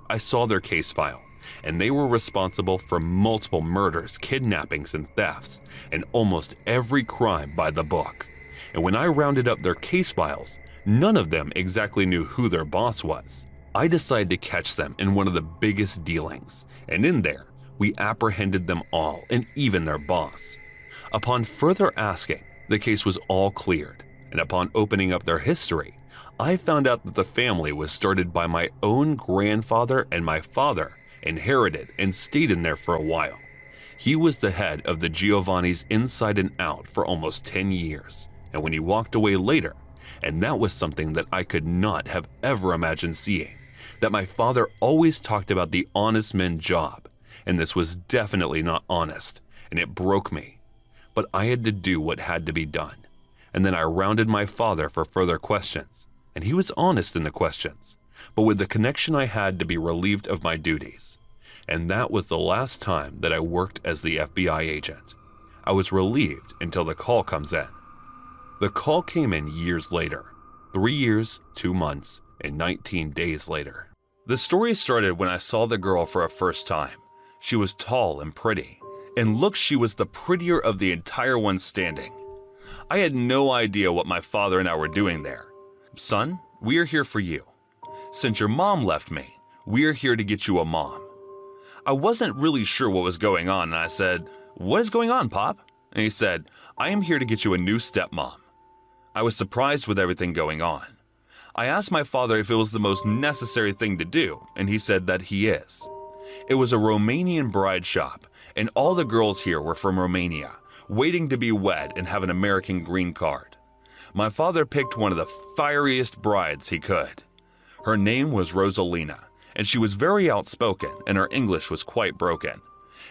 I saw their case file, and they were responsible for multiple murders, kidnappings, and thefts, and almost every crime by the book. And when I rounded up their case files, none of them exactly knew who their boss was. I decided to catch them in one of the biggest dealings, and in there, we apprehended them all and even their boss. Upon further asking, the case was all cleared, and upon opening up their history, I found out that the family was started by my own grandfather, and my father inherited and stayed in there for a while. He was the head of the Giovanni's inside and out for almost 10 years, and when he walked away later, and that was something that I could not have ever imagined seeing, that my father always talked about the honest men job, and this was definitely not honest, and it broke me. But I had to do what had to be done, and then I rounded my father for further questions, and he was honest in the questions, but with the connection I had to be relieved of my duties. And that was the last time that I worked as the FBI agent. I was relieved until the call comes in. The call came in years later, 3 years, 2 months, and 19 days later. The story started when I saw the girl for a first time. She was tall and pretty, and looked she was the prettier of the entire ones standing. I had no idea what my father and I were doing there. Son, we are here for you. Since your mom left me, we are here to get you a mom. I wasn't really sure what was going on, and I said, "What is going on, Pop?" And he said, "I am here to get you a new stepmom." I was surprised with everything going on. I asked my father if it was the most necessary thing to do, and he said that he is. It was a Romanian bride shop, and all the girls here were from Romania, waiting to be wed and have an American green card. My father picked one of the fieriest brides he could. Her name was Rosalina, and she was very outspoken, and her English was quite broken.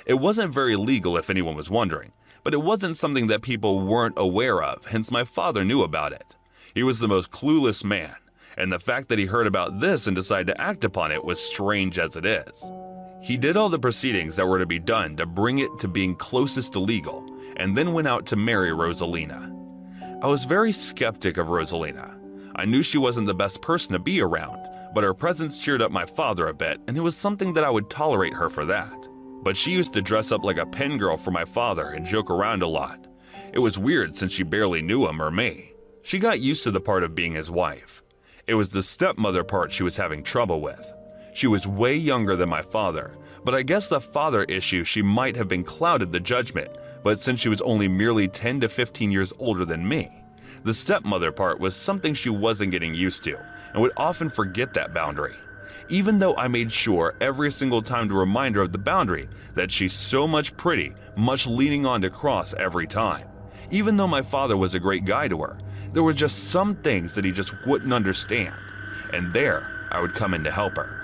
It wasn't very legal if anyone was wondering, But it wasn't something that people weren't aware of, hence my father knew about it. He was the most clueless man, and the fact that he heard about this and decided to act upon it was strange as it is. He did all the proceedings that were to be done to bring it to being closest to legal, and then went out to marry Rosalina. I was very skeptic of Rosalina. I knew she wasn't the best person to be around, but her presence cheered up my father a bit, and it was something that I would tolerate her for that. But she used to dress up like a pen girl for my father and joke around a lot. It was weird since she barely knew him or me. She got used to the part of being his wife. It was the stepmother part she was having trouble with. She was way younger than my father, but I guess the father issue she might have been clouded the judgment, but since she was only merely 10 to 15 years older than me, the stepmother part was something she wasn't getting used to and would often forget that boundary. Even though I made sure every single time to remind her of the boundary that she's so much pretty, much leaning on to cross every time. Even though my father was a great guy to her, there were just some things that he just wouldn't understand, and there I would come in to help her.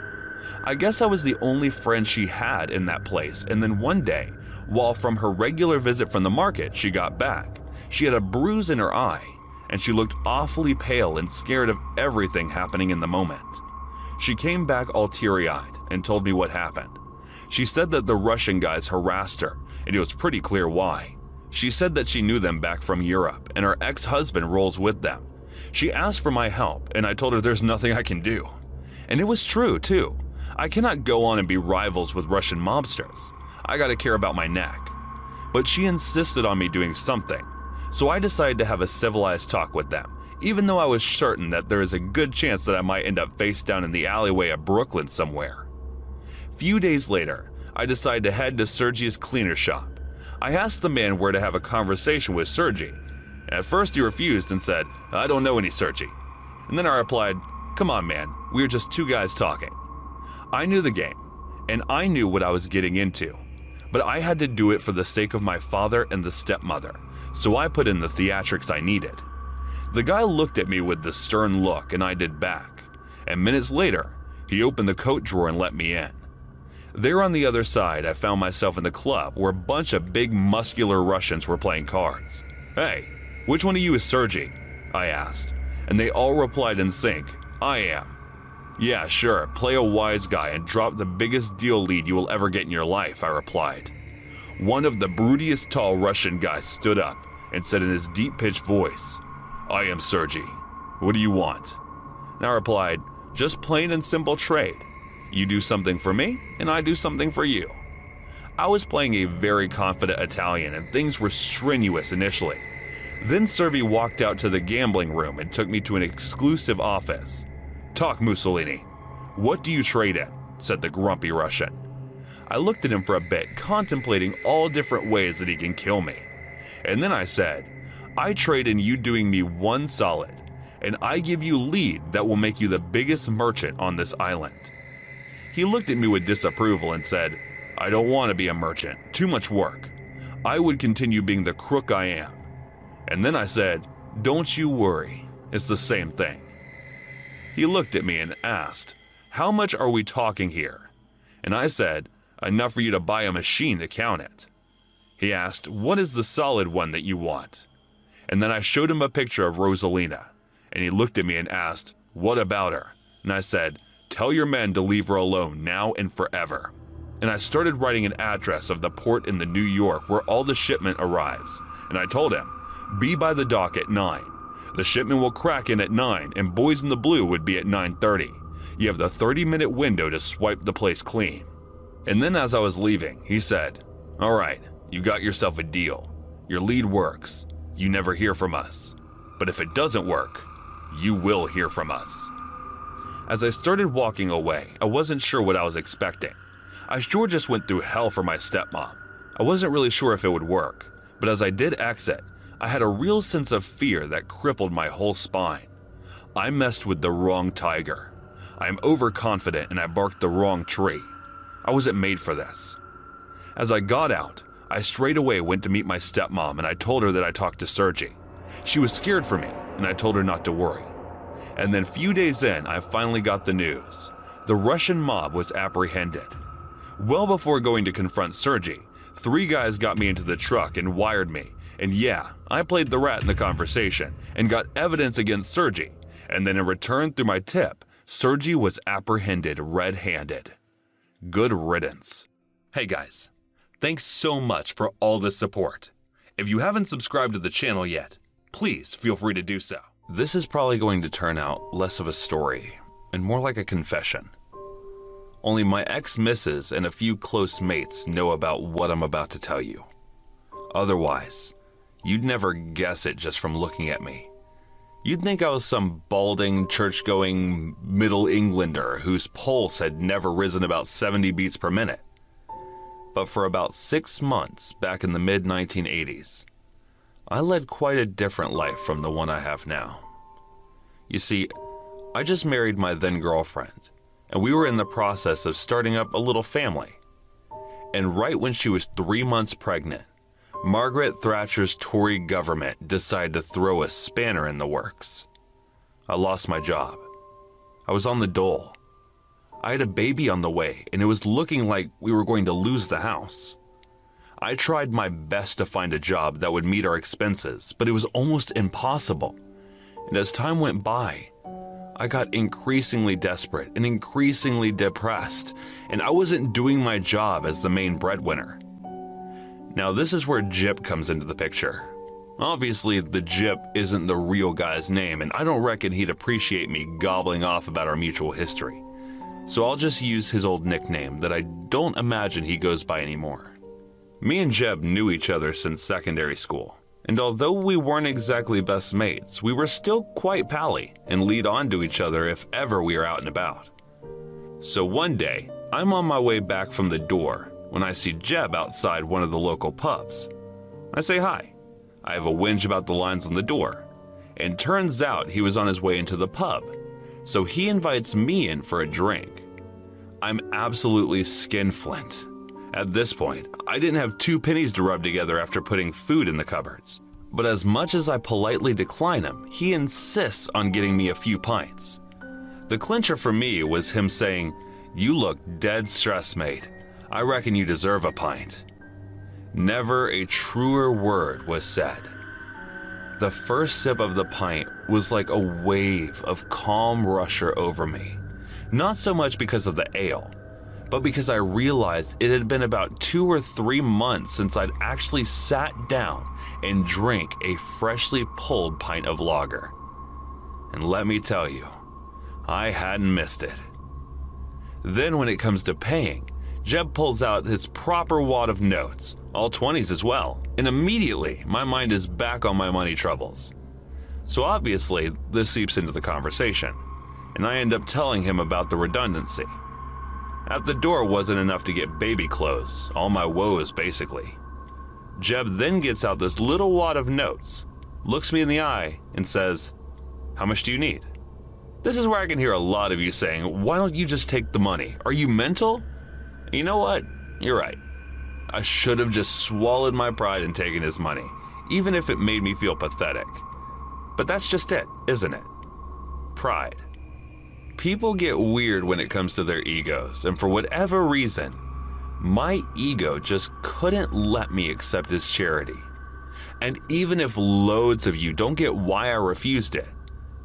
I guess I was the only friend she had in that place, and then one day, while from her regular visit from the market she got back, she had a bruise in her eye, and she looked awfully pale and scared of everything happening in the moment. She came back all teary-eyed and told me what happened. She said that the Russian guys harassed her, and it was pretty clear why. She said that she knew them back from Europe, and her ex-husband rolls with them. She asked for my help, and I told her there's nothing I can do. And it was true, too. I cannot go on and be rivals with Russian mobsters. I gotta care about my neck. But she insisted on me doing something, so I decided to have a civilized talk with them, even though I was certain that there is a good chance that I might end up face down in the alleyway of Brooklyn somewhere. Few days later, I decided to head to Sergei's cleaner shop. I asked the man where to have a conversation with Sergei. At first he refused and said, "I don't know any Sergei." And then I replied, "Come on man, we're just two guys talking." I knew the game, and I knew what I was getting into, but I had to do it for the sake of my father and the stepmother, so I put in the theatrics I needed. The guy looked at me with the stern look, and I did back, and minutes later, he opened the coat drawer and let me in. There on the other side, I found myself in the club where a bunch of big muscular Russians were playing cards. "Hey, which one of you is Sergei?" I asked, and they all replied in sync, "I am." "Yeah, sure, play a wise guy and drop the biggest deal lead you will ever get in your life," I replied. One of the broodiest tall Russian guys stood up and said in his deep-pitched voice, "I am Sergei. What do you want?" And I replied, "Just plain and simple trade. You do something for me, and I do something for you." I was playing a very confident Italian, and things were strenuous initially. Then Sergei walked out to the gambling room and took me to an exclusive office. "Talk, Mussolini. What do you trade in?" said the grumpy Russian. I looked at him for a bit, contemplating all different ways that he can kill me. And then I said, "I trade in you doing me one solid, and I give you lead that will make you the biggest merchant on this island." He looked at me with disapproval and said, "I don't want to be a merchant, too much work. I would continue being the crook I am." And then I said, "Don't you worry, it's the same thing." He looked at me and asked, "How much are we talking here?" And I said, "Enough for you to buy a machine to count it." He asked, "What is the solid one that you want?" And then I showed him a picture of Rosalina, and he looked at me and asked, "What about her?" And I said, "Tell your men to leave her alone now and forever." And I started writing an address of the port in the New York where all the shipment arrives, and I told him, "Be by the dock at 9. The shipment will crack in at 9, and Boys in the Blue would be at 9:30. You have the 30-minute window to swipe the place clean." And then as I was leaving, he said, "All right, you got yourself a deal. Your lead works. You never hear from us. But if it doesn't work, you will hear from us." As I started walking away, I wasn't sure what I was expecting. I sure just went through hell for my stepmom. I wasn't really sure if it would work, but as I did exit, I had a real sense of fear that crippled my whole spine. I messed with the wrong tiger. I am overconfident and I barked the wrong tree. I wasn't made for this. As I got out, I straight away went to meet my stepmom and I told her that I talked to Sergei. She was scared for me and I told her not to worry. And then few days in, I finally got the news. The Russian mob was apprehended. Well before going to confront Sergei, 3 guys got me into the truck and wired me. And yeah, I played the rat in the conversation and got evidence against Sergi. And then in return, through my tip, Sergi was apprehended red-handed. Good riddance. Hey guys, thanks so much for all the support. If you haven't subscribed to the channel yet, please feel free to do so. This is probably going to turn out less of a story and more like a confession. Only my ex-missus and a few close mates know about what I'm about to tell you. Otherwise, you'd never guess it just from looking at me. You'd think I was some balding, church-going Middle Englander whose pulse had never risen about 70 beats per minute. But for about 6 months back in the mid-1980s, I led quite a different life from the one I have now. You see, I just married my then-girlfriend, and we were in the process of starting up a little family. And right when she was 3 months pregnant, Margaret Thatcher's Tory government decided to throw a spanner in the works. I lost my job. I was on the dole. I had a baby on the way, and it was looking like we were going to lose the house. I tried my best to find a job that would meet our expenses, but it was almost impossible. And as time went by, I got increasingly desperate and increasingly depressed, and I wasn't doing my job as the main breadwinner. Now this is where Jip comes into the picture. Obviously, the Jip isn't the real guy's name, and I don't reckon he'd appreciate me gobbling off about our mutual history. So I'll just use his old nickname that I don't imagine he goes by anymore. Me and Jeb knew each other since secondary school, and although we weren't exactly best mates, we were still quite pally and lead on to each other if ever we were out and about. So one day, I'm on my way back from the door when I see Jeb outside one of the local pubs. I say hi. I have a whinge about the lines on the door, and turns out he was on his way into the pub, so he invites me in for a drink. I'm absolutely skinflint. At this point, I didn't have 2 pennies to rub together after putting food in the cupboards. But as much as I politely decline him, he insists on getting me a few pints. The clincher for me was him saying, "You look dead stressed, mate. I reckon you deserve a pint." Never a truer word was said. The first sip of the pint was like a wave of calm rusher over me. Not so much because of the ale, but because I realized it had been about 2 or 3 months since I'd actually sat down and drank a freshly pulled pint of lager. And let me tell you, I hadn't missed it. Then when it comes to paying, Jeb pulls out his proper wad of notes, all 20s as well, and immediately my mind is back on my money troubles. So obviously, this seeps into the conversation, and I end up telling him about the redundancy. At the door wasn't enough to get baby clothes, all my woes basically. Jeb then gets out this little wad of notes, looks me in the eye, and says, "How much do you need?" This is where I can hear a lot of you saying, "Why don't you just take the money? Are you mental?" You know what? You're right. I should have just swallowed my pride and taken his money, even if it made me feel pathetic. But that's just it, isn't it? Pride. People get weird when it comes to their egos, and for whatever reason, my ego just couldn't let me accept his charity. And even if loads of you don't get why I refused it,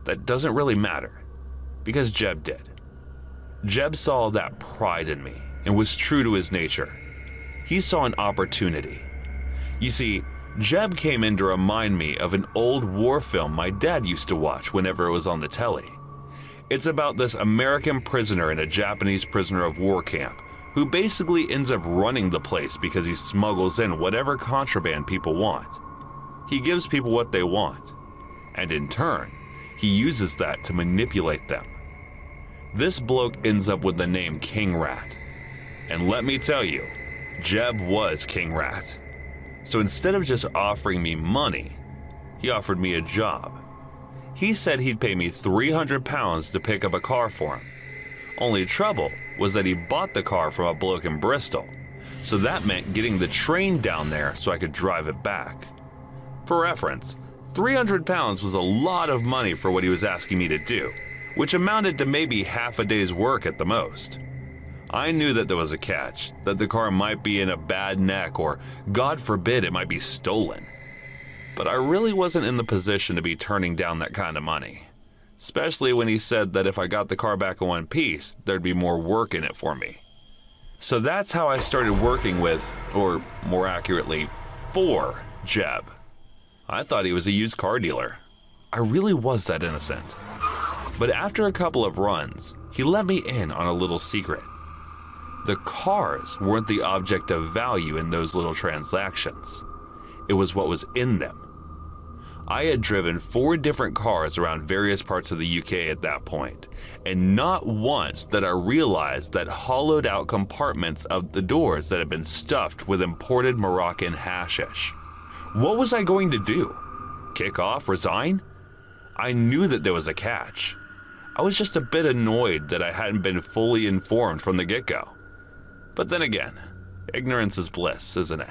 that doesn't really matter, because Jeb did. Jeb saw that pride in me and was true to his nature. He saw an opportunity. You see, Jeb came in to remind me of an old war film my dad used to watch whenever it was on the telly. It's about this American prisoner in a Japanese prisoner of war camp who basically ends up running the place because he smuggles in whatever contraband people want. He gives people what they want, and in turn, he uses that to manipulate them. This bloke ends up with the name King Rat. And let me tell you, Jeb was King Rat. So instead of just offering me money, he offered me a job. He said he'd pay me £300 to pick up a car for him. Only trouble was that he bought the car from a bloke in Bristol, so that meant getting the train down there so I could drive it back. For reference, £300 was a lot of money for what he was asking me to do, which amounted to maybe half a day's work at the most. I knew that there was a catch, that the car might be in a bad neck or, God forbid, it might be stolen. But I really wasn't in the position to be turning down that kind of money, especially when he said that if I got the car back in one piece, there'd be more work in it for me. So that's how I started working with, or more accurately, for Jeb. I thought he was a used car dealer. I really was that innocent. But after a couple of runs, he let me in on a little secret. The cars weren't the object of value in those little transactions. It was what was in them. I had driven 4 different cars around various parts of the UK at that point, and not once did I realize that hollowed out compartments of the doors that had been stuffed with imported Moroccan hashish. What was I going to do? Kick off, resign? I knew that there was a catch. I was just a bit annoyed that I hadn't been fully informed from the get-go. But then again, ignorance is bliss, isn't it?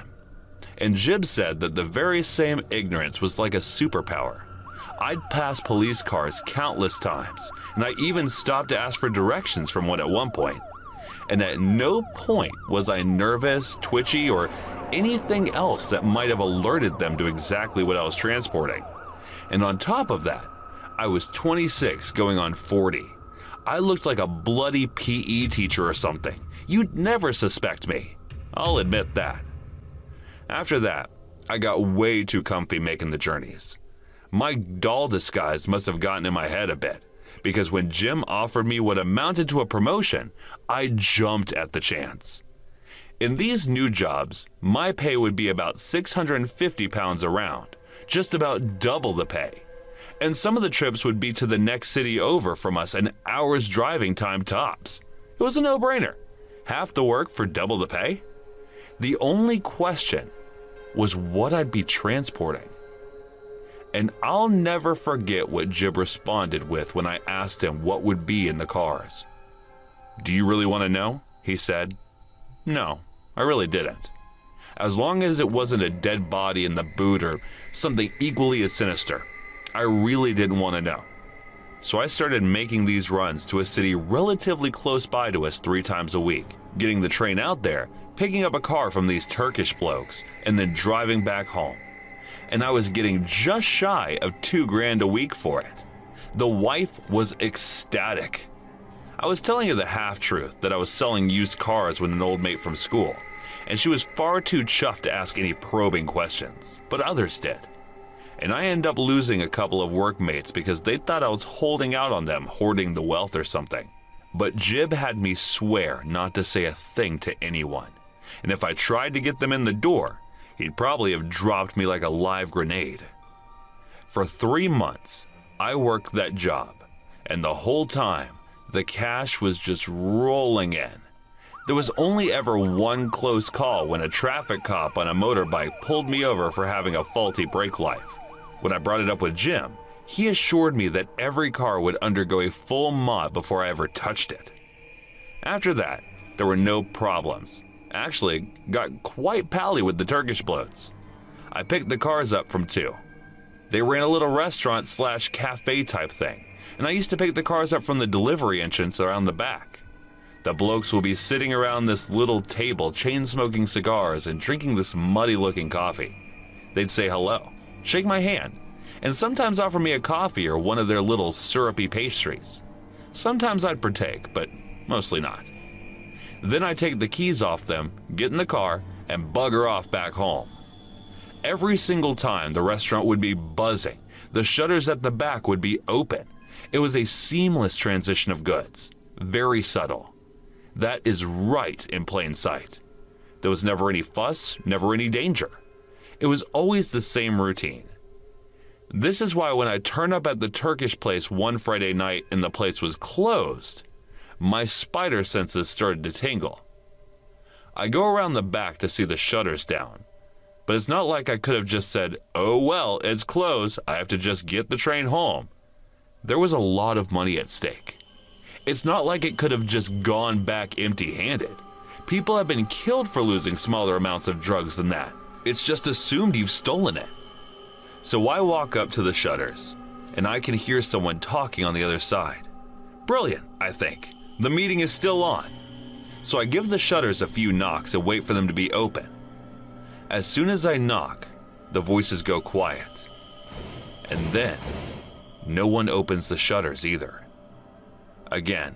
And Jib said that the very same ignorance was like a superpower. I'd passed police cars countless times, and I even stopped to ask for directions from one at one point. And at no point was I nervous, twitchy, or anything else that might have alerted them to exactly what I was transporting. And on top of that, I was 26 going on 40. I looked like a bloody PE teacher or something. You'd never suspect me. I'll admit that. After that, I got way too comfy making the journeys. My doll disguise must have gotten in my head a bit, because when Jim offered me what amounted to a promotion, I jumped at the chance. In these new jobs, my pay would be about £650 around, just about double the pay. And some of the trips would be to the next city over from us, an hour's driving time tops. It was a no-brainer. Half the work for double the pay? The only question was what I'd be transporting. And I'll never forget what Jib responded with when I asked him what would be in the cars. "Do you really want to know?" he said. No, I really didn't. As long as it wasn't a dead body in the boot or something equally as sinister, I really didn't want to know. So I started making these runs to a city relatively close by to us 3 times a week, getting the train out there, picking up a car from these Turkish blokes, and then driving back home. And I was getting just shy of $2,000 a week for it. The wife was ecstatic. I was telling her the half-truth that I was selling used cars with an old mate from school, and she was far too chuffed to ask any probing questions, but others did. And I ended up losing a couple of workmates because they thought I was holding out on them, hoarding the wealth or something. But Jib had me swear not to say a thing to anyone. And if I tried to get them in the door, he'd probably have dropped me like a live grenade. For 3 months, I worked that job, and the whole time, the cash was just rolling in. There was only ever one close call when a traffic cop on a motorbike pulled me over for having a faulty brake light. When I brought it up with Jim, he assured me that every car would undergo a full mod before I ever touched it. After that, there were no problems. Actually, got quite pally with the Turkish blokes. I picked the cars up from 2. They ran a little restaurant/cafe type thing, and I used to pick the cars up from the delivery entrance around the back. The blokes will be sitting around this little table, chain-smoking cigars and drinking this muddy-looking coffee. They'd say hello, shake my hand, and sometimes offer me a coffee or one of their little syrupy pastries. Sometimes I'd partake, but mostly not. Then I'd take the keys off them, get in the car, and bugger off back home. Every single time the restaurant would be buzzing, the shutters at the back would be open. It was a seamless transition of goods, very subtle. That is right in plain sight. There was never any fuss, never any danger. It was always the same routine. This is why when I turned up at the Turkish place one Friday night and the place was closed, my spider senses started to tingle. I go around the back to see the shutters down, but it's not like I could have just said, "Oh well, it's closed, I have to just get the train home." There was a lot of money at stake. It's not like it could have just gone back empty-handed. People have been killed for losing smaller amounts of drugs than that. It's just assumed you've stolen it. So I walk up to the shutters, and I can hear someone talking on the other side. Brilliant, I think. The meeting is still on. So I give the shutters a few knocks and wait for them to be open. As soon as I knock, the voices go quiet. And then, no one opens the shutters either. Again,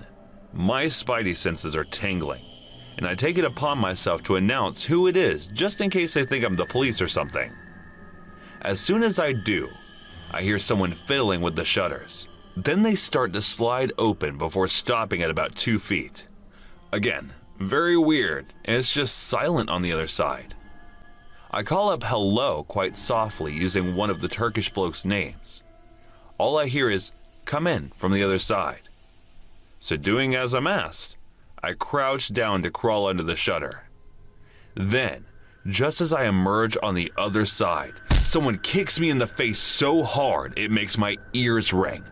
my spidey senses are tingling, and I take it upon myself to announce who it is just in case they think I'm the police or something. As soon as I do, I hear someone fiddling with the shutters. Then they start to slide open before stopping at about 2 feet. Again, very weird, and it's just silent on the other side. I call up hello quite softly using one of the Turkish bloke's names. All I hear is, "Come in," from the other side. So doing as I'm asked, I crouch down to crawl under the shutter. Then, just as I emerge on the other side, someone kicks me in the face so hard it makes my ears ring.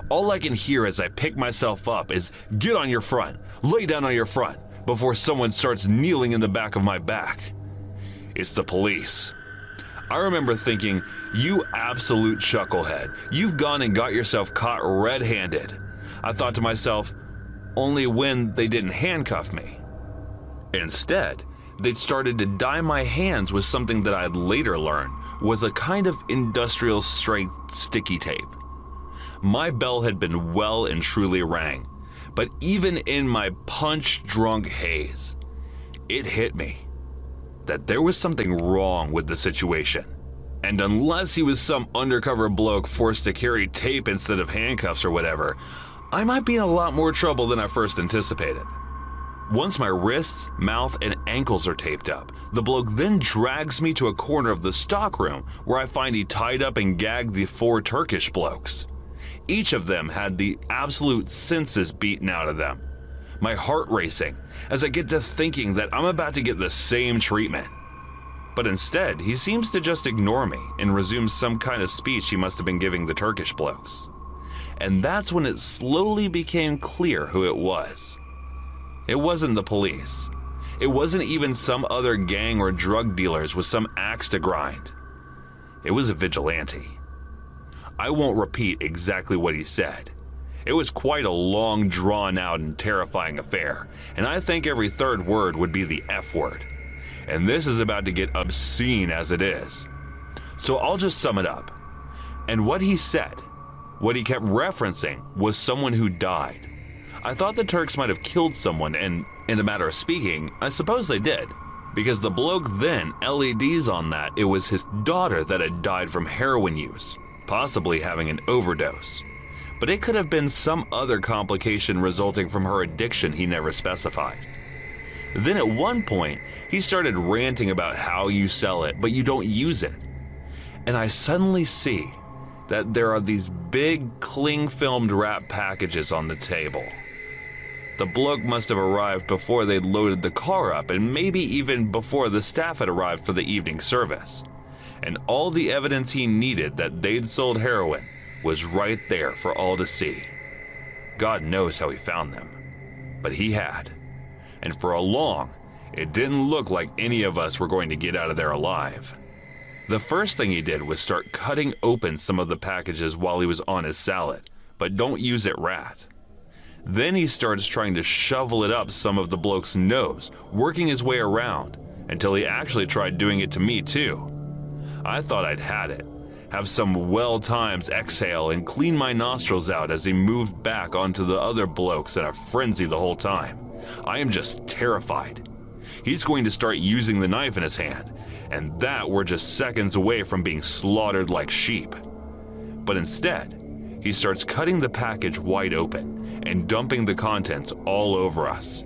All I can hear as I pick myself up is, "Get on your front, lay down on your front," before someone starts kneeling in the back of my back. It's the police. I remember thinking, you absolute chucklehead, you've gone and got yourself caught red-handed. I thought to myself, only when they didn't handcuff me. Instead, they'd started to dye my hands with something that I'd later learned was a kind of industrial strength sticky tape. My bell had been well and truly rang, but even in my punch-drunk haze, it hit me that there was something wrong with the situation. And unless he was some undercover bloke forced to carry tape instead of handcuffs or whatever, I might be in a lot more trouble than I first anticipated. Once my wrists, mouth, and ankles are taped up, the bloke then drags me to a corner of the stockroom where I find he tied up and gagged the 4 Turkish blokes. Each of them had the absolute senses beaten out of them. My heart racing as I get to thinking that I'm about to get the same treatment. But instead, he seems to just ignore me and resumes some kind of speech he must have been giving the Turkish blokes. And that's when it slowly became clear who it was. It wasn't the police. It wasn't even some other gang or drug dealers with some axe to grind. It was a vigilante. I won't repeat exactly what he said. It was quite a long, drawn-out, and terrifying affair, and I think every third word would be the F word. And this is about to get obscene as it is. So I'll just sum it up. And what he said, what he kept referencing, was someone who died. I thought the Turks might have killed someone, and in a matter of speaking, I suppose they did. Because the bloke then LEDs on that it was his daughter that had died from heroin use, possibly having an overdose. But it could have been some other complication resulting from her addiction he never specified. Then at one point, he started ranting about how you sell it, but you don't use it. And I suddenly see that there are these big cling-filmed wrap packages on the table. The bloke must have arrived before they'd loaded the car up, and maybe even before the staff had arrived for the evening service. And all the evidence he needed that they'd sold heroin was right there for all to see. God knows how he found them, but he had. And for a long, it didn't look like any of us were going to get out of there alive. The first thing he did was start cutting open some of the packages while he was on his salad, but don't use it, rat. Then he starts trying to shovel it up some of the bloke's nose, working his way around, until he actually tried doing it to me too. I thought I'd had it, have some well-timed exhale and clean my nostrils out as he moved back onto the other blokes in a frenzy the whole time. I am just terrified. He's going to start using the knife in his hand, and that we're just seconds away from being slaughtered like sheep. But instead, he starts cutting the package wide open and dumping the contents all over us.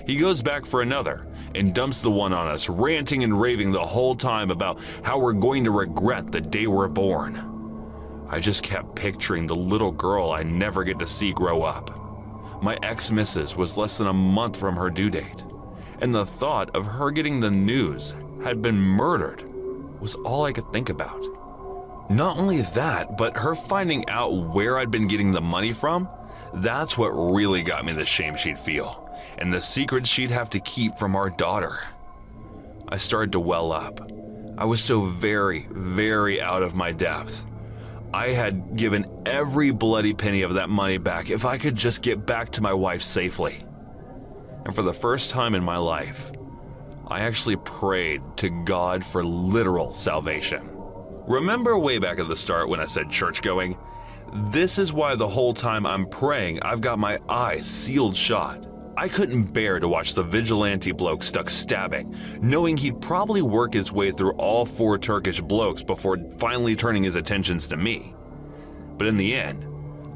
He goes back for another and dumps the one on us, ranting and raving the whole time about how we're going to regret the day we're born. I just kept picturing the little girl I never get to see grow up. My ex-missus was less than a month from her due date, and the thought of her getting the news had been murdered was all I could think about. Not only that, but her finding out where I'd been getting the money from, that's what really got me the shame she'd feel, and the secret she'd have to keep from our daughter. I started to well up. I was so very, very out of my depth. I had given every bloody penny of that money back if I could just get back to my wife safely. And for the first time in my life, I actually prayed to God for literal salvation. Remember way back at the start when I said church going? This is why the whole time I'm praying, I've got my eyes sealed shut. I couldn't bear to watch the vigilante bloke stuck stabbing, knowing he'd probably work his way through all 4 Turkish blokes before finally turning his attentions to me. But in the end,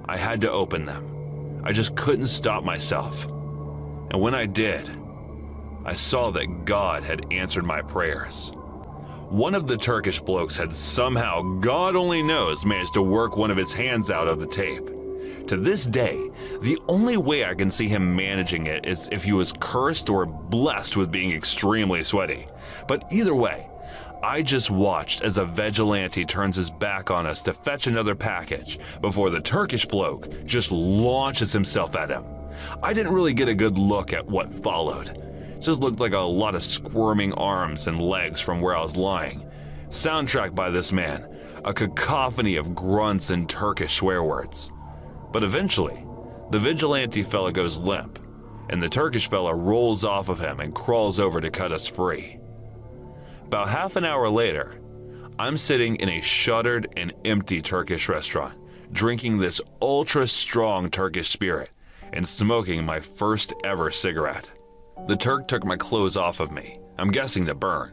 I had to open them. I just couldn't stop myself. And when I did, I saw that God had answered my prayers. One of the Turkish blokes had somehow, God only knows, managed to work one of his hands out of the tape. To this day, the only way I can see him managing it is if he was cursed or blessed with being extremely sweaty. But either way, I just watched as a vigilante turns his back on us to fetch another package before the Turkish bloke just launches himself at him. I didn't really get a good look at what followed. It just looked like a lot of squirming arms and legs from where I was lying. Soundtracked by this man, a cacophony of grunts and Turkish swear words. But eventually, the vigilante fella goes limp, and the Turkish fella rolls off of him and crawls over to cut us free. About half an hour later, I'm sitting in a shuttered and empty Turkish restaurant, drinking this ultra-strong Turkish spirit and smoking my first ever cigarette. The Turk took my clothes off of me, I'm guessing to burn.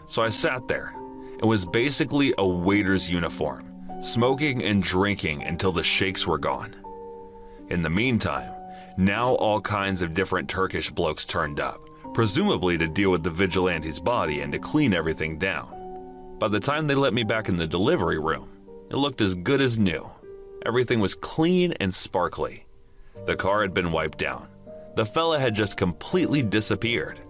So I sat there and was basically a waiter's uniform, smoking and drinking until the shakes were gone. In the meantime, now all kinds of different Turkish blokes turned up, presumably to deal with the vigilante's body and to clean everything down. By the time they let me back in the delivery room, it looked as good as new. Everything was clean and sparkly. The car had been wiped down. The fella had just completely disappeared.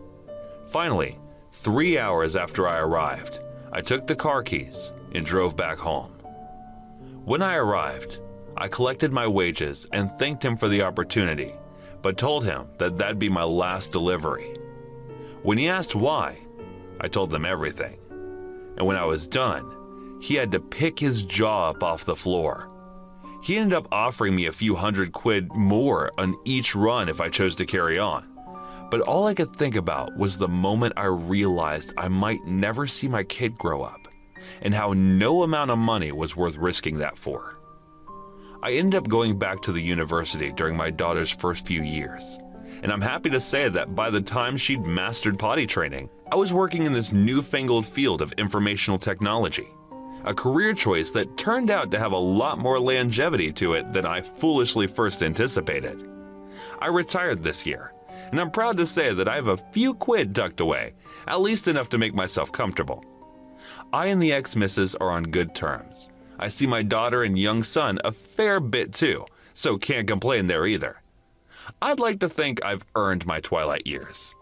Finally, 3 hours after I arrived, I took the car keys and drove back home. When I arrived, I collected my wages and thanked him for the opportunity, but told him that that'd be my last delivery. When he asked why, I told him everything. And when I was done, he had to pick his jaw up off the floor. He ended up offering me a few £100 more on each run if I chose to carry on. But all I could think about was the moment I realized I might never see my kid grow up, and how no amount of money was worth risking that for. I ended up going back to the university during my daughter's first few years, and I'm happy to say that by the time she'd mastered potty training, I was working in this newfangled field of informational technology, a career choice that turned out to have a lot more longevity to it than I foolishly first anticipated. I retired this year, and I'm proud to say that I have a few quid tucked away, at least enough to make myself comfortable. I and the ex-missus are on good terms. I see my daughter and young son a fair bit too, so can't complain there either. I'd like to think I've earned my twilight years.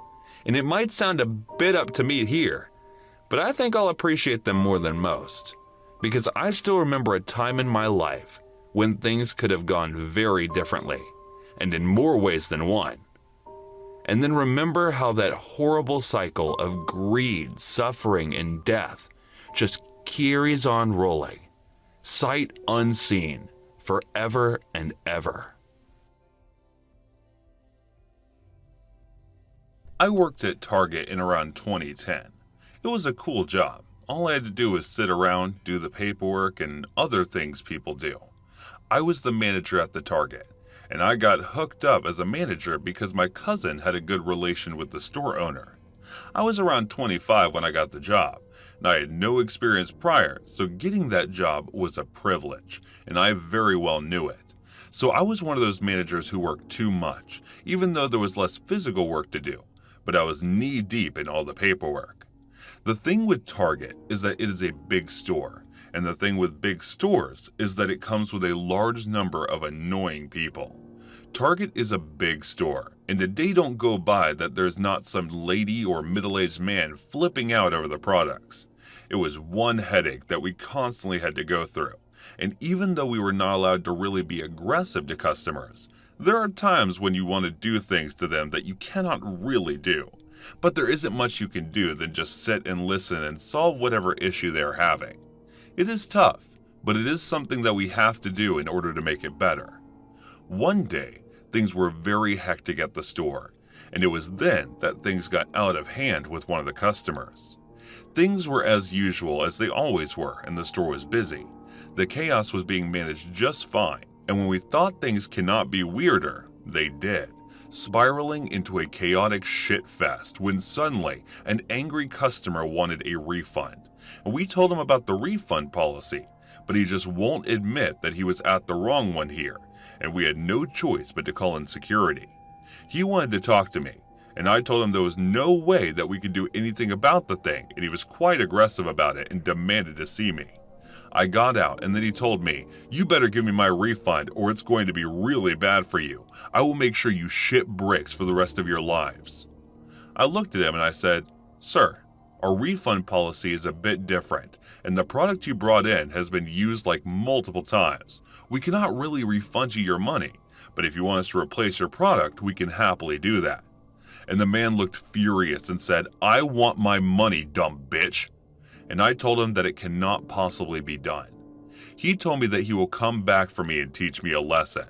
And it might sound a bit up to me here, but I think I'll appreciate them more than most, because I still remember a time in my life when things could have gone very differently, and in more ways than one. And then remember how that horrible cycle of greed, suffering, and death just carries on rolling, sight unseen, forever and ever. I worked at Target in around 2010. It was a cool job. All I had to do was sit around, do the paperwork, and other things people do. I was the manager at the Target, and I got hooked up as a manager because my cousin had a good relation with the store owner. I was around 25 when I got the job, and I had no experience prior, so getting that job was a privilege, and I very well knew it. So I was one of those managers who worked too much, even though there was less physical work to do, but I was knee-deep in all the paperwork. The thing with Target is that it is a big store, and the thing with big stores is that it comes with a large number of annoying people. Target is a big store, and a day don't go by that there's not some lady or middle-aged man flipping out over the products. It was one headache that we constantly had to go through, and even though we were not allowed to really be aggressive to customers, there are times when you want to do things to them that you cannot really do. But there isn't much you can do than just sit and listen and solve whatever issue they are having. It is tough, but it is something that we have to do in order to make it better. One day, things were very hectic at the store, and it was then that things got out of hand with one of the customers. Things were as usual as they always were, and the store was busy. The chaos was being managed just fine, and when we thought things cannot be weirder, they did, spiraling into a chaotic shitfest when suddenly an angry customer wanted a refund. And we told him about the refund policy, but he just won't admit that he was at the wrong one here, and we had no choice but to call in security. He wanted to talk to me, and I told him there was no way that we could do anything about the thing, and he was quite aggressive about it and demanded to see me. I got out, and then he told me, "You better give me my refund or it's going to be really bad for you. I will make sure you shit bricks for the rest of your lives." I looked at him and I said, "Sir, our refund policy is a bit different, and the product you brought in has been used like multiple times. We cannot really refund you your money, but if you want us to replace your product, we can happily do that." And the man looked furious and said, "I want my money, dumb bitch." And I told him that it cannot possibly be done. He told me that he will come back for me and teach me a lesson.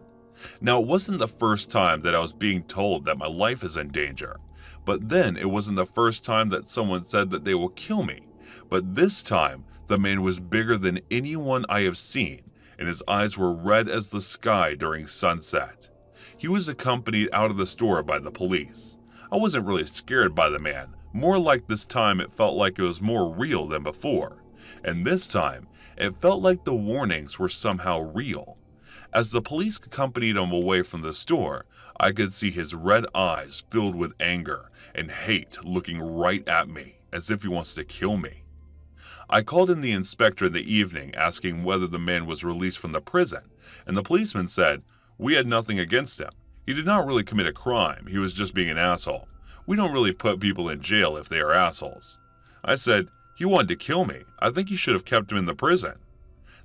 Now, it wasn't the first time that I was being told that my life is in danger, but then it wasn't the first time that someone said that they will kill me. But this time, the man was bigger than anyone I have seen, and his eyes were red as the sky during sunset. He was accompanied out of the store by the police. I wasn't really scared by the man. More like this time it felt like it was more real than before. And this time, it felt like the warnings were somehow real. As the police accompanied him away from the store, I could see his red eyes filled with anger and hate looking right at me, as if he wants to kill me. I called in the inspector in the evening asking whether the man was released from the prison, and the policeman said, "We had nothing against him. He did not really commit a crime, he was just being an asshole. We don't really put people in jail if they are assholes." I said, "He wanted to kill me. I think you should have kept him in the prison."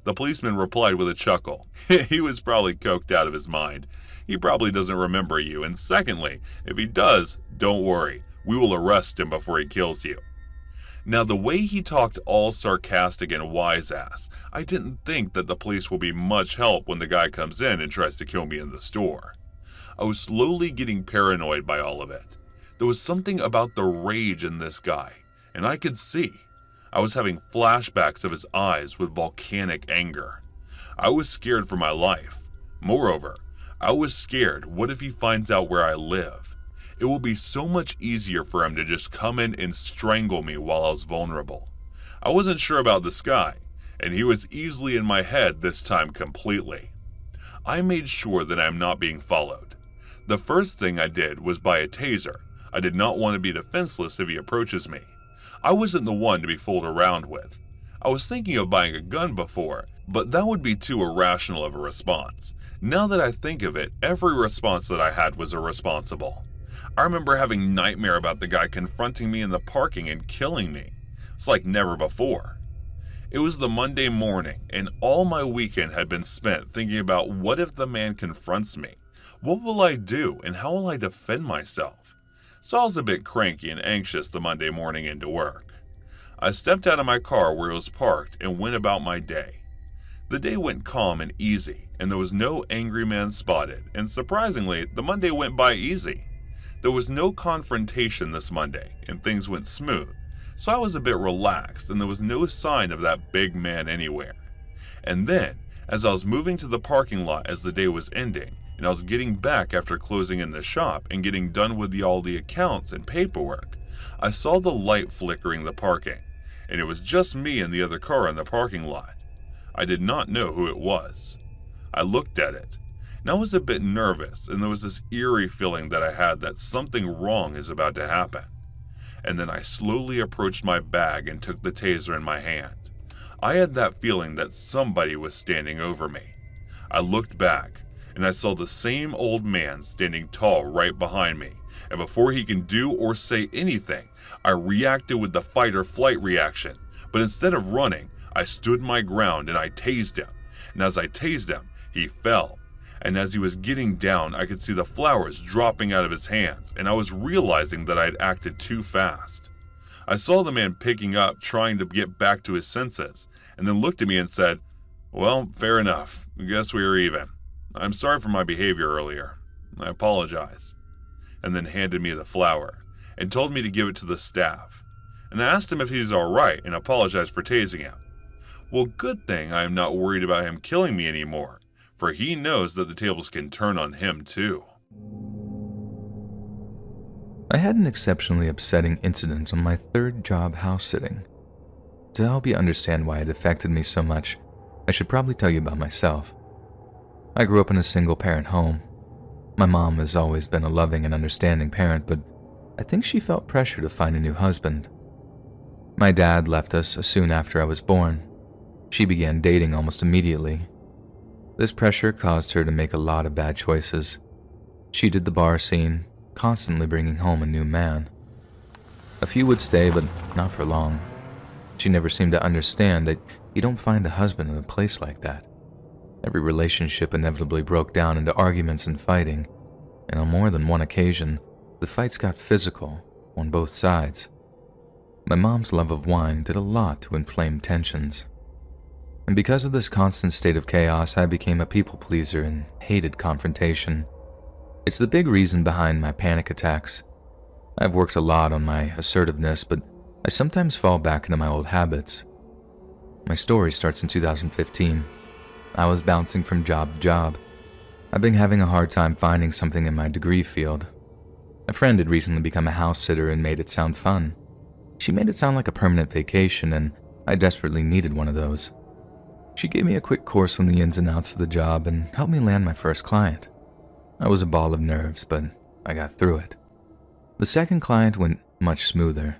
The policeman replied with a chuckle. "He was probably coked out of his mind. He probably doesn't remember you, and secondly, if he does, don't worry. We will arrest him before he kills you." Now, the way he talked all sarcastic and wise-ass, I didn't think that the police will be much help when the guy comes in and tries to kill me in the store. I was slowly getting paranoid by all of it. There was something about the rage in this guy, and I could see. I was having flashbacks of his eyes with volcanic anger. I was scared for my life. Moreover, I was scared, what if he finds out where I live? It will be so much easier for him to just come in and strangle me while I was vulnerable. I wasn't sure about this guy, and he was easily in my head this time completely. I made sure that I am not being followed. The first thing I did was buy a taser. I did not want to be defenseless if he approaches me. I wasn't the one to be fooled around with. I was thinking of buying a gun before, but that would be too irrational of a response. Now that I think of it, every response that I had was irresponsible. I remember having nightmare about the guy confronting me in the parking and killing me. It's like never before. It was the Monday morning, and all my weekend had been spent thinking about what if the man confronts me? What will I do, and how will I defend myself? So I was a bit cranky and anxious the Monday morning into work. I stepped out of my car where it was parked and went about my day. The day went calm and easy, and there was no angry man spotted, and surprisingly, the Monday went by easy. There was no confrontation this Monday, and things went smooth, so I was a bit relaxed, and there was no sign of that big man anywhere. And then, as I was moving to the parking lot as the day was ending, and I was getting back after closing in the shop and getting done with all the accounts and paperwork, I saw the light flickering the parking, and it was just me and the other car in the parking lot. I did not know who it was. I looked at it, and I was a bit nervous, and there was this eerie feeling that I had that something wrong is about to happen. And then I slowly approached my bag and took the taser in my hand. I had that feeling that somebody was standing over me. I looked back, and I saw the same old man standing tall right behind me, and before he can do or say anything, I reacted with the fight or flight reaction, but instead of running, I stood my ground and I tased him, and as I tased him, he fell, and as he was getting down, I could see the flowers dropping out of his hands, and I was realizing that I had acted too fast. I saw the man picking up, trying to get back to his senses, and then looked at me and said, "Well, fair enough, I guess we are even. I'm sorry for my behavior earlier. I apologize." and then handed me the flower and told me to give it to the staff. And I asked him if he's alright and apologized for tasing him. Well, good thing I am not worried about him killing me anymore, for he knows that the tables can turn on him too. I had an exceptionally upsetting incident on my third job house sitting. To help you understand why it affected me so much, I should probably tell you about myself. I grew up in a single-parent home. My mom has always been a loving and understanding parent, but I think she felt pressure to find a new husband. My dad left us soon after I was born. She began dating almost immediately. This pressure caused her to make a lot of bad choices. She did the bar scene, constantly bringing home a new man. A few would stay, but not for long. She never seemed to understand that you don't find a husband in a place like that. Every relationship inevitably broke down into arguments and fighting, and on more than one occasion, the fights got physical on both sides. My mom's love of wine did a lot to inflame tensions. And because of this constant state of chaos, I became a people pleaser and hated confrontation. It's the big reason behind my panic attacks. I've worked a lot on my assertiveness, but I sometimes fall back into my old habits. My story starts in 2015. I was bouncing from job to job. I've been having a hard time finding something in my degree field. A friend had recently become a house sitter and made it sound fun. She made it sound like a permanent vacation, and I desperately needed one of those. She gave me a quick course on the ins and outs of the job and helped me land my first client. I was a ball of nerves, but I got through it. The second client went much smoother.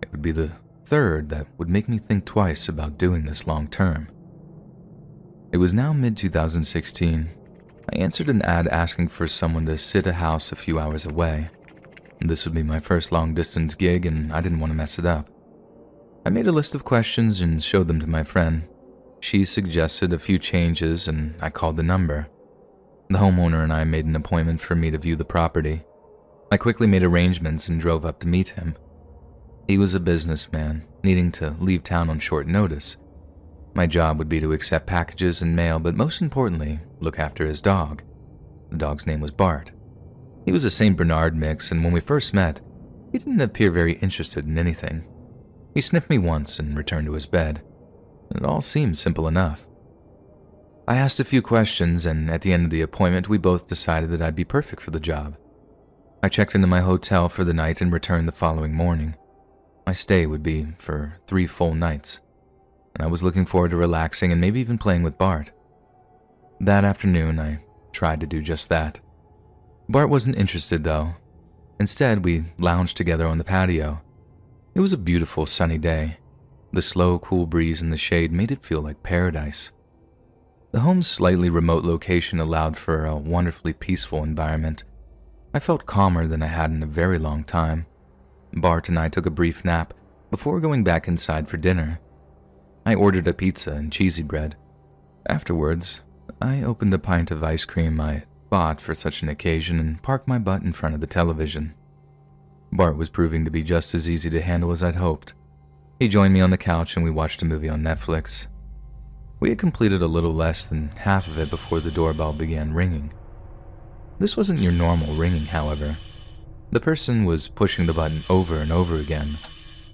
It would be the third that would make me think twice about doing this long term. It was now mid-2016. I answered an ad asking for someone to sit a house a few hours away. This would be my first long-distance gig, and I didn't want to mess it up. I made a list of questions and showed them to my friend. She suggested a few changes, and I called the number. The homeowner and I made an appointment for me to view the property. I quickly made arrangements and drove up to meet him. He was a businessman, needing to leave town on short notice. My job would be to accept packages and mail, but most importantly, look after his dog. The dog's name was Bart. He was a St. Bernard mix, and when we first met, he didn't appear very interested in anything. He sniffed me once and returned to his bed. It all seemed simple enough. I asked a few questions, and at the end of the appointment, we both decided that I'd be perfect for the job. I checked into my hotel for the night and returned the following morning. My stay would be for 3 full nights, and I was looking forward to relaxing and maybe even playing with Bart. That afternoon, I tried to do just that. Bart wasn't interested, though. Instead, we lounged together on the patio. It was a beautiful sunny day. The slow, cool breeze in the shade made it feel like paradise. The home's slightly remote location allowed for a wonderfully peaceful environment. I felt calmer than I had in a very long time. Bart and I took a brief nap before going back inside for dinner. I ordered a pizza and cheesy bread. Afterwards, I opened a pint of ice cream I bought for such an occasion and parked my butt in front of the television. Bart was proving to be just as easy to handle as I'd hoped. He joined me on the couch and we watched a movie on Netflix. We had completed a little less than half of it before the doorbell began ringing. This wasn't your normal ringing, however. The person was pushing the button over and over again.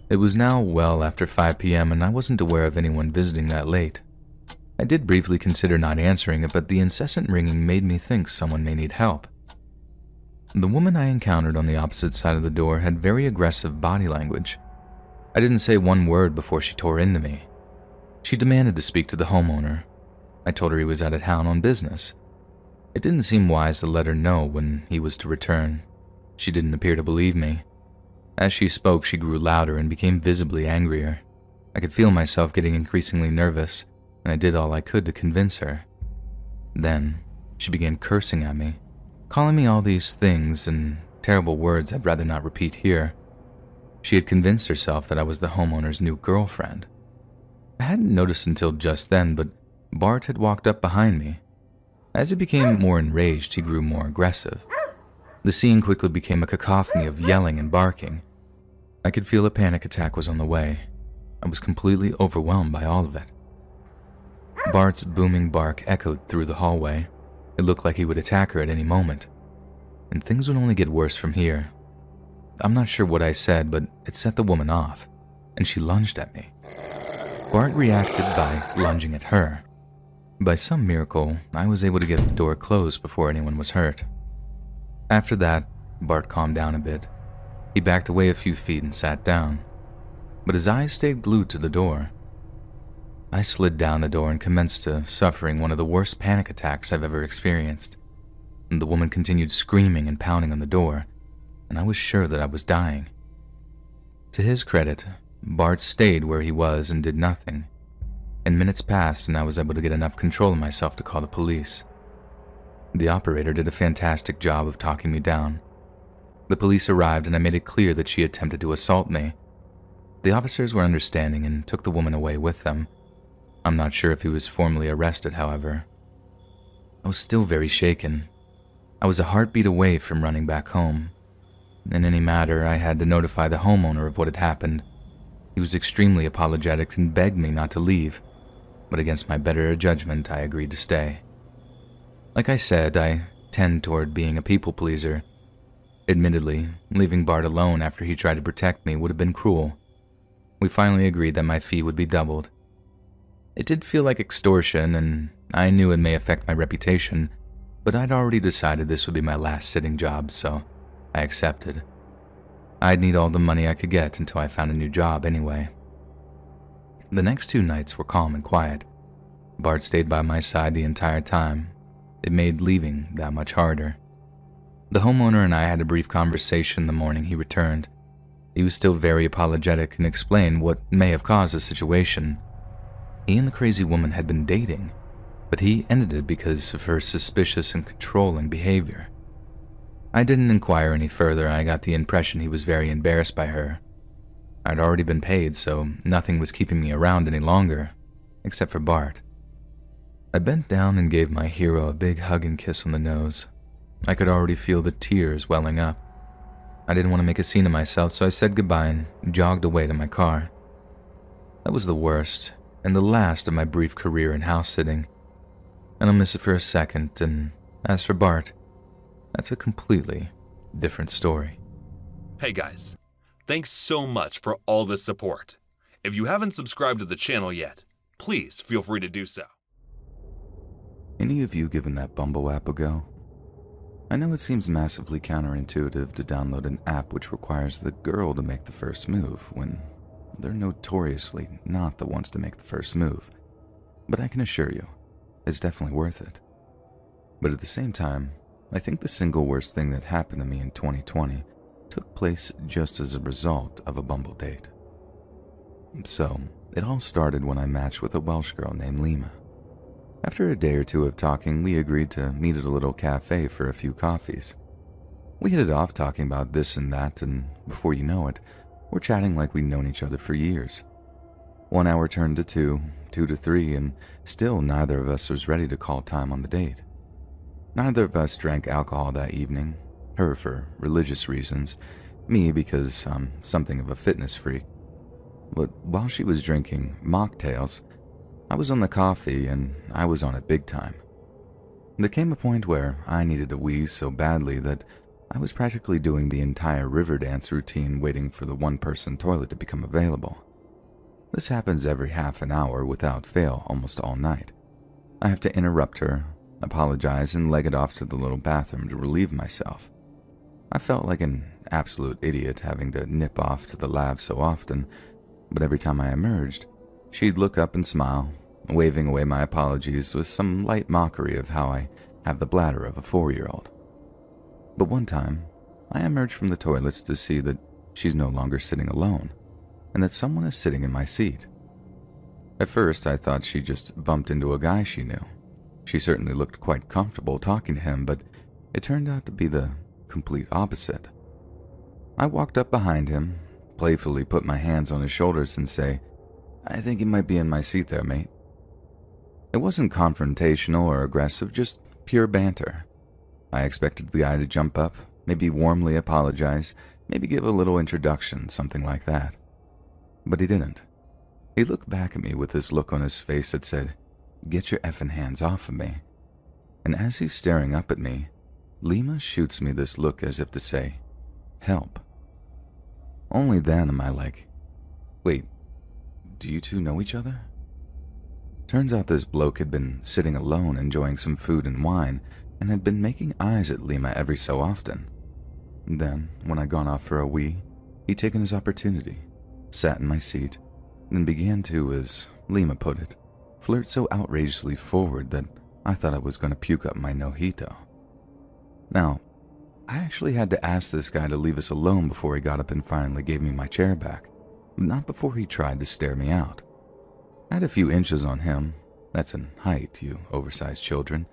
It was now well after 5 p.m. and I wasn't aware of anyone visiting that late. I did briefly consider not answering it, but the incessant ringing made me think someone may need help. The woman I encountered on the opposite side of the door had very aggressive body language. I didn't say one word before she tore into me. She demanded to speak to the homeowner. I told her he was out of town on business. It didn't seem wise to let her know when he was to return. She didn't appear to believe me. As she spoke, she grew louder and became visibly angrier. I could feel myself getting increasingly nervous, and I did all I could to convince her. Then, she began cursing at me, calling me all these things and terrible words I'd rather not repeat here. She had convinced herself that I was the homeowner's new girlfriend. I hadn't noticed until just then, but Bart had walked up behind me. As he became more enraged, he grew more aggressive. The scene quickly became a cacophony of yelling and barking. I could feel a panic attack was on the way. I was completely overwhelmed by all of it. Bart's booming bark echoed through the hallway. It looked like he would attack her at any moment. and things would only get worse from here. I'm not sure what I said, but it set the woman off, and she lunged at me. Bart reacted by lunging at her. By some miracle, I was able to get the door closed before anyone was hurt. After that, Bart calmed down a bit. He backed away a few feet and sat down, but his eyes stayed glued to the door. I slid down the door and commenced suffering one of the worst panic attacks I've ever experienced. And the woman continued screaming and pounding on the door, and I was sure that I was dying. To his credit, Bart stayed where he was and did nothing, and minutes passed and I was able to get enough control of myself to call the police. The operator did a fantastic job of talking me down. The police arrived and I made it clear that she attempted to assault me. The officers were understanding and took the woman away with them. I'm not sure if he was formally arrested, however. I was still very shaken. I was a heartbeat away from running back home. In any matter, I had to notify the homeowner of what had happened. He was extremely apologetic and begged me not to leave, but against my better judgment, I agreed to stay. Like I said, I tend toward being a people pleaser. Admittedly, leaving Bart alone after he tried to protect me would have been cruel. We finally agreed that my fee would be doubled. It did feel like extortion, and I knew it may affect my reputation, but I'd already decided this would be my last sitting job, so I accepted. I'd need all the money I could get until I found a new job anyway. The next 2 nights were calm and quiet. Bart stayed by my side the entire time. It made leaving that much harder. The homeowner and I had a brief conversation the morning he returned. He was still very apologetic and explained what may have caused the situation. He and the crazy woman had been dating, but he ended it because of her suspicious and controlling behavior. I didn't inquire any further. I got the impression he was very embarrassed by her. I'd already been paid, so nothing was keeping me around any longer, except for Bart. I bent down and gave my hero a big hug and kiss on the nose. I could already feel the tears welling up. I didn't want to make a scene of myself, so I said goodbye and jogged away to my car. That was the worst and the last of my brief career in house sitting, and I'll miss it for a second, and as for Bart, that's a completely different story. Hey guys, thanks so much for all the support. If you haven't subscribed to the channel yet, please feel free to do so. Any of you given that Bumble app a go? I know it seems massively counterintuitive to download an app which requires the girl to make the first move when they're notoriously not the ones to make the first move, but I can assure you, it's definitely worth it. But at the same time, I think the single worst thing that happened to me in 2020 took place just as a result of a Bumble date. So, it all started when I matched with a Welsh girl named Lima. After a day or two of talking, we agreed to meet at a little cafe for a few coffees. We hit it off talking about this and that, and before you know it, we're chatting like we'd known each other for years. 1 hour turned to 2, 2 to 3, and still neither of us was ready to call time on the date. Neither of us drank alcohol that evening, her for religious reasons, me because I'm something of a fitness freak. But while she was drinking mocktails, I was on the coffee and I was on it big time. There came a point where I needed a wee so badly that I was practically doing the entire river dance routine waiting for the one-person toilet to become available. This happens every half an hour without fail almost all night. I have to interrupt her, apologize, and leg it off to the little bathroom to relieve myself. I felt like an absolute idiot having to nip off to the lab so often, but every time I emerged, she'd look up and smile, waving away my apologies with some light mockery of how I have the bladder of a 4-year-old. But one time, I emerged from the toilets to see that she's no longer sitting alone, and that someone is sitting in my seat. At first, I thought she just bumped into a guy she knew. She certainly looked quite comfortable talking to him, but it turned out to be the complete opposite. I walked up behind him, playfully put my hands on his shoulders and say, "I think you might be in my seat there, mate." It wasn't confrontational or aggressive, just pure banter. I expected the guy to jump up, maybe warmly apologize, maybe give a little introduction, something like that. But he didn't. He looked back at me with this look on his face that said, "Get your effing hands off of me." And as he's staring up at me, Lima shoots me this look as if to say, help. Only then am I like, wait, do you two know each other? Turns out this bloke had been sitting alone enjoying some food and wine and had been making eyes at Lima every so often. Then, when I'd gone off for a wee, he'd taken his opportunity, sat in my seat, and began to, as Lima put it, flirt so outrageously forward that I thought I was going to puke up my nojito. Now, I actually had to ask this guy to leave us alone before he got up and finally gave me my chair back, but not before he tried to stare me out. I had a few inches on him, that's in height, you oversized children,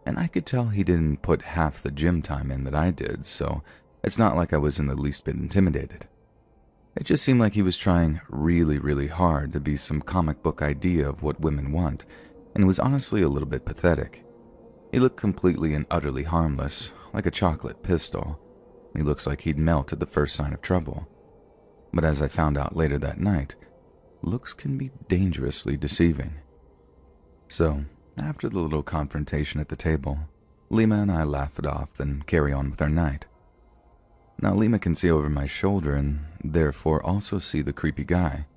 and I could tell he didn't put half the gym time in that I did, so it's not like I was in the least bit intimidated. It just seemed like he was trying really, really hard to be some comic book idea of what women want, and it was honestly a little bit pathetic. He looked completely and utterly harmless, like a chocolate pistol. He looks like he'd melt at the first sign of trouble. But as I found out later that night, looks can be dangerously deceiving. So, after the little confrontation at the table, Lima and I laugh it off, then carry on with our night. Now Lima can see over my shoulder and therefore also see the creepy guy,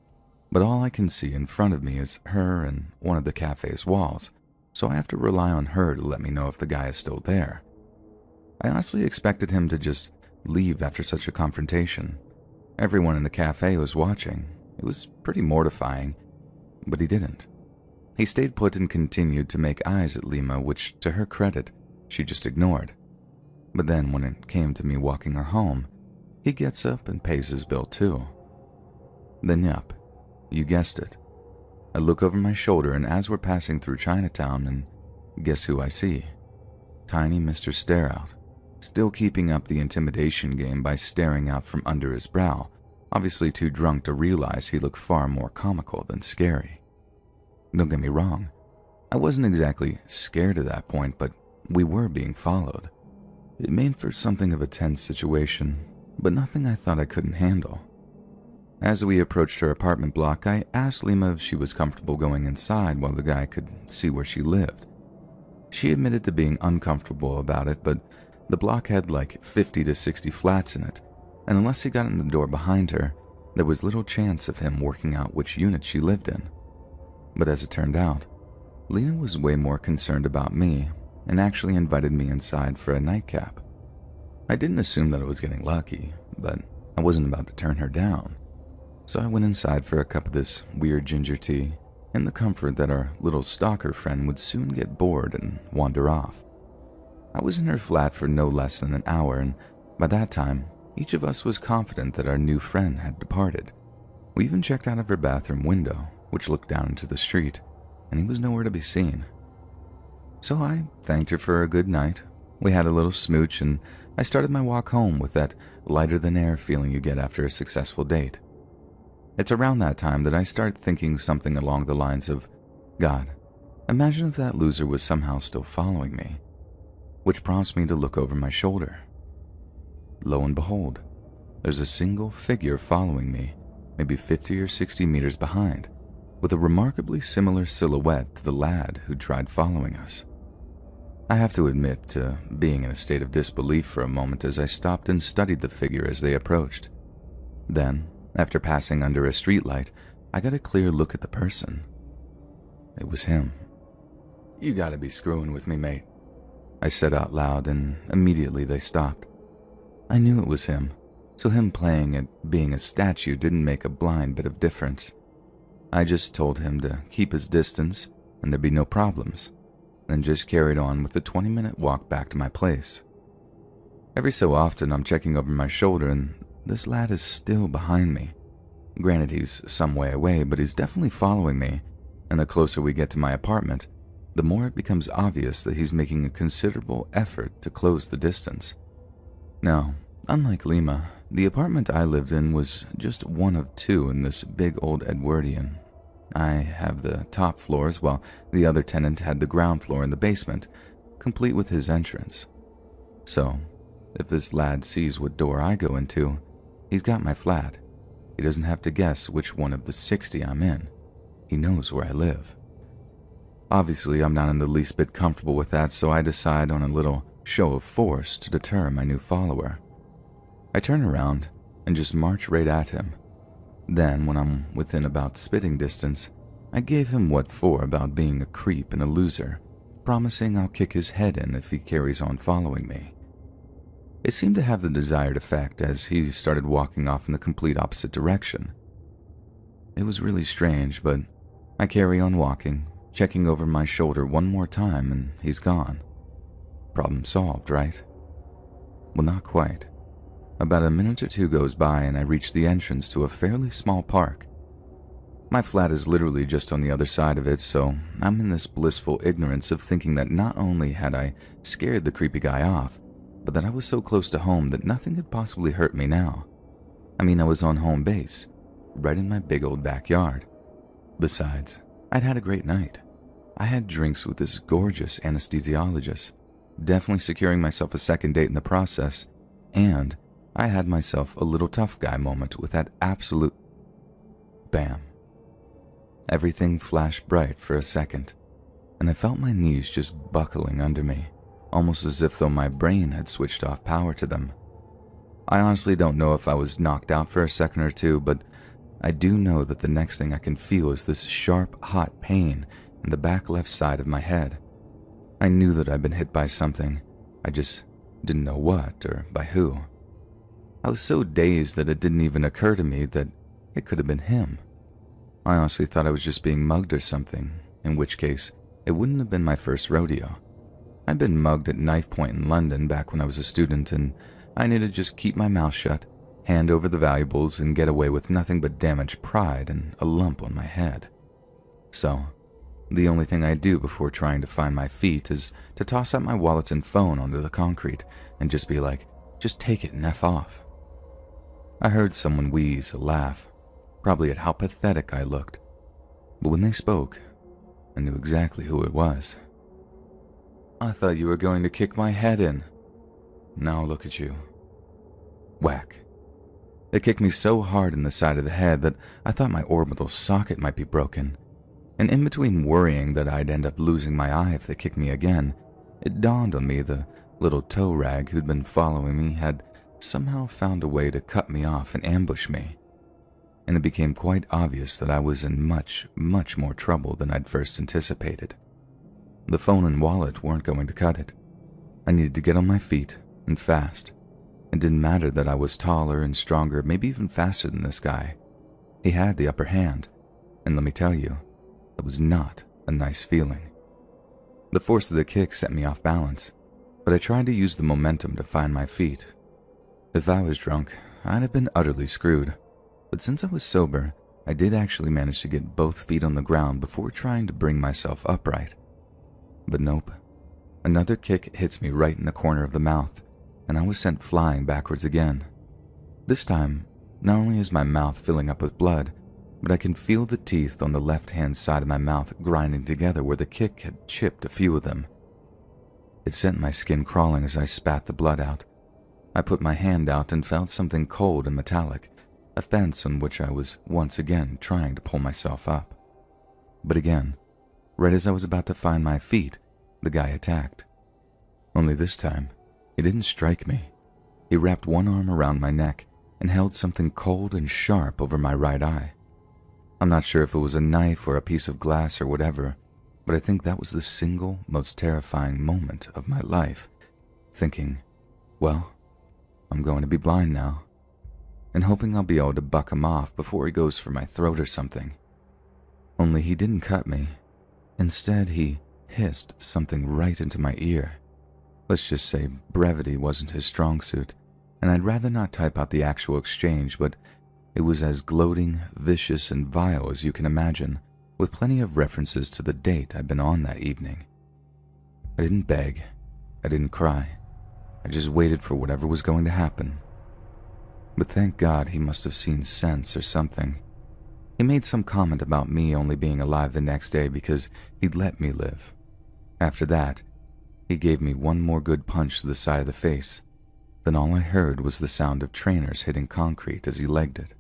but all I can see in front of me is her and one of the cafe's walls, so I have to rely on her to let me know if the guy is still there. I honestly expected him to just leave after such a confrontation. Everyone in the cafe was watching. It was pretty mortifying, but he didn't. He stayed put and continued to make eyes at Lima, which, to her credit, she just ignored. But then when it came to me walking her home, he gets up and pays his bill too. Then yup, you guessed it. I look over my shoulder, and as we're passing through Chinatown, and guess who I see? Tiny Mr. Stare-Out, still keeping up the intimidation game by staring out from under his brow, obviously too drunk to realize he looked far more comical than scary. Don't get me wrong, I wasn't exactly scared at that point, but we were being followed. It made for something of a tense situation, but nothing I thought I couldn't handle. As we approached her apartment block, I asked Lima if she was comfortable going inside while the guy could see where she lived. She admitted to being uncomfortable about it, but the block had like 50 to 60 flats in it, and unless he got in the door behind her, there was little chance of him working out which unit she lived in. But as it turned out, Lena was way more concerned about me and actually invited me inside for a nightcap. I didn't assume that I was getting lucky, but I wasn't about to turn her down. So I went inside for a cup of this weird ginger tea, in the comfort that our little stalker friend would soon get bored and wander off. I was in her flat for no less than an hour, and by that time, each of us was confident that our new friend had departed. We even checked out of her bathroom window, which looked down into the street, and he was nowhere to be seen. So I thanked her for a good night. We had a little smooch, and I started my walk home with that lighter-than-air feeling you get after a successful date. It's around that time that I start thinking something along the lines of, God, imagine if that loser was somehow still following me, which prompts me to look over my shoulder. Lo and behold, there's a single figure following me, maybe 50 or 60 meters behind, with a remarkably similar silhouette to the lad who tried following us. I have to admit to being in a state of disbelief for a moment as I stopped and studied the figure as they approached. Then, after passing under a streetlight, I got a clear look at the person. It was him. "You gotta be screwing with me, mate," I said out loud, and immediately they stopped. I knew it was him, so him playing at being a statue didn't make a blind bit of difference. I just told him to keep his distance and there'd be no problems, then just carried on with the 20-minute walk back to my place. Every so often I'm checking over my shoulder and this lad is still behind me. Granted, he's some way away, but he's definitely following me, and the closer we get to my apartment, the more it becomes obvious that he's making a considerable effort to close the distance. Now, unlike Lima, the apartment I lived in was just one of two in this big old Edwardian. I have the top floors, while the other tenant had the ground floor and the basement, complete with his entrance. So, if this lad sees what door I go into, he's got my flat. He doesn't have to guess which one of the 60 I'm in. He knows where I live. Obviously, I'm not in the least bit comfortable with that, so I decide on a little show of force to deter my new follower. I turn around and just march right at him. Then, when I'm within about spitting distance, I gave him what for about being a creep and a loser, promising I'll kick his head in if he carries on following me. It seemed to have the desired effect as he started walking off in the complete opposite direction. It was really strange, but I carry on walking, checking over my shoulder one more time, and he's gone. Problem solved, right? Well, not quite. About a minute or two goes by and I reach the entrance to a fairly small park. My flat is literally just on the other side of it, so I'm in this blissful ignorance of thinking that not only had I scared the creepy guy off, but that I was so close to home that nothing could possibly hurt me now. I mean, I was on home base, right in my big old backyard. Besides, I'd had a great night. I had drinks with this gorgeous anesthesiologist, definitely securing myself a second date in the process, and I had myself a little tough guy moment with that absolute bam. Everything flashed bright for a second, and I felt my knees just buckling under me, almost as if though my brain had switched off power to them. I honestly don't know if I was knocked out for a second or two, but I do know that the next thing I can feel is this sharp, hot pain in the back left side of my head. I knew that I'd been hit by something, I just didn't know what or by who. I was so dazed that it didn't even occur to me that it could have been him. I honestly thought I was just being mugged or something, in which case it wouldn't have been my first rodeo. I'd been mugged at knife point in London back when I was a student, and I needed to just keep my mouth shut, hand over the valuables, and get away with nothing but damaged pride and a lump on my head. So, the only thing I do before trying to find my feet is to toss out my wallet and phone onto the concrete and just be like, just take it and F off. I heard someone wheeze a laugh, probably at how pathetic I looked. But when they spoke, I knew exactly who it was. I thought you were going to kick my head in. Now look at you. Whack. It kicked me so hard in the side of the head that I thought my orbital socket might be broken. And in between worrying that I'd end up losing my eye if they kicked me again, it dawned on me the little tow rag who'd been following me had somehow found a way to cut me off and ambush me. And it became quite obvious that I was in much, much more trouble than I'd first anticipated. The phone and wallet weren't going to cut it. I needed to get on my feet, and fast. It didn't matter that I was taller and stronger, maybe even faster than this guy. He had the upper hand, and let me tell you, it was not a nice feeling. The force of the kick set me off balance, but I tried to use the momentum to find my feet. If I was drunk, I'd have been utterly screwed, but since I was sober, I did actually manage to get both feet on the ground before trying to bring myself upright. But nope. Another kick hits me right in the corner of the mouth, and I was sent flying backwards again. This time, not only is my mouth filling up with blood, but I can feel the teeth on the left-hand side of my mouth grinding together where the kick had chipped a few of them. It sent my skin crawling as I spat the blood out. I put my hand out and felt something cold and metallic, a fence on which I was once again trying to pull myself up. But again, right as I was about to find my feet, the guy attacked. Only this time, he didn't strike me. He wrapped one arm around my neck and held something cold and sharp over my right eye. I'm not sure if it was a knife or a piece of glass or whatever, but I think that was the single most terrifying moment of my life, thinking, well, I'm going to be blind now, and hoping I'll be able to buck him off before he goes for my throat or something. Only he didn't cut me. Instead, he hissed something right into my ear. Let's just say brevity wasn't his strong suit, and I'd rather not type out the actual exchange, but it was as gloating, vicious, and vile as you can imagine, with plenty of references to the date I'd been on that evening. I didn't beg. I didn't cry. I just waited for whatever was going to happen. But thank God he must have seen sense or something. He made some comment about me only being alive the next day because he'd let me live. After that, he gave me one more good punch to the side of the face. Then all I heard was the sound of trainers hitting concrete as he legged it.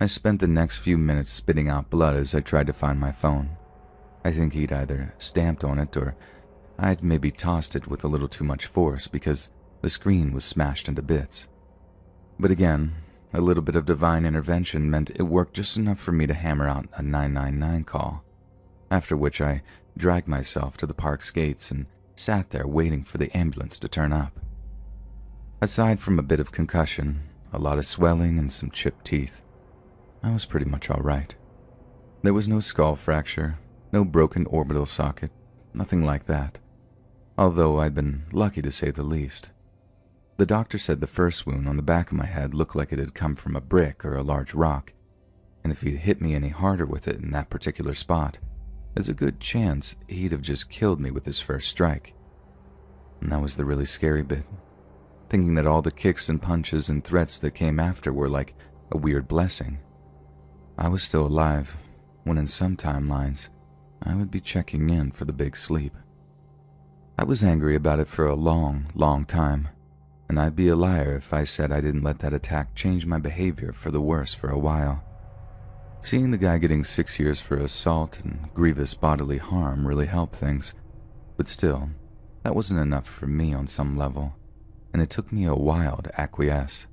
I spent the next few minutes spitting out blood as I tried to find my phone. I think he'd either stamped on it or I'd maybe tossed it with a little too much force because the screen was smashed into bits. But again, a little bit of divine intervention meant it worked just enough for me to hammer out a 999 call, after which I dragged myself to the park's gates and sat there waiting for the ambulance to turn up. Aside from a bit of concussion, a lot of swelling, and some chipped teeth, I was pretty much all right. There was no skull fracture, no broken orbital socket, nothing like that, although I'd been lucky to say the least. The doctor said the first wound on the back of my head looked like it had come from a brick or a large rock, and if he'd hit me any harder with it in that particular spot, there's a good chance he'd have just killed me with his first strike. And that was the really scary bit, thinking that all the kicks and punches and threats that came after were like a weird blessing. I was still alive, when in some timelines, I would be checking in for the big sleep. I was angry about it for a long, long time, and I'd be a liar if I said I didn't let that attack change my behavior for the worse for a while. Seeing the guy getting 6 years for assault and grievous bodily harm really helped things, but still, that wasn't enough for me on some level, and it took me a while to acquiesce.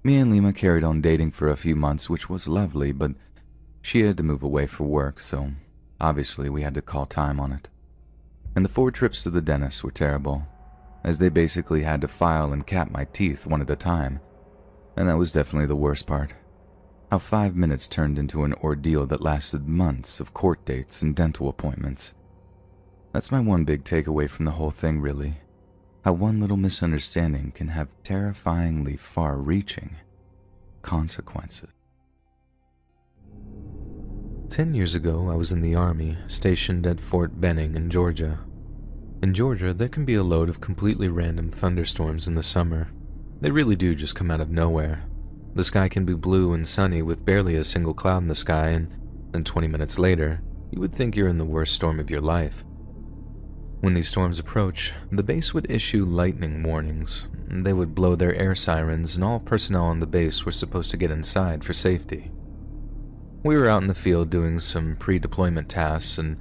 Me and Lima carried on dating for a few months, which was lovely, but she had to move away for work, so obviously we had to call time on it. And the 4 trips to the dentist were terrible, as they basically had to file and cap my teeth one at a time, and that was definitely the worst part. How 5 minutes turned into an ordeal that lasted months of court dates and dental appointments. That's my one big takeaway from the whole thing, really. How one little misunderstanding can have terrifyingly far-reaching consequences. 10 years ago, I was in the Army, stationed at Fort Benning in Georgia. In Georgia, there can be a load of completely random thunderstorms in the summer. They really do just come out of nowhere. The sky can be blue and sunny with barely a single cloud in the sky, and then 20 minutes later, you would think you're in the worst storm of your life. When these storms approach, the base would issue lightning warnings. They would blow their air sirens, and all personnel on the base were supposed to get inside for safety. We were out in the field doing some pre-deployment tasks, and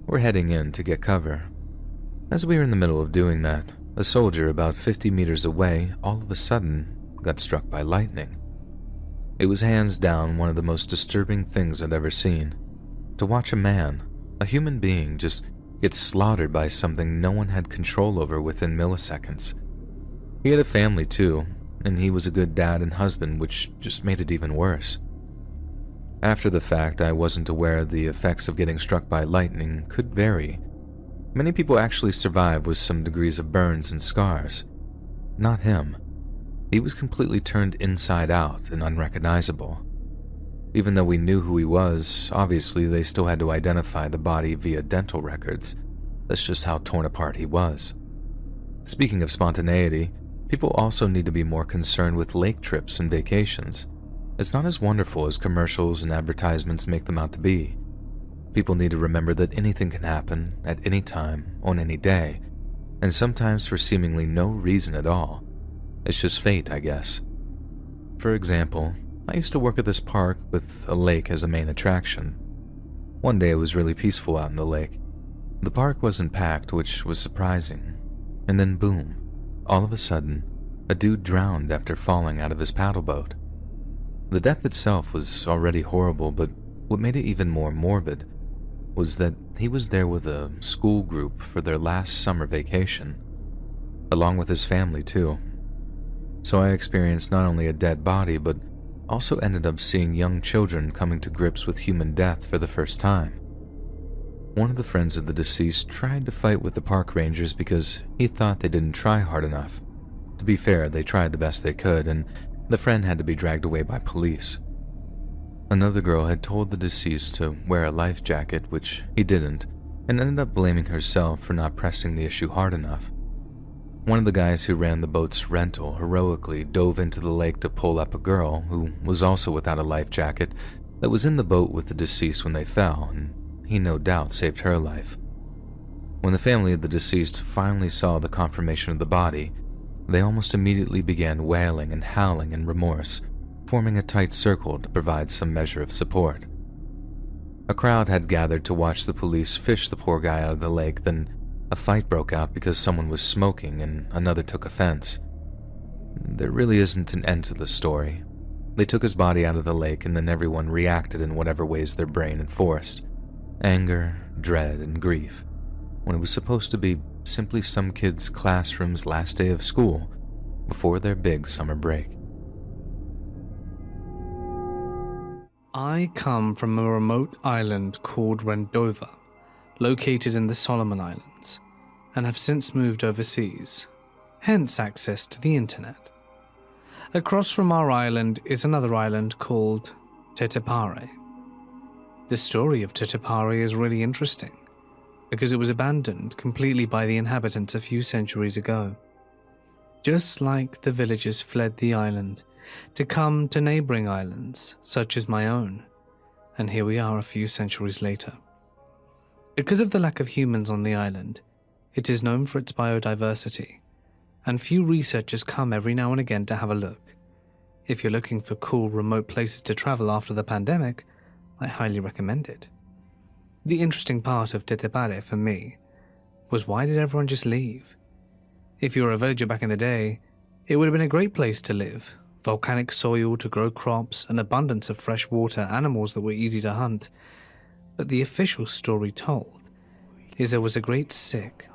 were heading in to get cover. As we were in the middle of doing that, a soldier about 50 meters away all of a sudden got struck by lightning. It was hands down one of the most disturbing things I'd ever seen. To watch a man, a human being, just get slaughtered by something no one had control over within milliseconds. He had a family too, and he was a good dad and husband, which just made it even worse. After the fact, I wasn't aware the effects of getting struck by lightning could vary. Many people actually survive with some degrees of burns and scars. Not him. He was completely turned inside out and unrecognizable. Even though we knew who he was, obviously they still had to identify the body via dental records. That's just how torn apart he was. Speaking of spontaneity, people also need to be more concerned with lake trips and vacations. It's not as wonderful as commercials and advertisements make them out to be. People need to remember that anything can happen at any time, on any day, and sometimes for seemingly no reason at all. It's just fate, I guess. For example, I used to work at this park with a lake as a main attraction. One day it was really peaceful out in the lake. The park wasn't packed, which was surprising. And then boom, all of a sudden, a dude drowned after falling out of his paddle boat. The death itself was already horrible, but what made it even more morbid was that he was there with a school group for their last summer vacation, along with his family too. So I experienced not only a dead body, but also ended up seeing young children coming to grips with human death for the first time. One of the friends of the deceased tried to fight with the park rangers because he thought they didn't try hard enough. To be fair, they tried the best they could, and the friend had to be dragged away by police. Another girl had told the deceased to wear a life jacket, which he didn't, and ended up blaming herself for not pressing the issue hard enough. One of the guys who ran the boat's rental heroically dove into the lake to pull up a girl who was also without a life jacket that was in the boat with the deceased when they fell, and he no doubt saved her life. When the family of the deceased finally saw the confirmation of the body, they almost immediately began wailing and howling in remorse, forming a tight circle to provide some measure of support. A crowd had gathered to watch the police fish the poor guy out of the lake, then A fight broke out because someone was smoking and another took offense. There really isn't an end to the story. They took his body out of the lake and then everyone reacted in whatever ways their brain enforced. Anger, dread, and grief, when it was supposed to be simply some kid's classroom's last day of school before their big summer break. I come from a remote island called Rendova, located in the Solomon Islands, and have since moved overseas, hence access to the internet. Across from our island is another island called Tetepare. The story of Tetepare is really interesting, because it was abandoned completely by the inhabitants a few centuries ago. Just like the villagers fled the island to come to neighboring islands, such as my own, and here we are a few centuries later. Because of the lack of humans on the island, it is known for its biodiversity, and few researchers come every now and again to have a look. If you're looking for cool remote places to travel after the pandemic, I highly recommend it. The interesting part of Tetepare for me was, why did everyone just leave? If you were a villager back in the day, it would have been a great place to live. Volcanic soil to grow crops, an abundance of fresh water, animals that were easy to hunt. But the official story told is there was a great sick,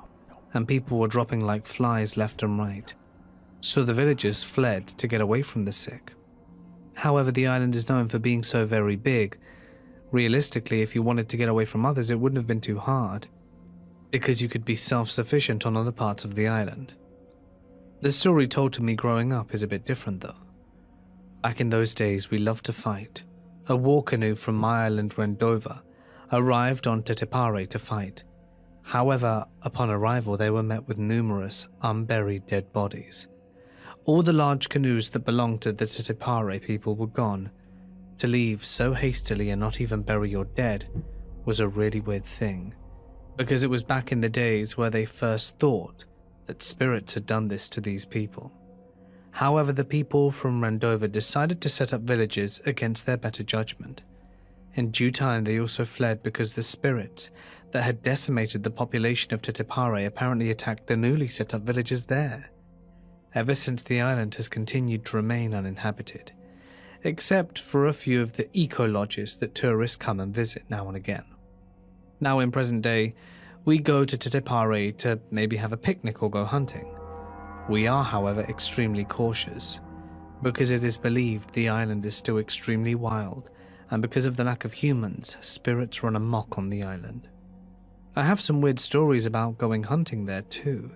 and people were dropping like flies left and right. So the villagers fled to get away from the sick. However, the island is known for being so very big. Realistically, if you wanted to get away from others, it wouldn't have been too hard, because you could be self-sufficient on other parts of the island. The story told to me growing up is a bit different though. Back in those days, we loved to fight. A war canoe from my island, Rendova, arrived on Tetepare to fight. However, upon arrival, they were met with numerous unburied dead bodies. All the large canoes that belonged to the Tetepare people were gone. To leave so hastily and not even bury your dead was a really weird thing, because it was back in the days where they first thought that spirits had done this to these people. However, the people from Rendova decided to set up villages against their better judgment. In due time, they also fled because the spirits that had decimated the population of Tetepare apparently attacked the newly set up villages there. Ever since, the island has continued to remain uninhabited, except for a few of the eco-lodges that tourists come and visit now and again. Now in present day, we go to Tetepare to maybe have a picnic or go hunting. We are, however, extremely cautious, because it is believed the island is still extremely wild, and because of the lack of humans, spirits run amok on the island. I have some weird stories about going hunting there too,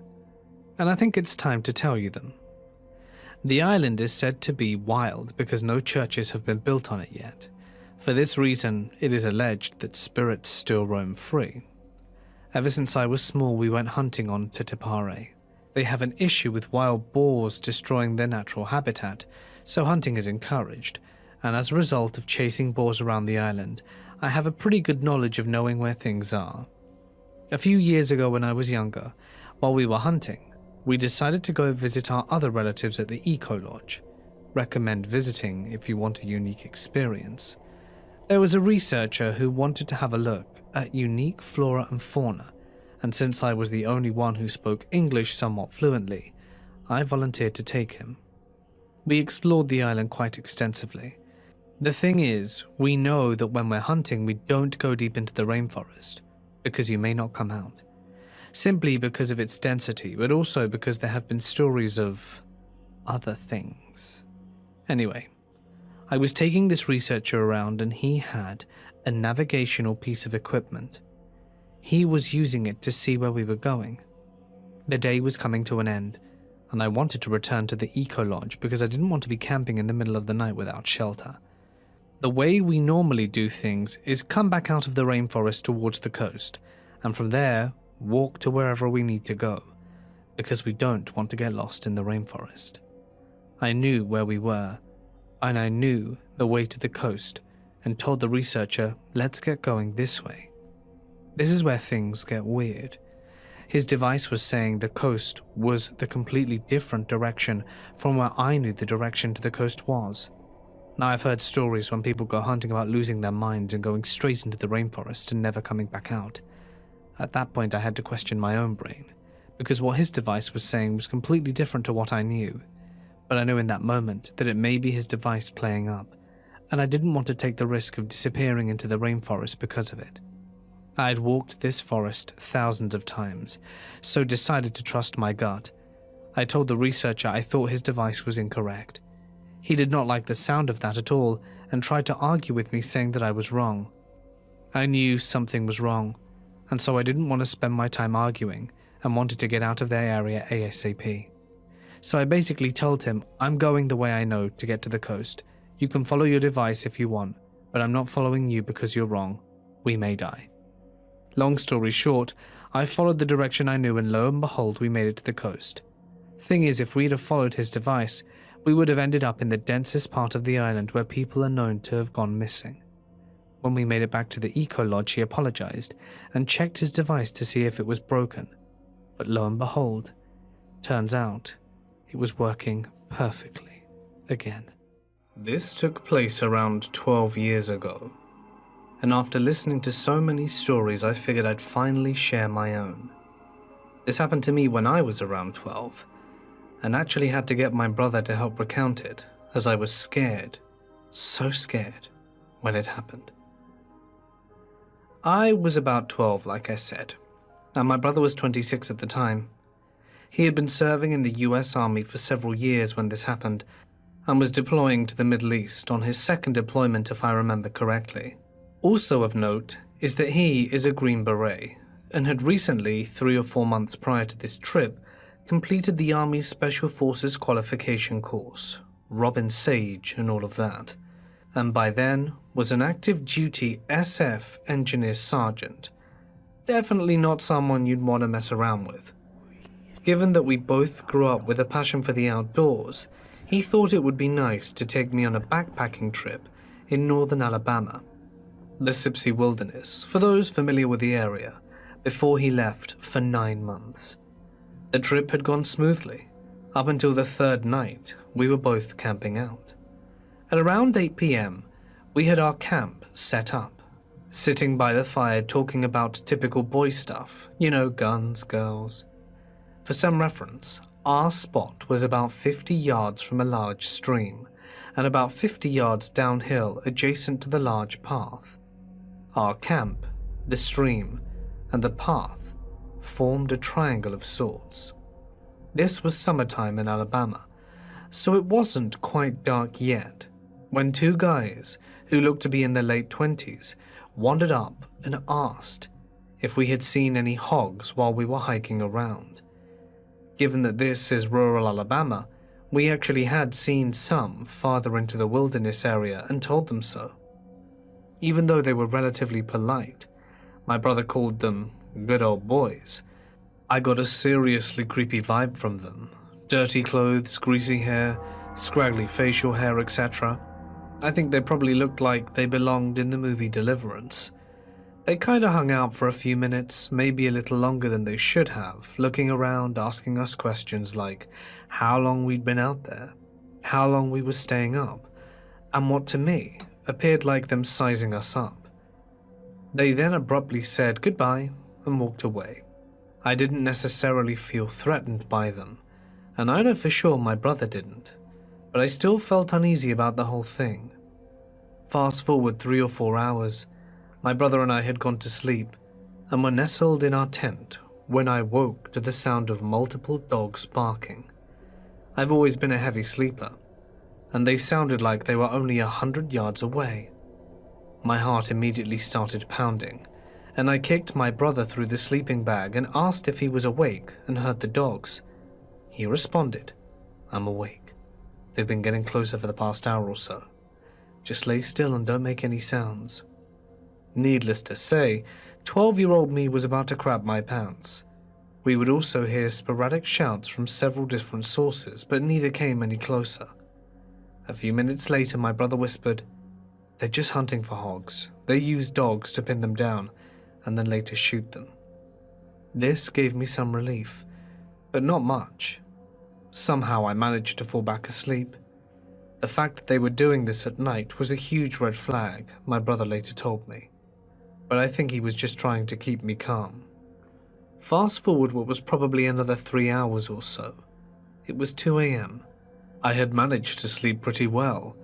and I think it's time to tell you them. The island is said to be wild because no churches have been built on it yet. For this reason, it is alleged that spirits still roam free. Ever since I was small, we went hunting on Tetepare. They have an issue with wild boars destroying their natural habitat, so hunting is encouraged, and as a result of chasing boars around the island, I have a pretty good knowledge of knowing where things are. A few years ago when I was younger, while we were hunting, we decided to go visit our other relatives at the Eco Lodge. Recommend visiting if you want a unique experience. There was a researcher who wanted to have a look at unique flora and fauna, and since I was the only one who spoke English somewhat fluently, I volunteered to take him. We explored the island quite extensively. The thing is, we know that when we're hunting, we don't go deep into the rainforest, because you may not come out. Simply because of its density, but also because there have been stories of other things. Anyway, I was taking this researcher around and he had a navigational piece of equipment. He was using it to see where we were going. The day was coming to an end, and I wanted to return to the Eco Lodge because I didn't want to be camping in the middle of the night without shelter. The way we normally do things is come back out of the rainforest towards the coast, and from there, walk to wherever we need to go, because we don't want to get lost in the rainforest. I knew where we were, and I knew the way to the coast, and told the researcher, let's get going this way. This is where things get weird. His device was saying the coast was the completely different direction from where I knew the direction to the coast was. Now, I've heard stories when people go hunting about losing their minds and going straight into the rainforest and never coming back out. At that point, I had to question my own brain, because what his device was saying was completely different to what I knew. But I knew in that moment that it may be his device playing up, and I didn't want to take the risk of disappearing into the rainforest because of it. I had walked this forest thousands of times, so decided to trust my gut. I told the researcher I thought his device was incorrect. He did not like the sound of that at all and tried to argue with me, saying that I was wrong. I knew something was wrong, and so I didn't want to spend my time arguing and wanted to get out of their area ASAP. So I basically told him, I'm going the way I know to get to the coast. You can follow your device if you want, but I'm not following you because you're wrong. We may die. Long story short, I followed the direction I knew, and lo and behold, we made it to the coast. Thing is, if we'd have followed his device, we would have ended up in the densest part of the island where people are known to have gone missing. When we made it back to the eco lodge, he apologized and checked his device to see if it was broken. But lo and behold, turns out it was working perfectly again. This took place around 12 years ago, and after listening to so many stories, I figured I'd finally share my own. This happened to me when I was around 12, and actually had to get my brother to help recount it, as I was scared, so scared, when it happened. I was about 12, like I said, and my brother was 26 at the time. He had been serving in the US Army for several years when this happened, and was deploying to the Middle East on his second deployment, if I remember correctly. Also of note is that he is a Green Beret, and had recently, 3 or 4 months prior to this trip, completed the Army's Special Forces qualification course, Robin Sage and all of that, and by then was an active duty SF Engineer Sergeant. Definitely not someone you'd want to mess around with. Given that we both grew up with a passion for the outdoors, he thought it would be nice to take me on a backpacking trip in northern Alabama, the Sipsey Wilderness, for those familiar with the area, before he left for 9 months. The trip had gone smoothly, up until the third night we were both camping out. At around 8 p.m, we had our camp set up, sitting by the fire talking about typical boy stuff, guns, girls. For some reference, our spot was about 50 yards from a large stream, and about 50 yards downhill adjacent to the large path. Our camp, the stream, and the path formed a triangle of sorts. This was summertime in Alabama, so it wasn't quite dark yet, when 2 guys, who looked to be in their late 20s, wandered up and asked if we had seen any hogs while we were hiking around. Given that this is rural Alabama, we actually had seen some farther into the wilderness area and told them so. Even though they were relatively polite, my brother called them good old boys, I got a seriously creepy vibe from them. Dirty clothes, greasy hair, scraggly facial hair, etc. I think they probably looked like they belonged in the movie Deliverance. They kinda hung out for a few minutes, maybe a little longer than they should have, looking around, asking us questions like how long we'd been out there, how long we were staying up, and what to me appeared like them sizing us up. They then abruptly said goodbye and walked away. I didn't necessarily feel threatened by them, and I know for sure my brother didn't, but I still felt uneasy about the whole thing. Fast forward 3 or 4 hours, my brother and I had gone to sleep and were nestled in our tent when I woke to the sound of multiple dogs barking. I've always been a heavy sleeper, and they sounded like they were only 100 yards away. My heart immediately started pounding, and I kicked my brother through the sleeping bag and asked if he was awake and heard the dogs. He responded, I'm awake. They've been getting closer for the past hour or so. Just lay still and don't make any sounds. Needless to say, 12-year-old me was about to crap my pants. We would also hear sporadic shouts from several different sources, but neither came any closer. A few minutes later, my brother whispered, they're just hunting for hogs. They use dogs to pin them down, and then later shoot them. This gave me some relief, but not much. Somehow I managed to fall back asleep. The fact that they were doing this at night was a huge red flag, my brother later told me. But I think he was just trying to keep me calm. Fast forward what was probably another 3 hours or so. It was 2 a.m. I had managed to sleep pretty well,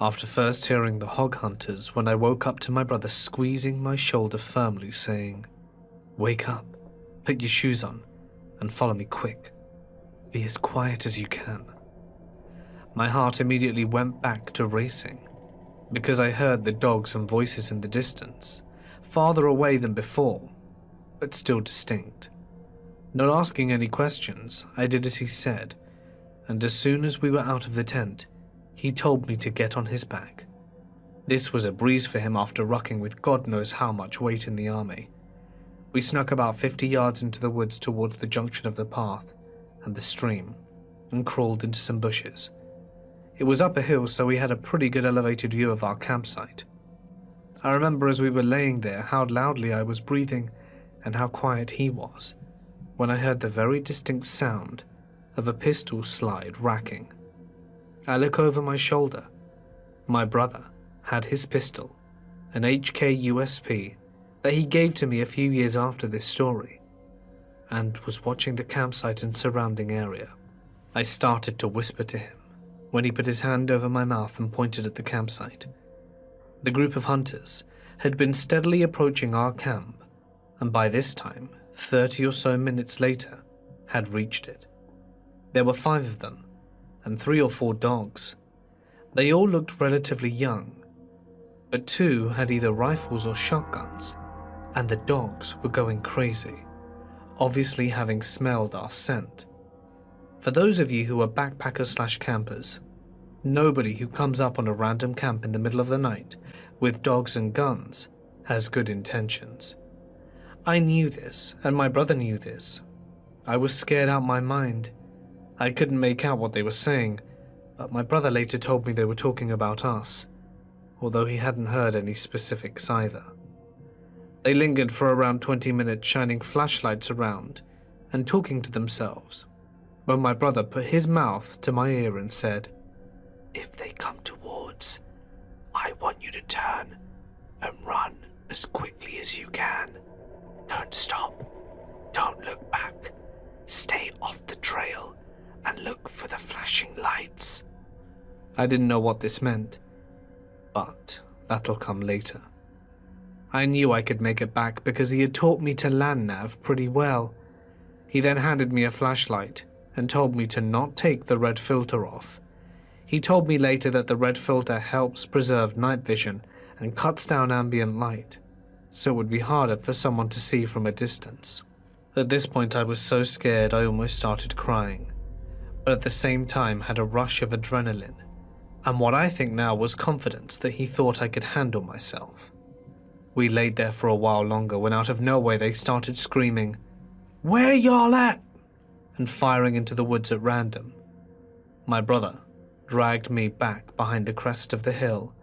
after first hearing the hog hunters when I woke up to my brother squeezing my shoulder firmly saying, "Wake up, put your shoes on, and follow me quick. Be as quiet as you can." My heart immediately went back to racing, because I heard the dogs and voices in the distance, farther away than before, but still distinct. Not asking any questions, I did as he said, and as soon as we were out of the tent, he told me to get on his back. This was a breeze for him after rucking with God knows how much weight in the army. We snuck about 50 yards into the woods towards the junction of the path and the stream, and crawled into some bushes. It was up a hill, so we had a pretty good elevated view of our campsite. I remember as we were laying there how loudly I was breathing and how quiet he was, when I heard the very distinct sound of a pistol slide racking. I look over my shoulder. My brother had his pistol, an HK USP that he gave to me a few years after this story, and was watching the campsite and surrounding area. I started to whisper to him when he put his hand over my mouth and pointed at the campsite. The group of hunters had been steadily approaching our camp, and by this time, 30 or so minutes later, had reached it. There were 5 of them, and 3 or 4 dogs. They all looked relatively young, but 2 had either rifles or shotguns, and the dogs were going crazy, obviously having smelled our scent. For those of you who are backpackers/campers, nobody who comes up on a random camp in the middle of the night with dogs and guns has good intentions. I knew this, and my brother knew this. I was scared out my mind. I couldn't make out what they were saying, but my brother later told me they were talking about us, although he hadn't heard any specifics either. They lingered for around 20 minutes, shining flashlights around and talking to themselves, when my brother put his mouth to my ear and said, "If they come towards, I want you to turn and run as quickly as you can. Don't stop. Don't look back. Stay off the trail and look for the flashing lights." I didn't know what this meant, but that'll come later. I knew I could make it back because he had taught me to land nav pretty well. He then handed me a flashlight and told me to not take the red filter off. He told me later that the red filter helps preserve night vision and cuts down ambient light, so it would be harder for someone to see from a distance. At this point I was so scared I almost started crying, but at the same time had a rush of adrenaline, and what I think now was confidence that he thought I could handle myself. We laid there for a while longer when out of nowhere they started screaming, "Where y'all at?" and firing into the woods at random. My brother dragged me back behind the crest of the hill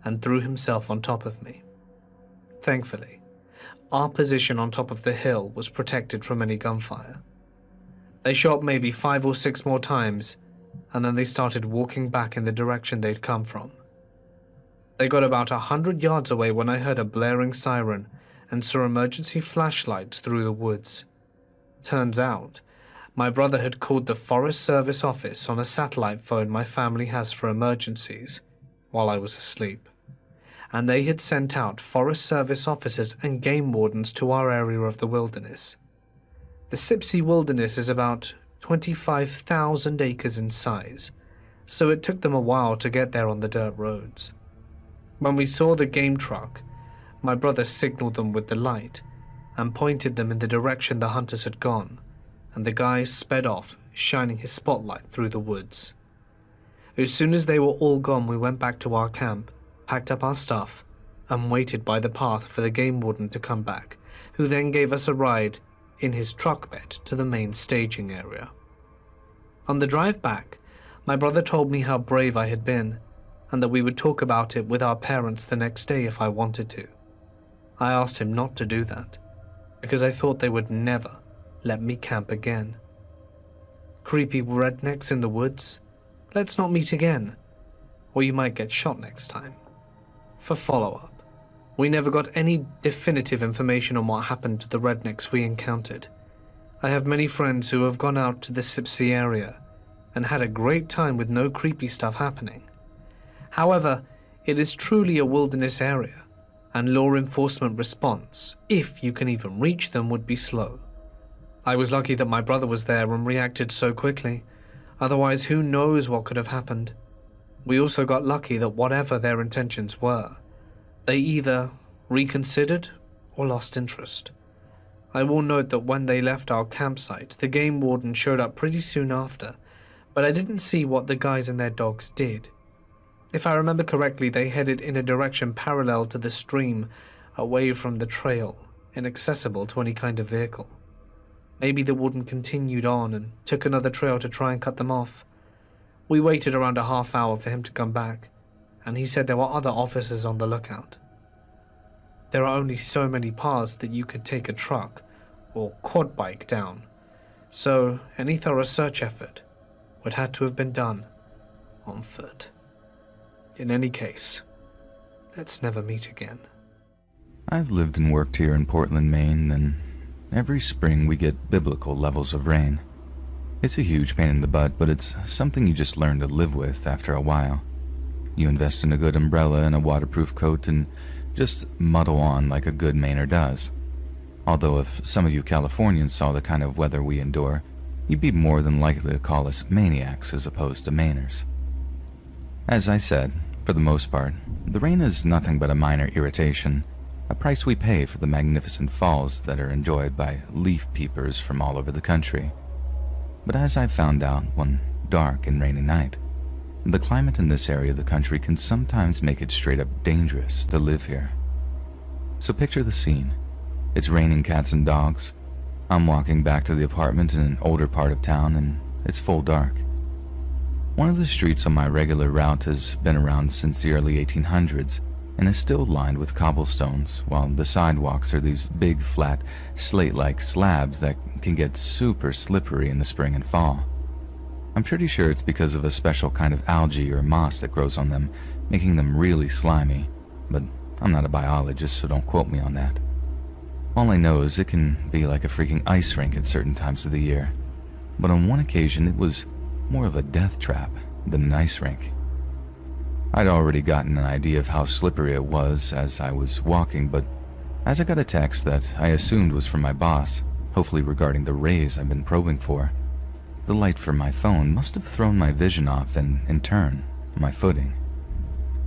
and threw himself on top of me. Thankfully, our position on top of the hill was protected from any gunfire. They shot maybe 5 or 6 more times, and then they started walking back in the direction they'd come from. They got about 100 yards away when I heard a blaring siren and saw emergency flashlights through the woods. Turns out, my brother had called the Forest Service office on a satellite phone my family has for emergencies while I was asleep, and they had sent out Forest Service officers and game wardens to our area of the wilderness. The Sipsey Wilderness is about 25,000 acres in size, so it took them a while to get there on the dirt roads. When we saw the game truck, my brother signaled them with the light and pointed them in the direction the hunters had gone, and the guy sped off, shining his spotlight through the woods. As soon as they were all gone, we went back to our camp, packed up our stuff, and waited by the path for the game warden to come back, who then gave us a ride in his truck bed to the main staging area. On the drive back, my brother told me how brave I had been, and that we would talk about it with our parents the next day if I wanted to. I asked him not to do that, because I thought they would never let me camp again. Creepy rednecks in the woods? Let's not meet again, or you might get shot next time. For follow-up, we never got any definitive information on what happened to the rednecks we encountered, I have many friends who have gone out to the Sipsey area and had a great time with no creepy stuff happening. However, it is truly a wilderness area, and law enforcement response, if you can even reach them, would be slow. I was lucky that my brother was there and reacted so quickly, otherwise who knows what could have happened. We also got lucky that whatever their intentions were, they either reconsidered or lost interest. I will note that when they left our campsite, the game warden showed up pretty soon after, but I didn't see what the guys and their dogs did. If I remember correctly, they headed in a direction parallel to the stream, away from the trail, inaccessible to any kind of vehicle. Maybe the warden continued on and took another trail to try and cut them off. We waited around a half hour for him to come back, and he said there were other officers on the lookout. There are only so many paths that you could take a truck or quad bike down, so any thorough search effort would have to have been done on foot. In any case, let's never meet again. I've lived and worked here in Portland, Maine, and every spring we get biblical levels of rain. It's a huge pain in the butt, but it's something you just learn to live with after a while. You invest in a good umbrella and a waterproof coat and just muddle on like a good Mainer does. Although if some of you Californians saw the kind of weather we endure, you'd be more than likely to call us maniacs as opposed to Mainers. As I said, for the most part, the rain is nothing but a minor irritation, a price we pay for the magnificent falls that are enjoyed by leaf peepers from all over the country. But as I found out one dark and rainy night, the climate in this area of the country can sometimes make it straight up dangerous to live here. So picture the scene. It's raining cats and dogs. I'm walking back to the apartment in an older part of town and it's full dark. One of the streets on my regular route has been around since the early 1800s and is still lined with cobblestones, while the sidewalks are these big, flat, slate-like slabs that can get super slippery in the spring and fall. I'm pretty sure it's because of a special kind of algae or moss that grows on them, making them really slimy, but I'm not a biologist, so don't quote me on that. All I know is it can be like a freaking ice rink at certain times of the year, but on one occasion it was more of a death trap than an ice rink. I'd already gotten an idea of how slippery it was as I was walking, but as I got a text that I assumed was from my boss, hopefully regarding the raise I've been probing for, the light from my phone must have thrown my vision off and, in turn, my footing.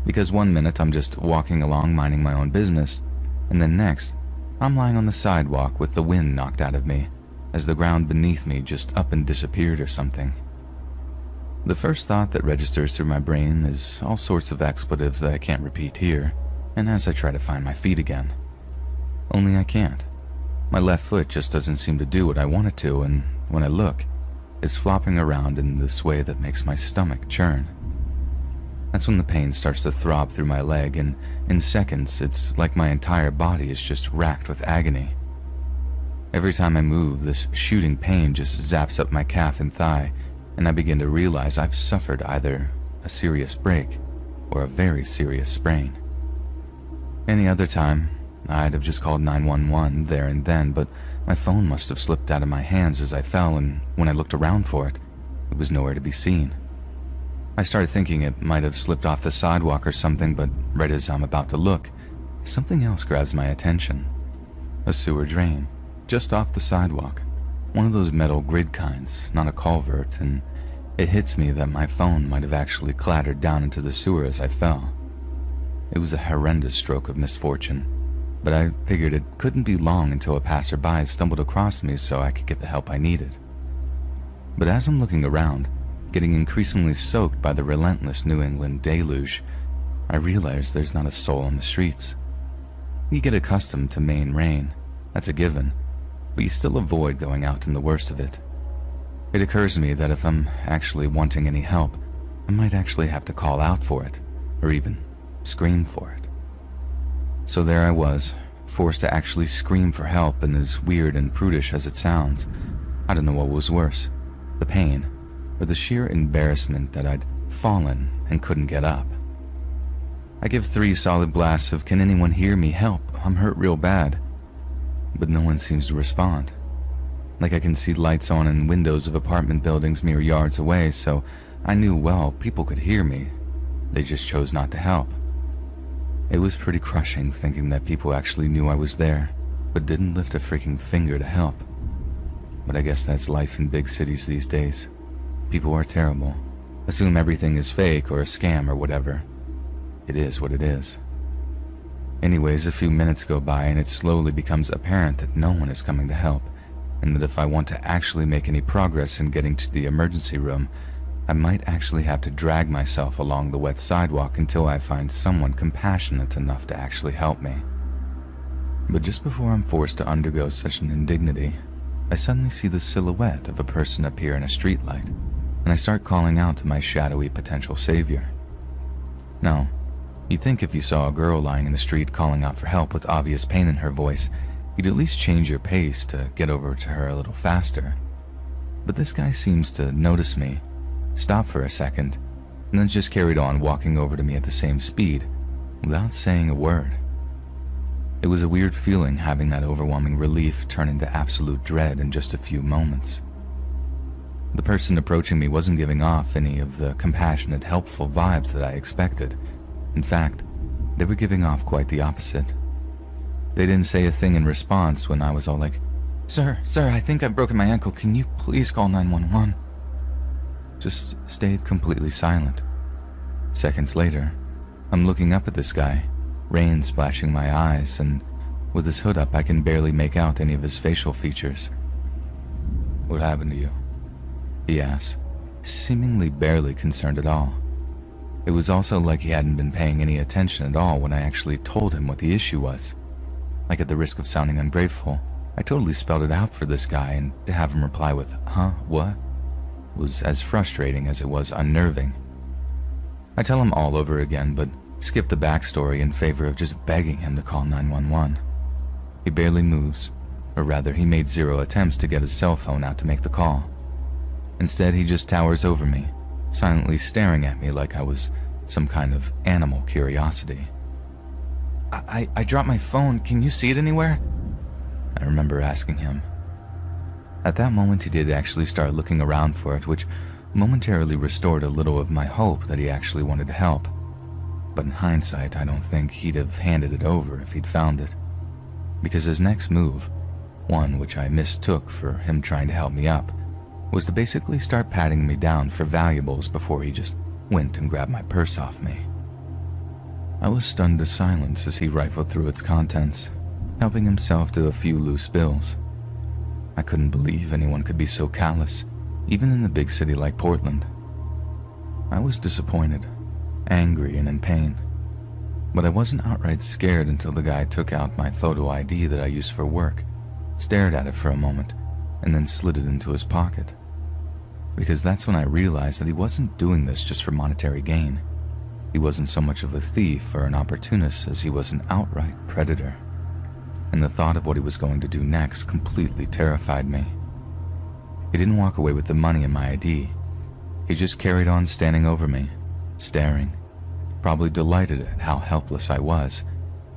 Because one minute I'm just walking along minding my own business, and then next, I'm lying on the sidewalk with the wind knocked out of me, as the ground beneath me just up and disappeared or something. The first thought that registers through my brain is all sorts of expletives that I can't repeat here, and as I try to find my feet again. Only I can't. My left foot just doesn't seem to do what I want it to, and when I look, it's flopping around in this way that makes my stomach churn. That's when the pain starts to throb through my leg, and in seconds, it's like my entire body is just racked with agony. Every time I move, this shooting pain just zaps up my calf and thigh, and I begin to realize I've suffered either a serious break or a very serious sprain. Any other time, I'd have just called 911 there and then, but my phone must have slipped out of my hands as I fell, and when I looked around for it, it was nowhere to be seen. I started thinking it might have slipped off the sidewalk or something, but right as I'm about to look, something else grabs my attention. A sewer drain, just off the sidewalk. One of those metal grid kinds, not a culvert, and it hits me that my phone might have actually clattered down into the sewer as I fell. It was a horrendous stroke of misfortune, but I figured it couldn't be long until a passerby stumbled across me so I could get the help I needed. But as I'm looking around, getting increasingly soaked by the relentless New England deluge, I realize there's not a soul on the streets. You get accustomed to Maine rain, that's a given, but you still avoid going out in the worst of it. It occurs to me that if I'm actually wanting any help, I might actually have to call out for it, or even scream for it. So there I was, forced to actually scream for help, and as weird and prudish as it sounds, I don't know what was worse, the pain, or the sheer embarrassment that I'd fallen and couldn't get up. I give 3 solid blasts of "Can anyone hear me? Help, I'm hurt real bad," but no one seems to respond. Like I can see lights on in windows of apartment buildings mere yards away, so I knew, well, people could hear me. They just chose not to help. It was pretty crushing thinking that people actually knew I was there, but didn't lift a freaking finger to help. But I guess that's life in big cities these days. People are terrible. Assume everything is fake or a scam or whatever. It is what it is. Anyways, a few minutes go by and it slowly becomes apparent that no one is coming to help, and that if I want to actually make any progress in getting to the emergency room, I might actually have to drag myself along the wet sidewalk until I find someone compassionate enough to actually help me. But just before I'm forced to undergo such an indignity, I suddenly see the silhouette of a person appear in a streetlight, and I start calling out to my shadowy potential savior. Now, you'd think if you saw a girl lying in the street calling out for help with obvious pain in her voice, you'd at least change your pace to get over to her a little faster. But this guy seems to notice me, stop for a second, and then just carried on walking over to me at the same speed, without saying a word. It was a weird feeling having that overwhelming relief turn into absolute dread in just a few moments. The person approaching me wasn't giving off any of the compassionate, helpful vibes that I expected. In fact, they were giving off quite the opposite. They didn't say a thing in response when I was all like, Sir, I think I've broken my ankle. Can you please call 911? Just stayed completely silent. Seconds later, I'm looking up at this guy, rain splashing my eyes, and with his hood up I can barely make out any of his facial features. What happened to you? He asked, seemingly barely concerned at all. It was also like he hadn't been paying any attention at all when I actually told him what the issue was. Like, at the risk of sounding ungrateful, I totally spelled it out for this guy, and to have him reply with, "Huh, what?" was as frustrating as it was unnerving. I tell him all over again, but skip the backstory in favor of just begging him to call 911. He barely moves, or rather he made 0 attempts to get his cell phone out to make the call. Instead, he just towers over me, silently staring at me like I was some kind of animal curiosity. I dropped my phone. Can you see it anywhere? I remember asking him. At that moment, he did actually start looking around for it, which momentarily restored a little of my hope that he actually wanted to help. But in hindsight, I don't think he'd have handed it over if he'd found it. Because his next move, one which I mistook for him trying to help me up, was to basically start patting me down for valuables before he just went and grabbed my purse off me. I was stunned to silence as he rifled through its contents, helping himself to a few loose bills. I couldn't believe anyone could be so callous, even in a big city like Portland. I was disappointed, angry, and in pain. But I wasn't outright scared until the guy took out my photo ID that I use for work, stared at it for a moment, and then slid it into his pocket. Because that's when I realized that he wasn't doing this just for monetary gain. He wasn't so much of a thief or an opportunist as he was an outright predator. And the thought of what he was going to do next completely terrified me. He didn't walk away with the money and my ID. He just carried on standing over me, staring, probably delighted at how helpless I was,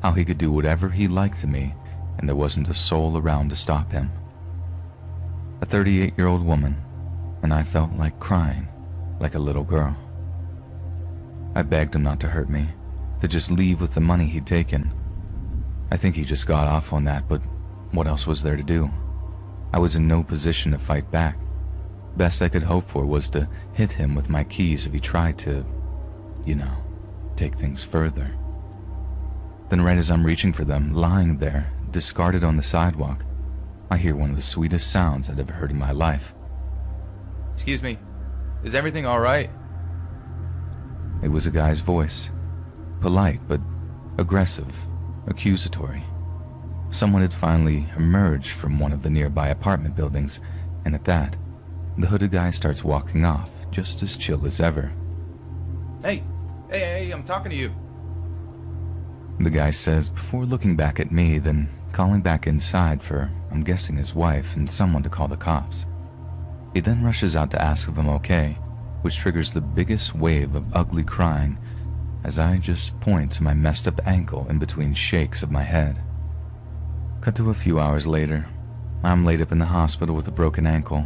how he could do whatever he liked to me, and there wasn't a soul around to stop him. A 38-year-old woman, and I felt like crying, like a little girl. I begged him not to hurt me, to just leave with the money he'd taken. I think he just got off on that, but what else was there to do? I was in no position to fight back. Best I could hope for was to hit him with my keys if he tried to, take things further. Then right as I'm reaching for them, lying there, discarded on the sidewalk, I hear one of the sweetest sounds I'd ever heard in my life. Excuse me, is everything all right? It was a guy's voice, polite but aggressive, accusatory. Someone had finally emerged from one of the nearby apartment buildings, and at that, the hooded guy starts walking off, just as chill as ever. Hey, I'm talking to you. The guy says before looking back at me, then calling back inside for, I'm guessing, his wife and someone to call the cops. He then rushes out to ask if I'm okay, which triggers the biggest wave of ugly crying as I just point to my messed up ankle in between shakes of my head. Cut to a few hours later, I'm laid up in the hospital with a broken ankle,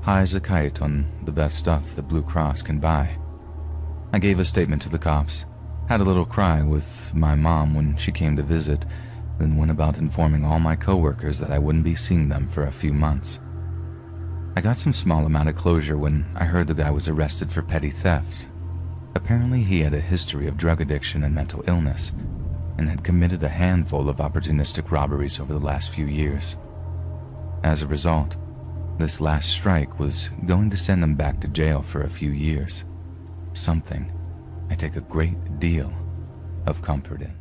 high as a kite on the best stuff that Blue Cross can buy. I gave a statement to the cops, had a little cry with my mom when she came to visit, then went about informing all my coworkers that I wouldn't be seeing them for a few months. I got some small amount of closure when I heard the guy was arrested for petty theft. Apparently he had a history of drug addiction and mental illness, and had committed a handful of opportunistic robberies over the last few years. As a result, this last strike was going to send him back to jail for a few years. Something I take a great deal of comfort in.